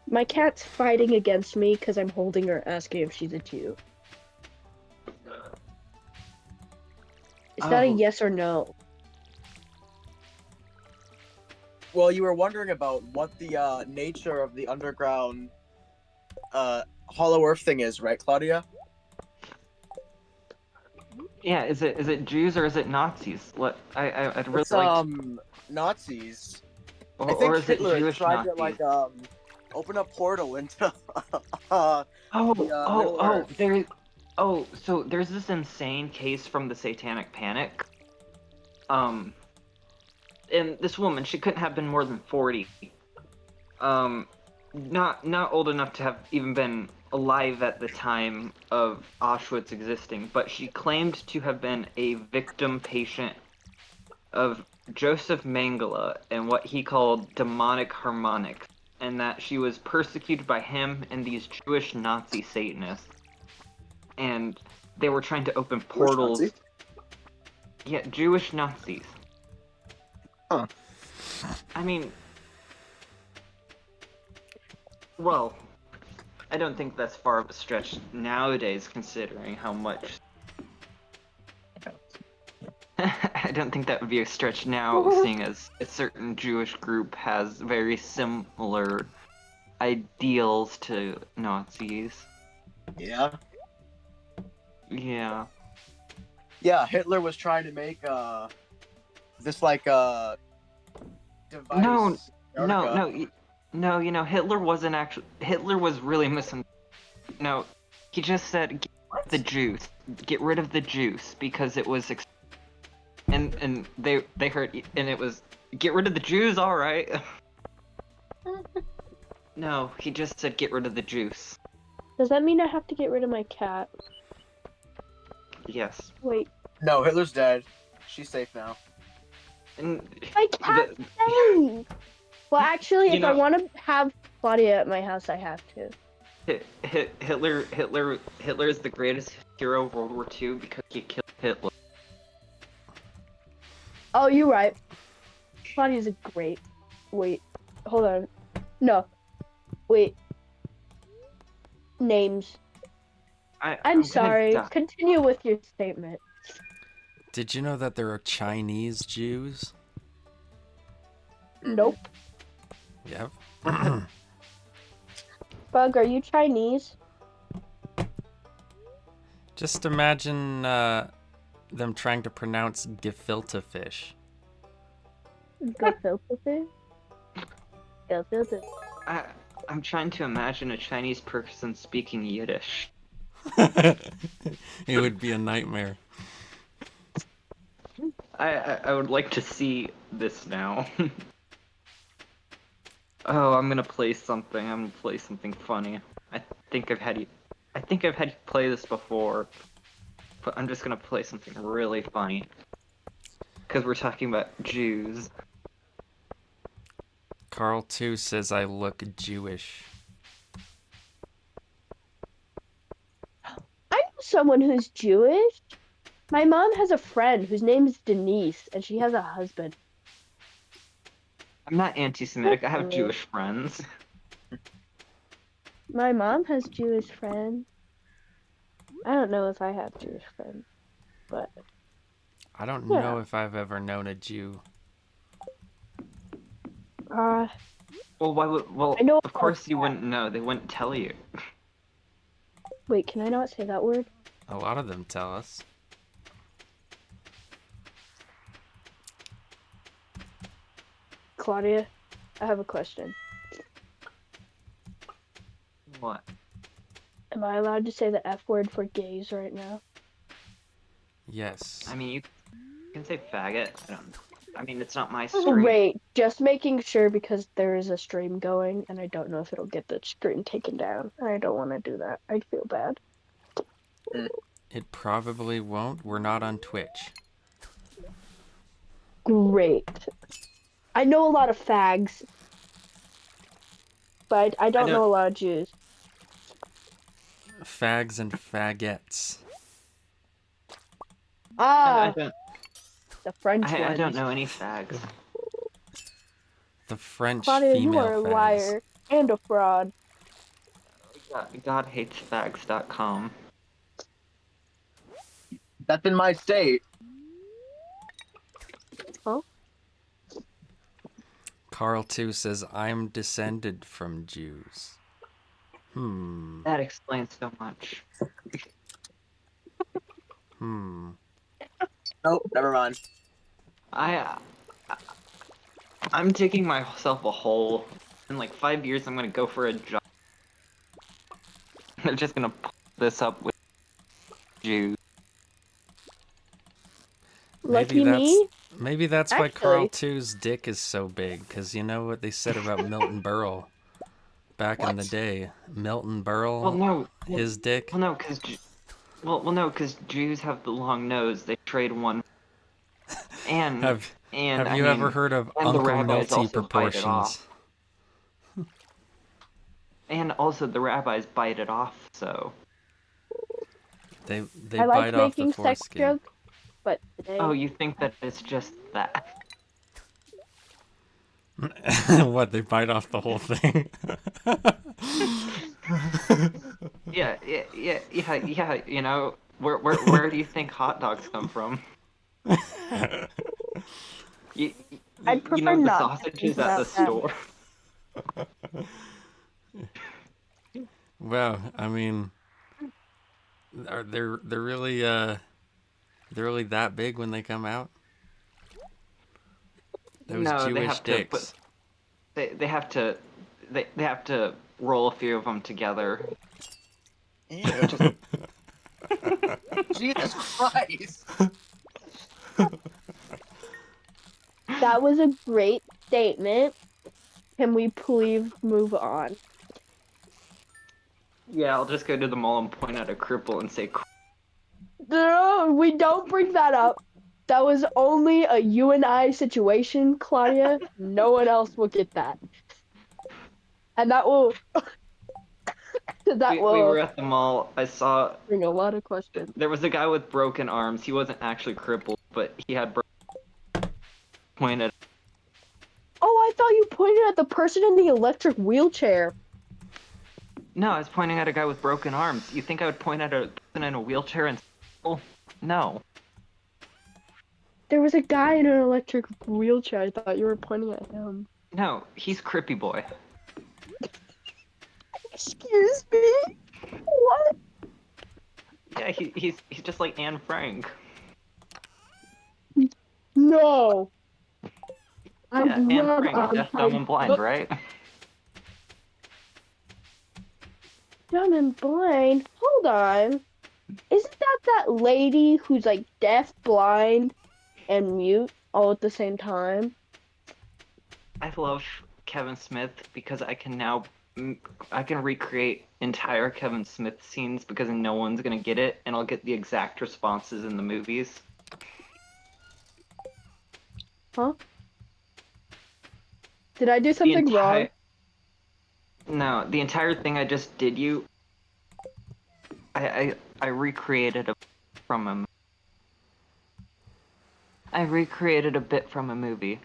My cat's fighting against me because I'm holding her, asking if she's a Jew. Is that a Oh, yes or no? well, you were wondering about what the nature of the underground Hollow Earth thing is, right, Claudia? yeah. Is it Jews or is it Nazis? What I'd really It's like, Nazis. I or think is it Hitler Jewish tried to Nazis? open a portal into Oh, Middle Earth. so there's this insane case from the Satanic Panic. Um, and this woman, she couldn't have been more than 40. Not old enough to have even been alive at the time of Auschwitz existing, but she claimed to have been a victim patient of Joseph Mengele and what he called demonic harmonics, and that she was persecuted by him and these Jewish Nazi Satanists, and they were trying to open Jewish portals. Nazi? Yeah, Jewish Nazis. Huh. I mean, well, I don't think that's far of a stretch nowadays, considering how much. I don't think that would be a stretch now, seeing as a certain Jewish group has very similar ideals to Nazis. Yeah. Yeah. Yeah, Hitler was trying to make this device. No, in no, Antarctica. no, no. You know, Hitler wasn't actually. Hitler was really missing. No, he just said get What? the juice, get rid of the juice because it was, and they heard, and it was get rid of the Jews. All right. No, he just said get rid of the juice. Does that mean I have to get rid of my cat? Yes. Wait, No, Hitler's dead. She's safe now. And my cat's the, safe! Well, actually, You if I know- want to have Claudia at my house, I have to. Hitler is the greatest hero of World War II because he killed Hitler. Oh, you're right. Claudia's a great. Wait, hold on. No. Wait. Names. I'm I'm gonna sorry. die. Continue with your statement. Did you know that there are Chinese Jews? Nope. Yep. Bug, are you Chinese? Just imagine them trying to pronounce gefilte fish. Gefilte fish? Gefilte. I'm trying to imagine a Chinese person speaking Yiddish. It would be a nightmare. I would like to see this now. Oh, I'm gonna play something. I'm gonna play something funny. I think I've had you play this before, but I'm just gonna play something really funny. Because we're talking about Jews. Carl too says I look Jewish. I know someone who's Jewish. My mom has a friend whose name is Denise, and she has a husband. I'm not anti-Semitic. I have Okay. Jewish friends. My mom has Jewish friends. I don't know if I have Jewish friends, but I don't Yeah. know if I've ever known a Jew. Well, why would? Well, I know of course you wouldn't know. They wouldn't tell you. wait, can I not say that word? A lot of them tell us. Claudia, I have a question. What? Am I allowed to say the F word for gays right now? Yes. I mean, you can say faggot. I mean, it's not my stream. Great. Just making sure because there is a stream going and I don't know if it'll get the stream taken down. I don't want to do that. I'd feel bad. It probably won't. We're not on Twitch. Great. I know a lot of fags, but I don't know a lot of Jews. Fags and fagettes. I Ah, don't. the French I ones. don't know any fags. The French Claudia, you female are a fags. liar and a fraud. GodHatesFags.com. That's in my state. Carl 2 says, I'm descended from Jews. That explains so much. Nope, never mind. I'm digging myself a hole. In like 5 years, I'm gonna go for a job. They're just gonna pull this up with Jews. Lucky me. Maybe that's why Actually- Carl 2's dick is so big, because you know what they said about Milton Berle back in the day. Milton Berle, Well, no. his dick. Well, no, because Jews have the long nose. They trade one. And Have I you mean, ever heard of and the Uncle rabbis Milty also bite it proportions? off. And also the rabbis bite it off, so. They I like bite off the making sex foreskin. jokes, but today Oh, you think that it's just that? What, they bite off the whole thing? Yeah. You know, where do you think hot dogs come from? You I'd prefer know the not to sausages think at the about that. store. Well, I mean, they're really that big when they come out? Those No, they Jewish have to dicks. they have to they have to roll a few of them together. Ew. Jesus Christ. That was a great statement. Can we please move on? Yeah, I'll just go to the mall and point at a cripple and say, No, we don't bring that up. That was only a you and I situation, Claudia. No one else will get that. And that will we were at the mall. I saw bring a lot of questions. there was a guy with broken arms. He wasn't actually crippled, but he had pointed. Oh, I thought you pointed at the person in the electric wheelchair. No, I was pointing at a guy with broken arms. You think I would point at a person in a wheelchair and? Oh, no. There was a guy in an electric wheelchair. I thought you were pointing at him. No, he's Crippy Boy. Excuse me? What? Yeah, he's just like Anne Frank. No. Yeah, Anne Frank, deaf, dumb, and blind, right? Dumb and blind? Hold on. Isn't that lady who's like deaf, blind, and mute all at the same time? I love Kevin Smith because I can recreate entire Kevin Smith scenes because no one's gonna get it, and I'll get the exact responses in the movies. Huh? Did I do something wrong? No, the entire thing I just did you. I recreated from a. I recreated a bit from a movie.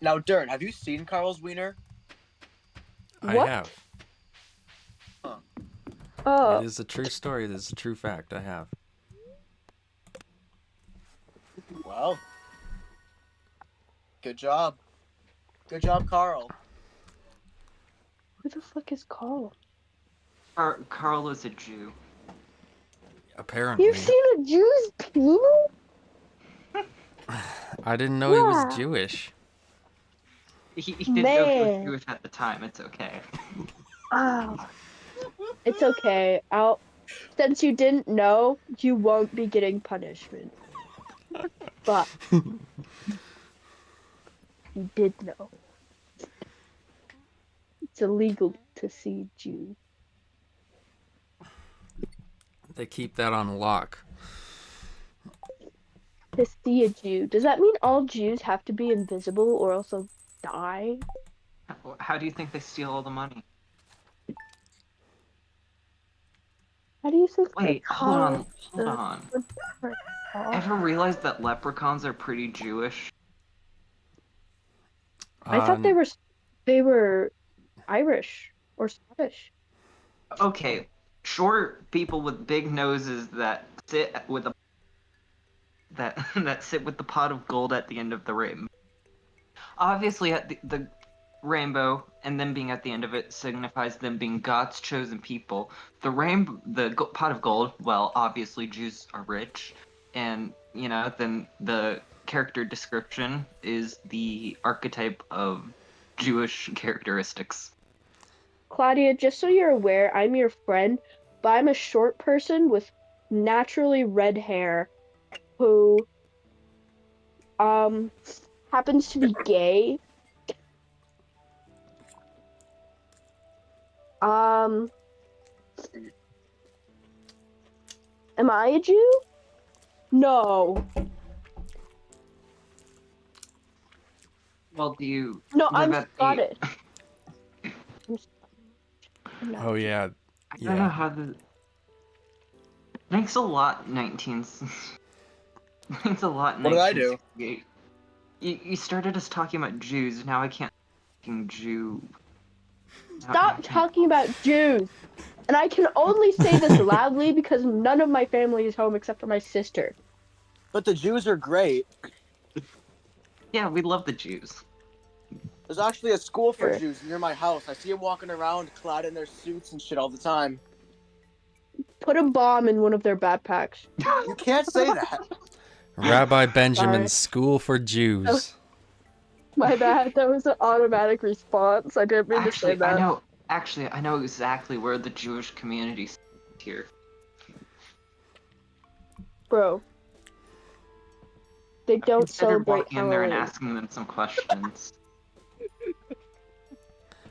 Now, Dern, have you seen Carl's wiener? I What? have. Oh, It is a true story. It is a true fact. I have. Well, good job. Good job, Carl. who the fuck is Carl? Carl is a Jew. Apparently. You've seen a Jew's penis? I didn't know he was Wow. Jewish. He didn't know he was Man. Jewish at the time. It's okay. Oh, it's okay. Since you didn't know, you won't be getting punishment. But you did know. It's illegal to see Jews. They keep that on lock. To see a Jew. Does that mean all Jews have to be invisible or else they'll die? How do you think they steal all the money? How do you think the Wait, hold car on. the car? Ever realized that leprechauns are pretty Jewish? I thought they were Irish or Scottish. Okay, short people with big noses that sit with a that sit with the pot of gold at the end of the rainbow. Obviously, at the rainbow and them being at the end of it signifies them being God's chosen people. The pot of gold. Well, obviously Jews are rich, and then the character description is the archetype of Jewish characteristics. Claudia, just so you're aware, I'm your friend, but I'm a short person with naturally red hair who happens to be gay. Um am I a Jew? No. Well, do you No, live I'm at the? Scottish. I'm not Oh a Jew. yeah, I don't know yeah. how the. Thanks a lot, 19. Thanks a lot, What did I do? 1968. You started us talking about Jews. Now I can't fucking Jew. Now I Stop can't. talking about Jews. And I can only say this loudly because none of my family is home except for my sister. But the Jews are great. Yeah, we love the Jews. There's actually a school for Sure. Jews near my house. I see them walking around clad in their suits and shit all the time. Put a bomb in one of their backpacks. You can't say that. Rabbi Sorry. Benjamin's School for Jews. My bad. That was an automatic response. I didn't mean to say Actually, I that. know. Actually, I know exactly where the Jewish community is here. Bro. They I've don't considered celebrate walking in there and Halloween. asking them some questions.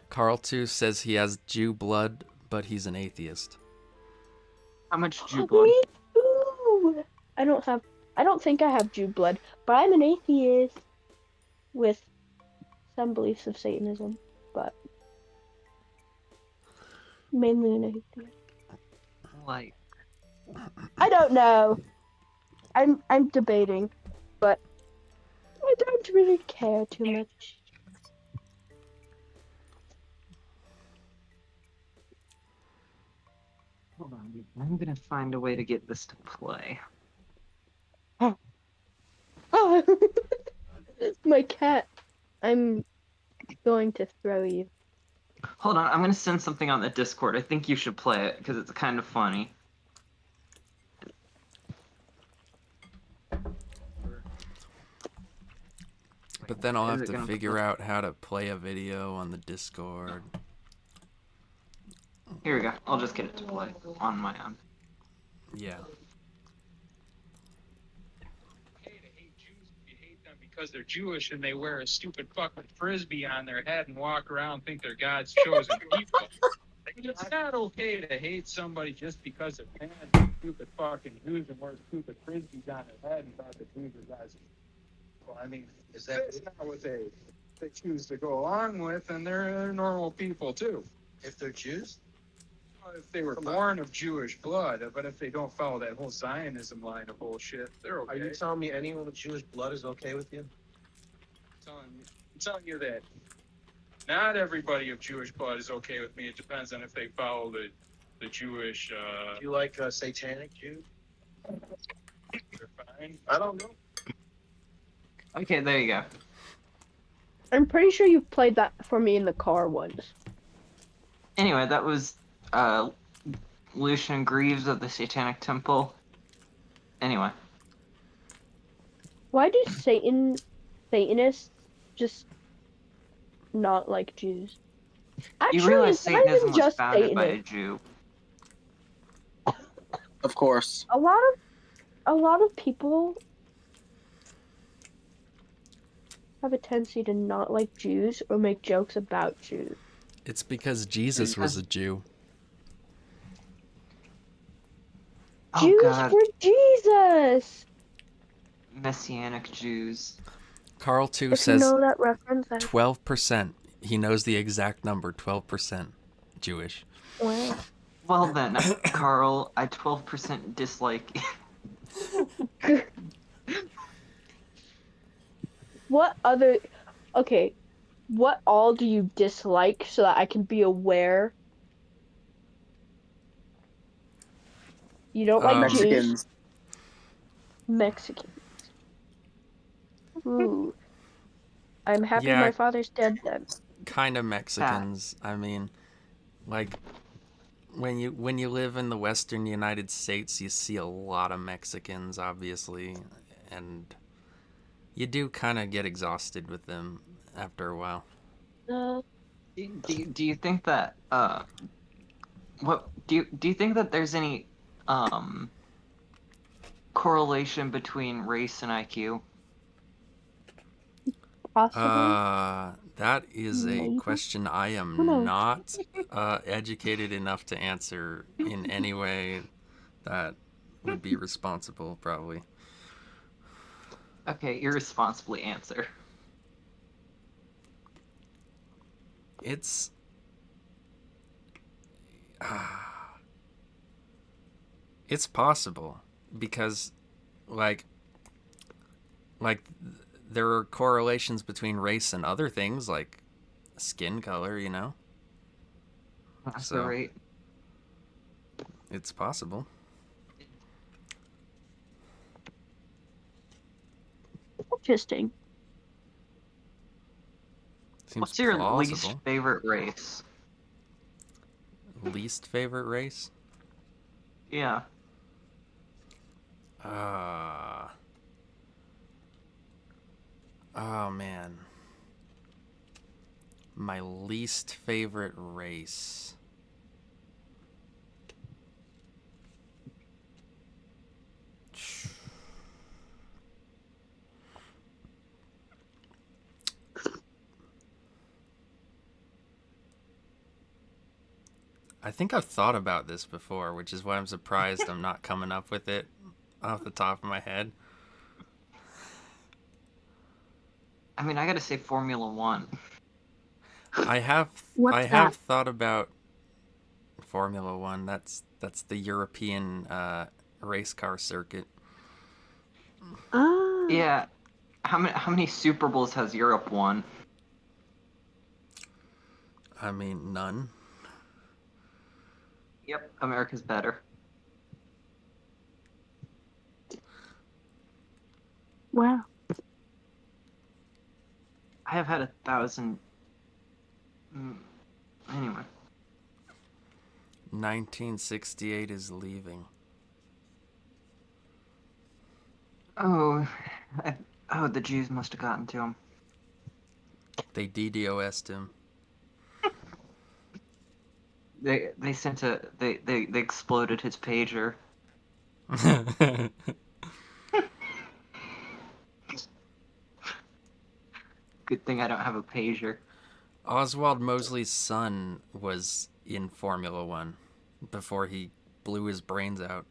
Carl too says he has Jew blood, but he's an atheist. How much Jew blood? Me too. I don't think I have Jew blood, but I'm an atheist with some beliefs of Satanism, but mainly an atheist. Like, I don't know. I'm debating, but I don't really care too much. hold on. I'm gonna find a way to get this to play. Oh, my cat. I'm going to throw you. Hold on, I'm gonna send something on the Discord. I think you should play it because it's kind of funny. But then I'll Is have it to gonna figure play? out how to play a video on the Discord. Here we go. I'll just get it to play on my own. Yeah. Okay to hate Jews if you hate them because they're Jewish and they wear a stupid fucking frisbee on their head and walk around and think they're God's chosen people. It's not okay to hate somebody just because they're mad stupid fucking Jews and wear stupid frisbees on their head and thought the Jews are God's people. I mean, that's not what they choose to go along with, and they're normal people too. If they're Jews? If they were born of Jewish blood, but if they don't follow that whole Zionism line of bullshit, they're okay. Are you telling me anyone with Jewish blood is okay with you? I'm telling you that not everybody of Jewish blood is okay with me. It depends on if they follow the Jewish. Do you like satanic Jews? They're fine. I don't know. Okay, there you go. I'm pretty sure you've played that for me in the car once. Anyway, that was Lucian Greaves of the Satanic Temple. Anyway. Why do Satanists just not like Jews? You Actually, realize it's not Satanism even was just founded by a Satanists. Jew. Of course. A lot of people have a tendency to not like Jews or make jokes about Jews. It's because Jesus was a Jew. Oh Jews God, for Jesus! Messianic Jews. Carl too If you says know that reference, 12%. He knows the exact number, 12% Jewish. wow. Well then, Carl, I 12% dislike you. What all do you dislike so that I can be aware? You don't like Jews? Mexicans. Mexicans. Ooh. I'm happy Yeah. my father's dead then. Kind of Mexicans. I mean, like when you live in the western United States, you see a lot of Mexicans, obviously, and you do kind of get exhausted with them after a while. Do you think that what do you think that there's any correlation between race and IQ? Possibly. That is a Maybe. question I Who am knows? not educated enough to answer in any way that would be responsible, probably. Okay, irresponsibly answer. It's it's possible because like there are correlations between race and other things like skin color, you know? That's So right. it's possible. Interesting. Seems What's your least plausible. favorite race? Least favorite race? Yeah. Oh man. My least favorite race. I think I've thought about this before, which is why I'm surprised I'm not coming up with it off the top of my head. I mean, I gotta say Formula One. I have What's that? thought about Formula One. That's the European race car circuit. Ah. Yeah. How many Super Bowls has Europe won? I mean, none. Yep, America's better. Wow. I have had 1,000. Anyway. 1968 is leaving. Oh, the Jews must have gotten to him. They DDoS'd him. They sent they exploded his pager. Good thing I don't have a pager. Oswald Mosley's son was in Formula One before he blew his brains out.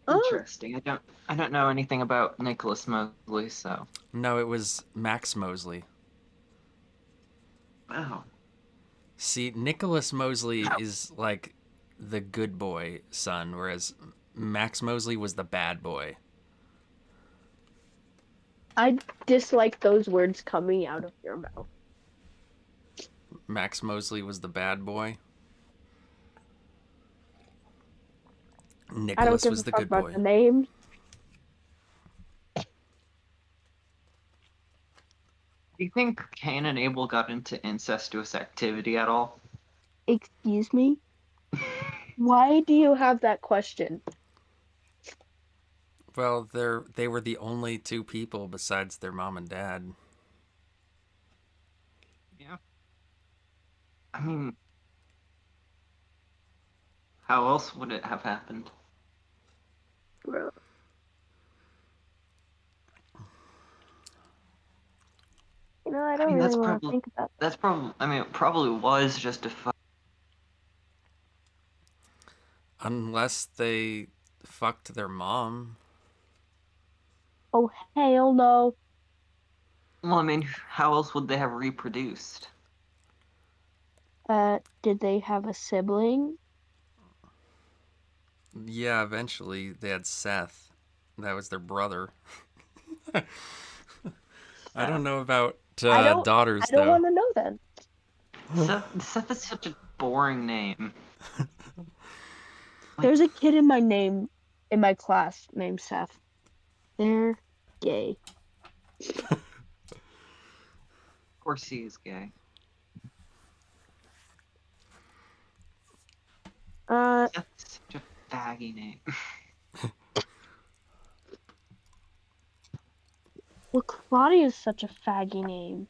Oh. Interesting. I don't know anything about Nicholas Mosley, so. No, it was Max Mosley. Wow. See, Nicholas Mosley is like the good boy son, whereas Max Mosley was the bad boy. I dislike those words coming out of your mouth. Max Mosley was the bad boy. I don't Nicholas give was a the fuck good about boy. the names. Do you think Cain and Abel got into incestuous activity at all? Excuse me? Why do you have that question? Well, they were the only two people besides their mom and dad. Yeah. I mean, how else would it have happened? Bro. You know, I I don't mean, really want to think about that. that's probably. I mean, it probably was just a. Unless they fucked their mom. Oh, hell no. Well, I mean, how else would they have reproduced? Did they have a sibling? Yeah, eventually they had Seth. That was their brother. I don't know about I daughters, don't though. want to know then. Seth is such a boring name. There's a kid in my class named Seth. They're gay. Of course, he is gay. Seth's such a faggy name. Well, Claudia is such a faggy name.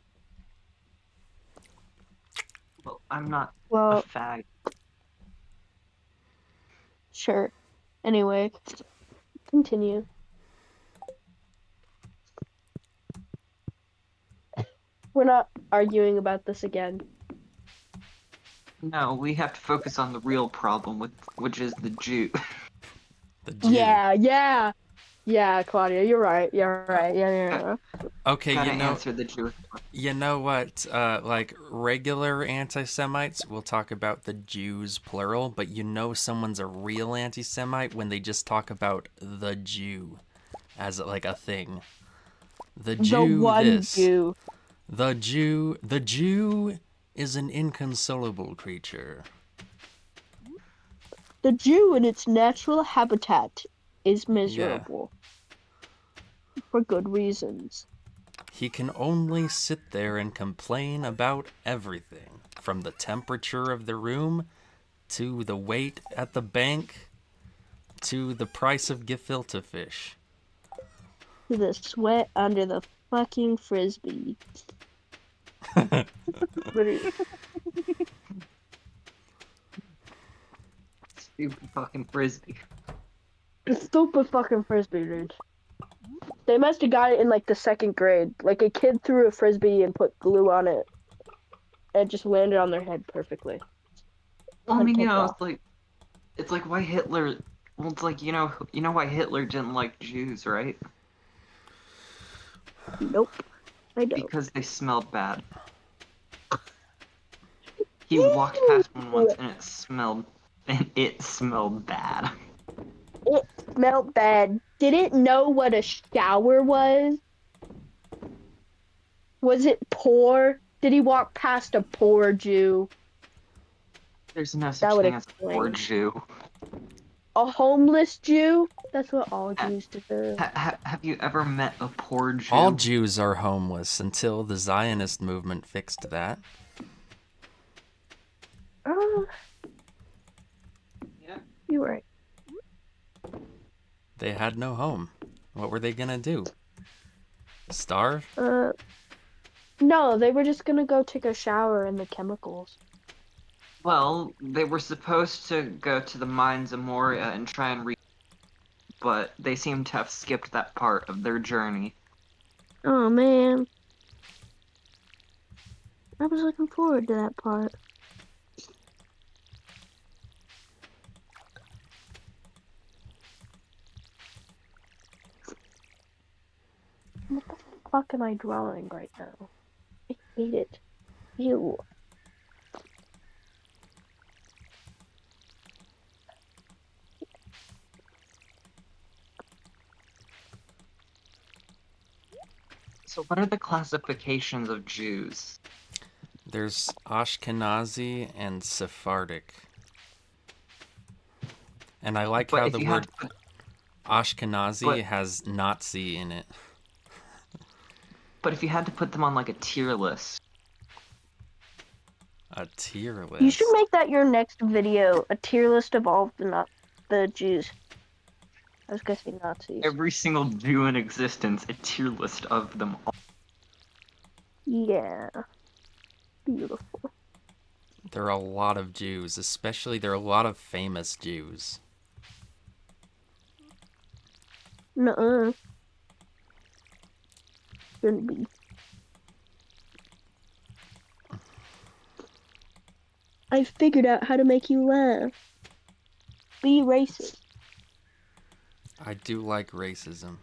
Well, I'm not a Well, fag. sure. Anyway, continue. We're not arguing about this again. No, we have to focus on the real problem, which is the Jew. The Jew. Yeah, Claudia, you're right. You're right. Yeah. Okay, Gotta answer the Jewish question. you know what? Like regular anti-Semites, we'll talk about the Jews plural, but you know someone's a real anti-Semite when they just talk about the Jew as like a thing. The The Jew one this. Jew. The Jew is an inconsolable creature. The Jew in its natural habitat is miserable. For good reasons. He can only sit there and complain about everything, from the temperature of the room, to the wait at the bank, to the price of gefilte fish. To the sweat under the fucking frisbee. Stupid fucking frisbee. Stupid fucking frisbee, dude. They must have got it in like the second grade. Like a kid threw a frisbee and put glue on it. And it just landed on their head perfectly. Well, I mean, Take you know, off. it's like why Hitler. Well, it's like you know why Hitler didn't like Jews, right? Nope. I don't. Because they smelled bad. He walked past one once and it smelled bad. It smelled bad. Didn't know what a shower was. Was it poor? Did he walk past a poor Jew? There's no That such would thing as a poor explain. Jew. A homeless Jew? That's what all Jews deserve. Have you ever met a poor Jew? All Jews are homeless until the Zionist movement fixed that. Yeah. You're right. They had no home. What were they gonna do? Starve? No, they were just gonna go take a shower in the chemicals. Well, they were supposed to go to the mines of Moria and try and but they seem to have skipped that part of their journey. Oh man. I was looking forward to that part. What the fuck am I drawing right now? I hate it. Ew. So what are the classifications of Jews? There's Ashkenazi and Sephardic. And I like But how if the you had word to put- Ashkenazi but- has Nazi in it. But if you had to put them on like a tier list, A tier list. You should make that your next video, a tier list of all the Jews. I was gonna say Nazis. Every single Jew in existence, a tier list of them all. Yeah. Beautiful. There are a lot of Jews, especially there are a lot of famous Jews. Nuh-uh. Shouldn't be. I figured out how to make you laugh. Be racist. I do like racism.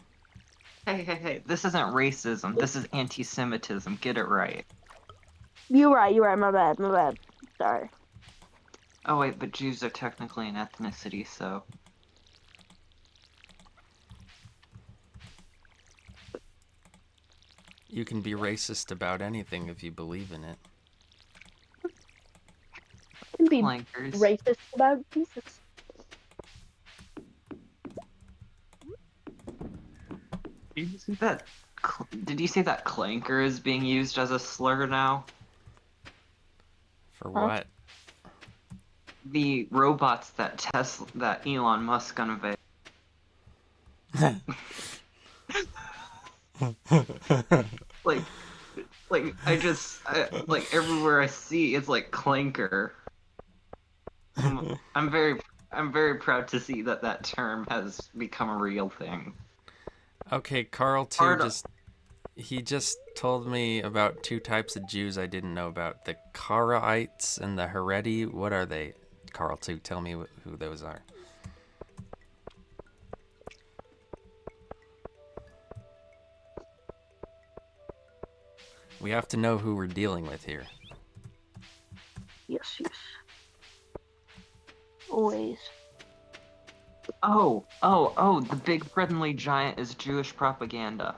Hey, this isn't racism, this is anti-Semitism, get it right. You're right, my bad. Sorry. Oh wait, but Jews are technically an ethnicity, so... You can be racist about anything if you believe in it. Can be Flankers. racist about Jesus. Did you say that clanker is being used as a slur now? For Huh? what? The robots that that Elon Musk unveiled. like like everywhere I see it's like clanker. I'm very proud to see that term has become a real thing. Okay, Carl too Hard- he just told me about two types of Jews I didn't know about. The Karaites and the Haredi. What are they? Carl too, tell me who those are. We have to know who we're dealing with here. Yes. Always. Oh, the big friendly giant is Jewish propaganda.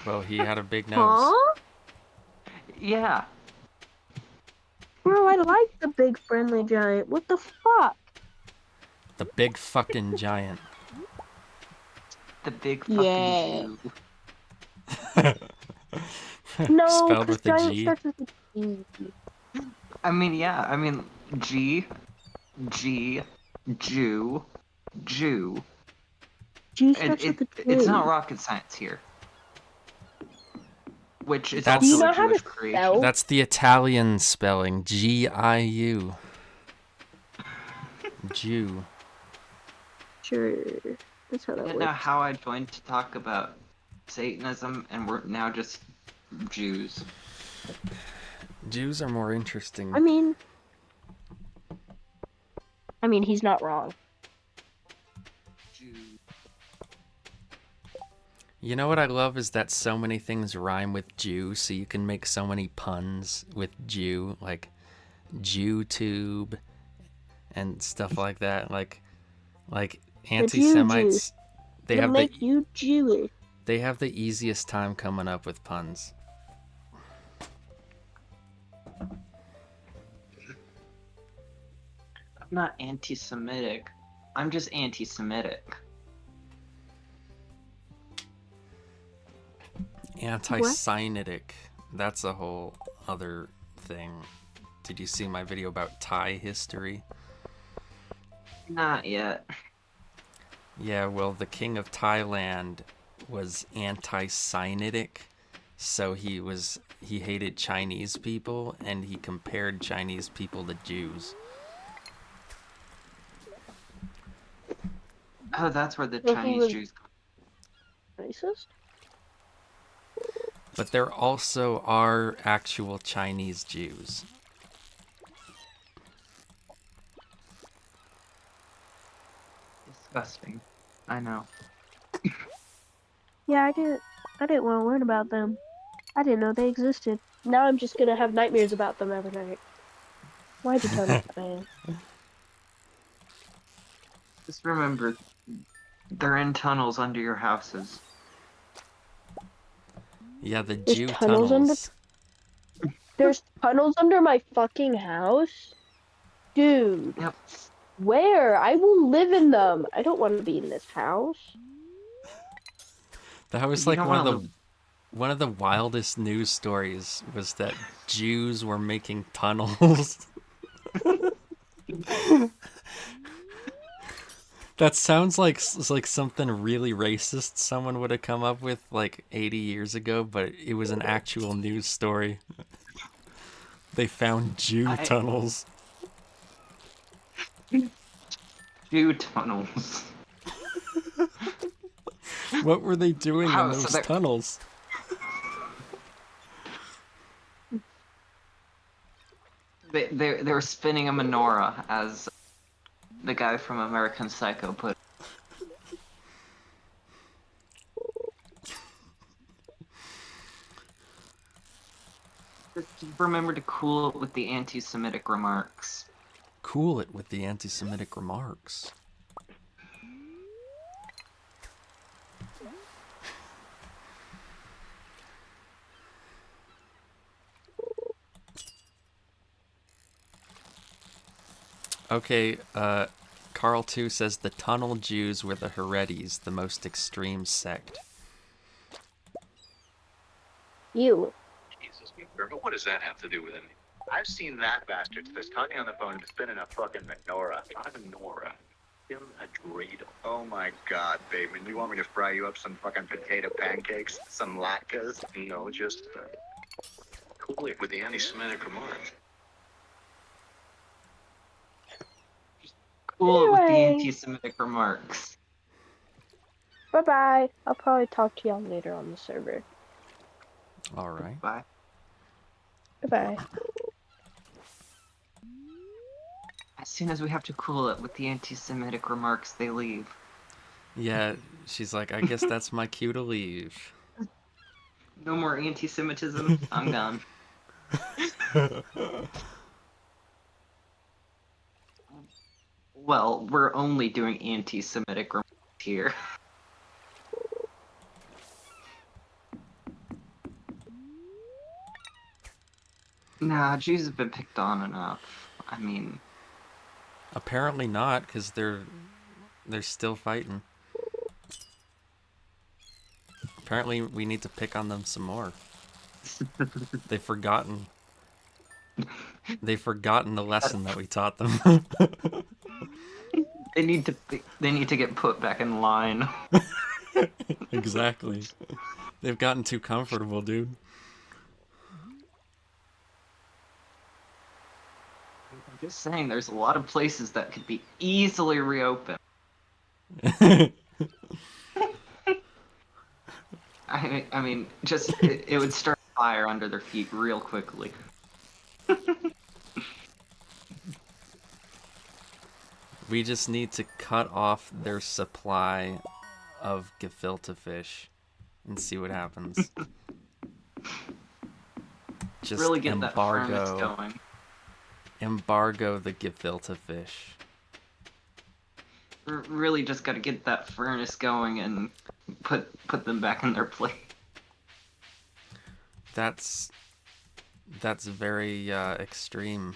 Well, he had a big nose. Huh? Yeah. Bro, I like the big friendly giant. What the fuck? The big fucking giant. The big fucking Yeah. Jew. No, Spelled because with a giant G. starts with a G. G, Jew. G starts with a G. It's not rocket science here. Which is That's- Do you also know a how to Jewish creation. spell? That's the Italian spelling. G-I-U. Jew. Sure. That's how that I works. don't know how I joined to talk about Satanism, and we're now just Jews. Jews are more interesting. I mean, he's not wrong. Jews. You know what I love is that so many things rhyme with Jew, so you can make so many puns with Jew, like JewTube and stuff like that. Like anti-Semites, they It'll have make you Jewish. they have the easiest time coming up with puns. I'm not anti-Semitic. I'm just anti-Semitic. Anti-Semitic. That's a whole other thing. Did you see my video about Thai history? Not yet. Yeah, well, the king of Thailand was anti-Semitic, so he hated Chinese people, and he compared Chinese people to Jews. Oh, that's where the So he Chinese was- Jews come. Racist? But there also are actual Chinese Jews. Disgusting. I know. Yeah, I didn't want to learn about them. I didn't know they existed. Now I'm just gonna have nightmares about them every night. Why'd you tell me that, man? Just remember, they're in tunnels under your houses. Yeah, the There's Jew tunnels tunnels. There's tunnels under my fucking house? Dude. Yep. Where? I will live in them. I don't want to be in this house. That was You like don't one of wanna the one of the wildest news stories was that Jews were making tunnels. That sounds like something really racist someone would have come up with like 80 years ago, but it was an actual news story. They found Jew I tunnels. Jew tunnels. What were they doing in How? So those they're tunnels? they were spinning a menorah, as the guy from American Psycho put it. Just remember to cool it with the anti-Semitic remarks. Cool it with the anti-Semitic remarks. Okay, Carl 2 says the tunnel Jews were the Haredis, the most extreme sect. You. Jesus, but what does that have to do with anything? I've seen that bastard that's talking on the phone and spinning a fucking menorah. Not a menorah. Him a dreidel. Oh my god, Bateman. You want me to fry you up some fucking potato pancakes? Some latkes? No, just cool it with the anti-Semitic remarks. Cool it with the Anyway. anti-Semitic remarks. Bye-bye. I'll probably talk to y'all later on the server. All right. Bye. Goodbye. As soon as we have to cool it with the anti-Semitic remarks, they leave. Yeah, she's like, I guess that's my cue to leave. No more anti-Semitism. I'm gone. Well, we're only doing anti-Semitic remarks here. Nah, Jews have been picked on enough. I mean, Apparently not, because they're still fighting. Apparently we need to pick on them some more. They've forgotten. They've forgotten the lesson that we taught them. they need to get put back in line. Exactly. They've gotten too comfortable, dude. I'm just saying, there's a lot of places that could be easily reopened. I mean, just it would start a fire under their feet real quickly. We just need to cut off their supply of gefilte fish and see what happens. Just Really get that furnace going. Embargo the gefilte fish. Really just gotta get that furnace going and put them back in their place. That's very extreme.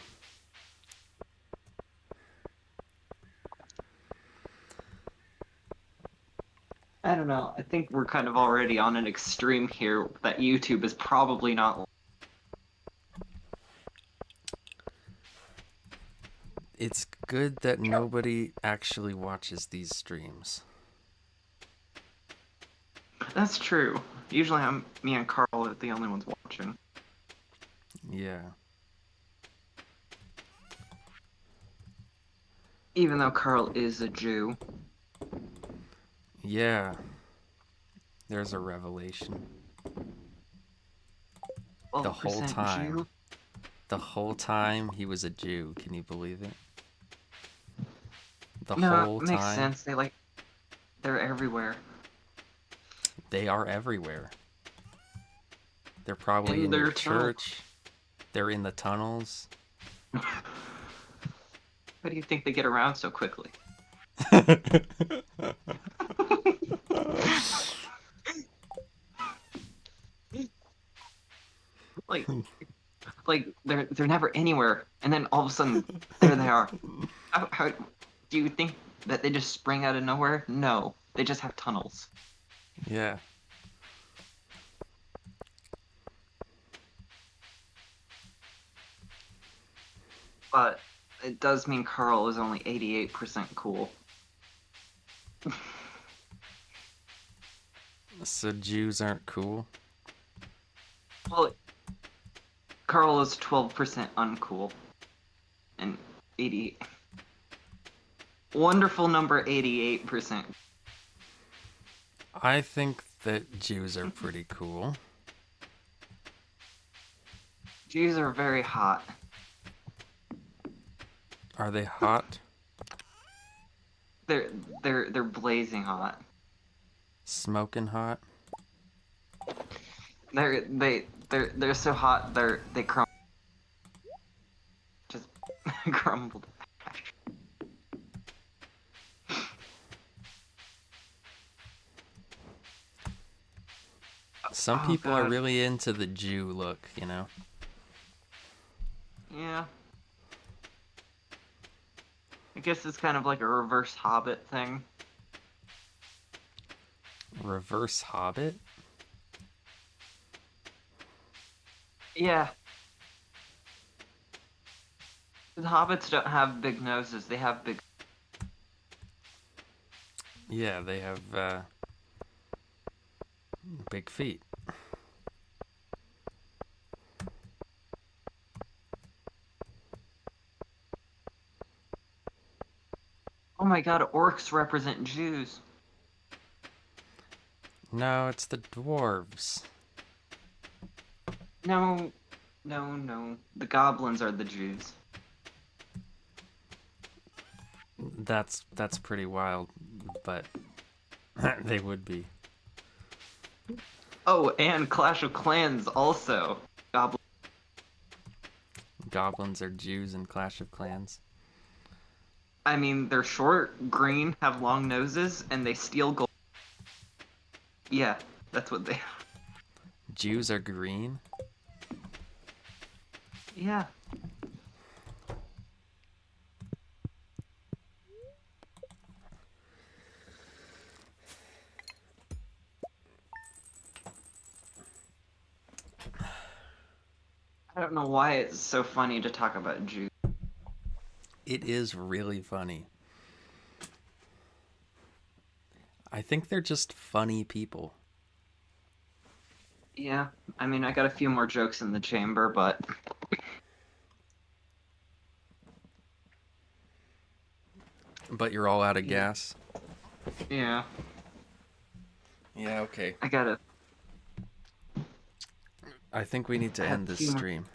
I don't know. I think we're kind of already on an extreme here that YouTube is probably not. It's good that nobody actually watches these streams. That's true. Usually me and Carl are the only ones watching. Yeah. Even though Carl is a Jew. Yeah. There's a revelation. The whole 12% time. Jew? The whole time he was a Jew. Can you believe it? The No, whole it makes time. sense. They're everywhere. They are everywhere. They're probably In in their your church. They're in the tunnels. How do you think they get around so quickly? like they're never anywhere, and then all of a sudden there they are. How do you think that they just spring out of nowhere? No, they just have tunnels. Yeah. But it does mean Carl is only 88% cool. So Jews aren't cool? Well, Carl is 12% uncool. And 80. Wonderful number 88%. I think that Jews are pretty cool. Jews are very hot. Are they hot? They're they're blazing hot. Smoking hot? They're so hot they crumble. Just crumbled. Some Oh, people are God. really into the Jew look, you know? Yeah. I guess it's kind of like a reverse Hobbit thing. Reverse Hobbit? Yeah. The hobbits don't have big noses, they have big. Yeah, they have big feet. Oh my god, orcs represent Jews. No, it's the dwarves. No, no. The goblins are the Jews. That's pretty wild, but they would be. Oh, and Clash of Clans also. Goblins are Jews in Clash of Clans. I mean, they're short, green, have long noses, and they steal gold. Yeah, that's what they. Jews are green? Yeah. I don't know why it's so funny to talk about Jews. It is really funny. I think they're just funny people. Yeah, I mean, I got a few more jokes in the chamber, but But you're all out of gas? yeah, Yeah, okay. I gotta. I think we need to I have end this humor. stream.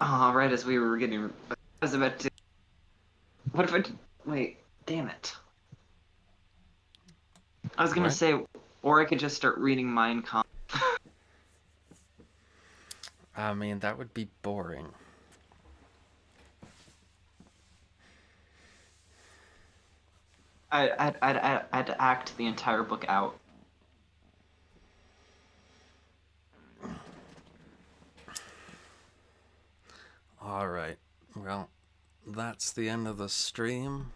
Oh, right as we were getting. I was about to. What if I. Wait, damn it. I was gonna What? say, or I could just start reading Mein Kampf. I mean, that would be boring. I'd act the entire book out. Alright. Well, that's the end of the stream.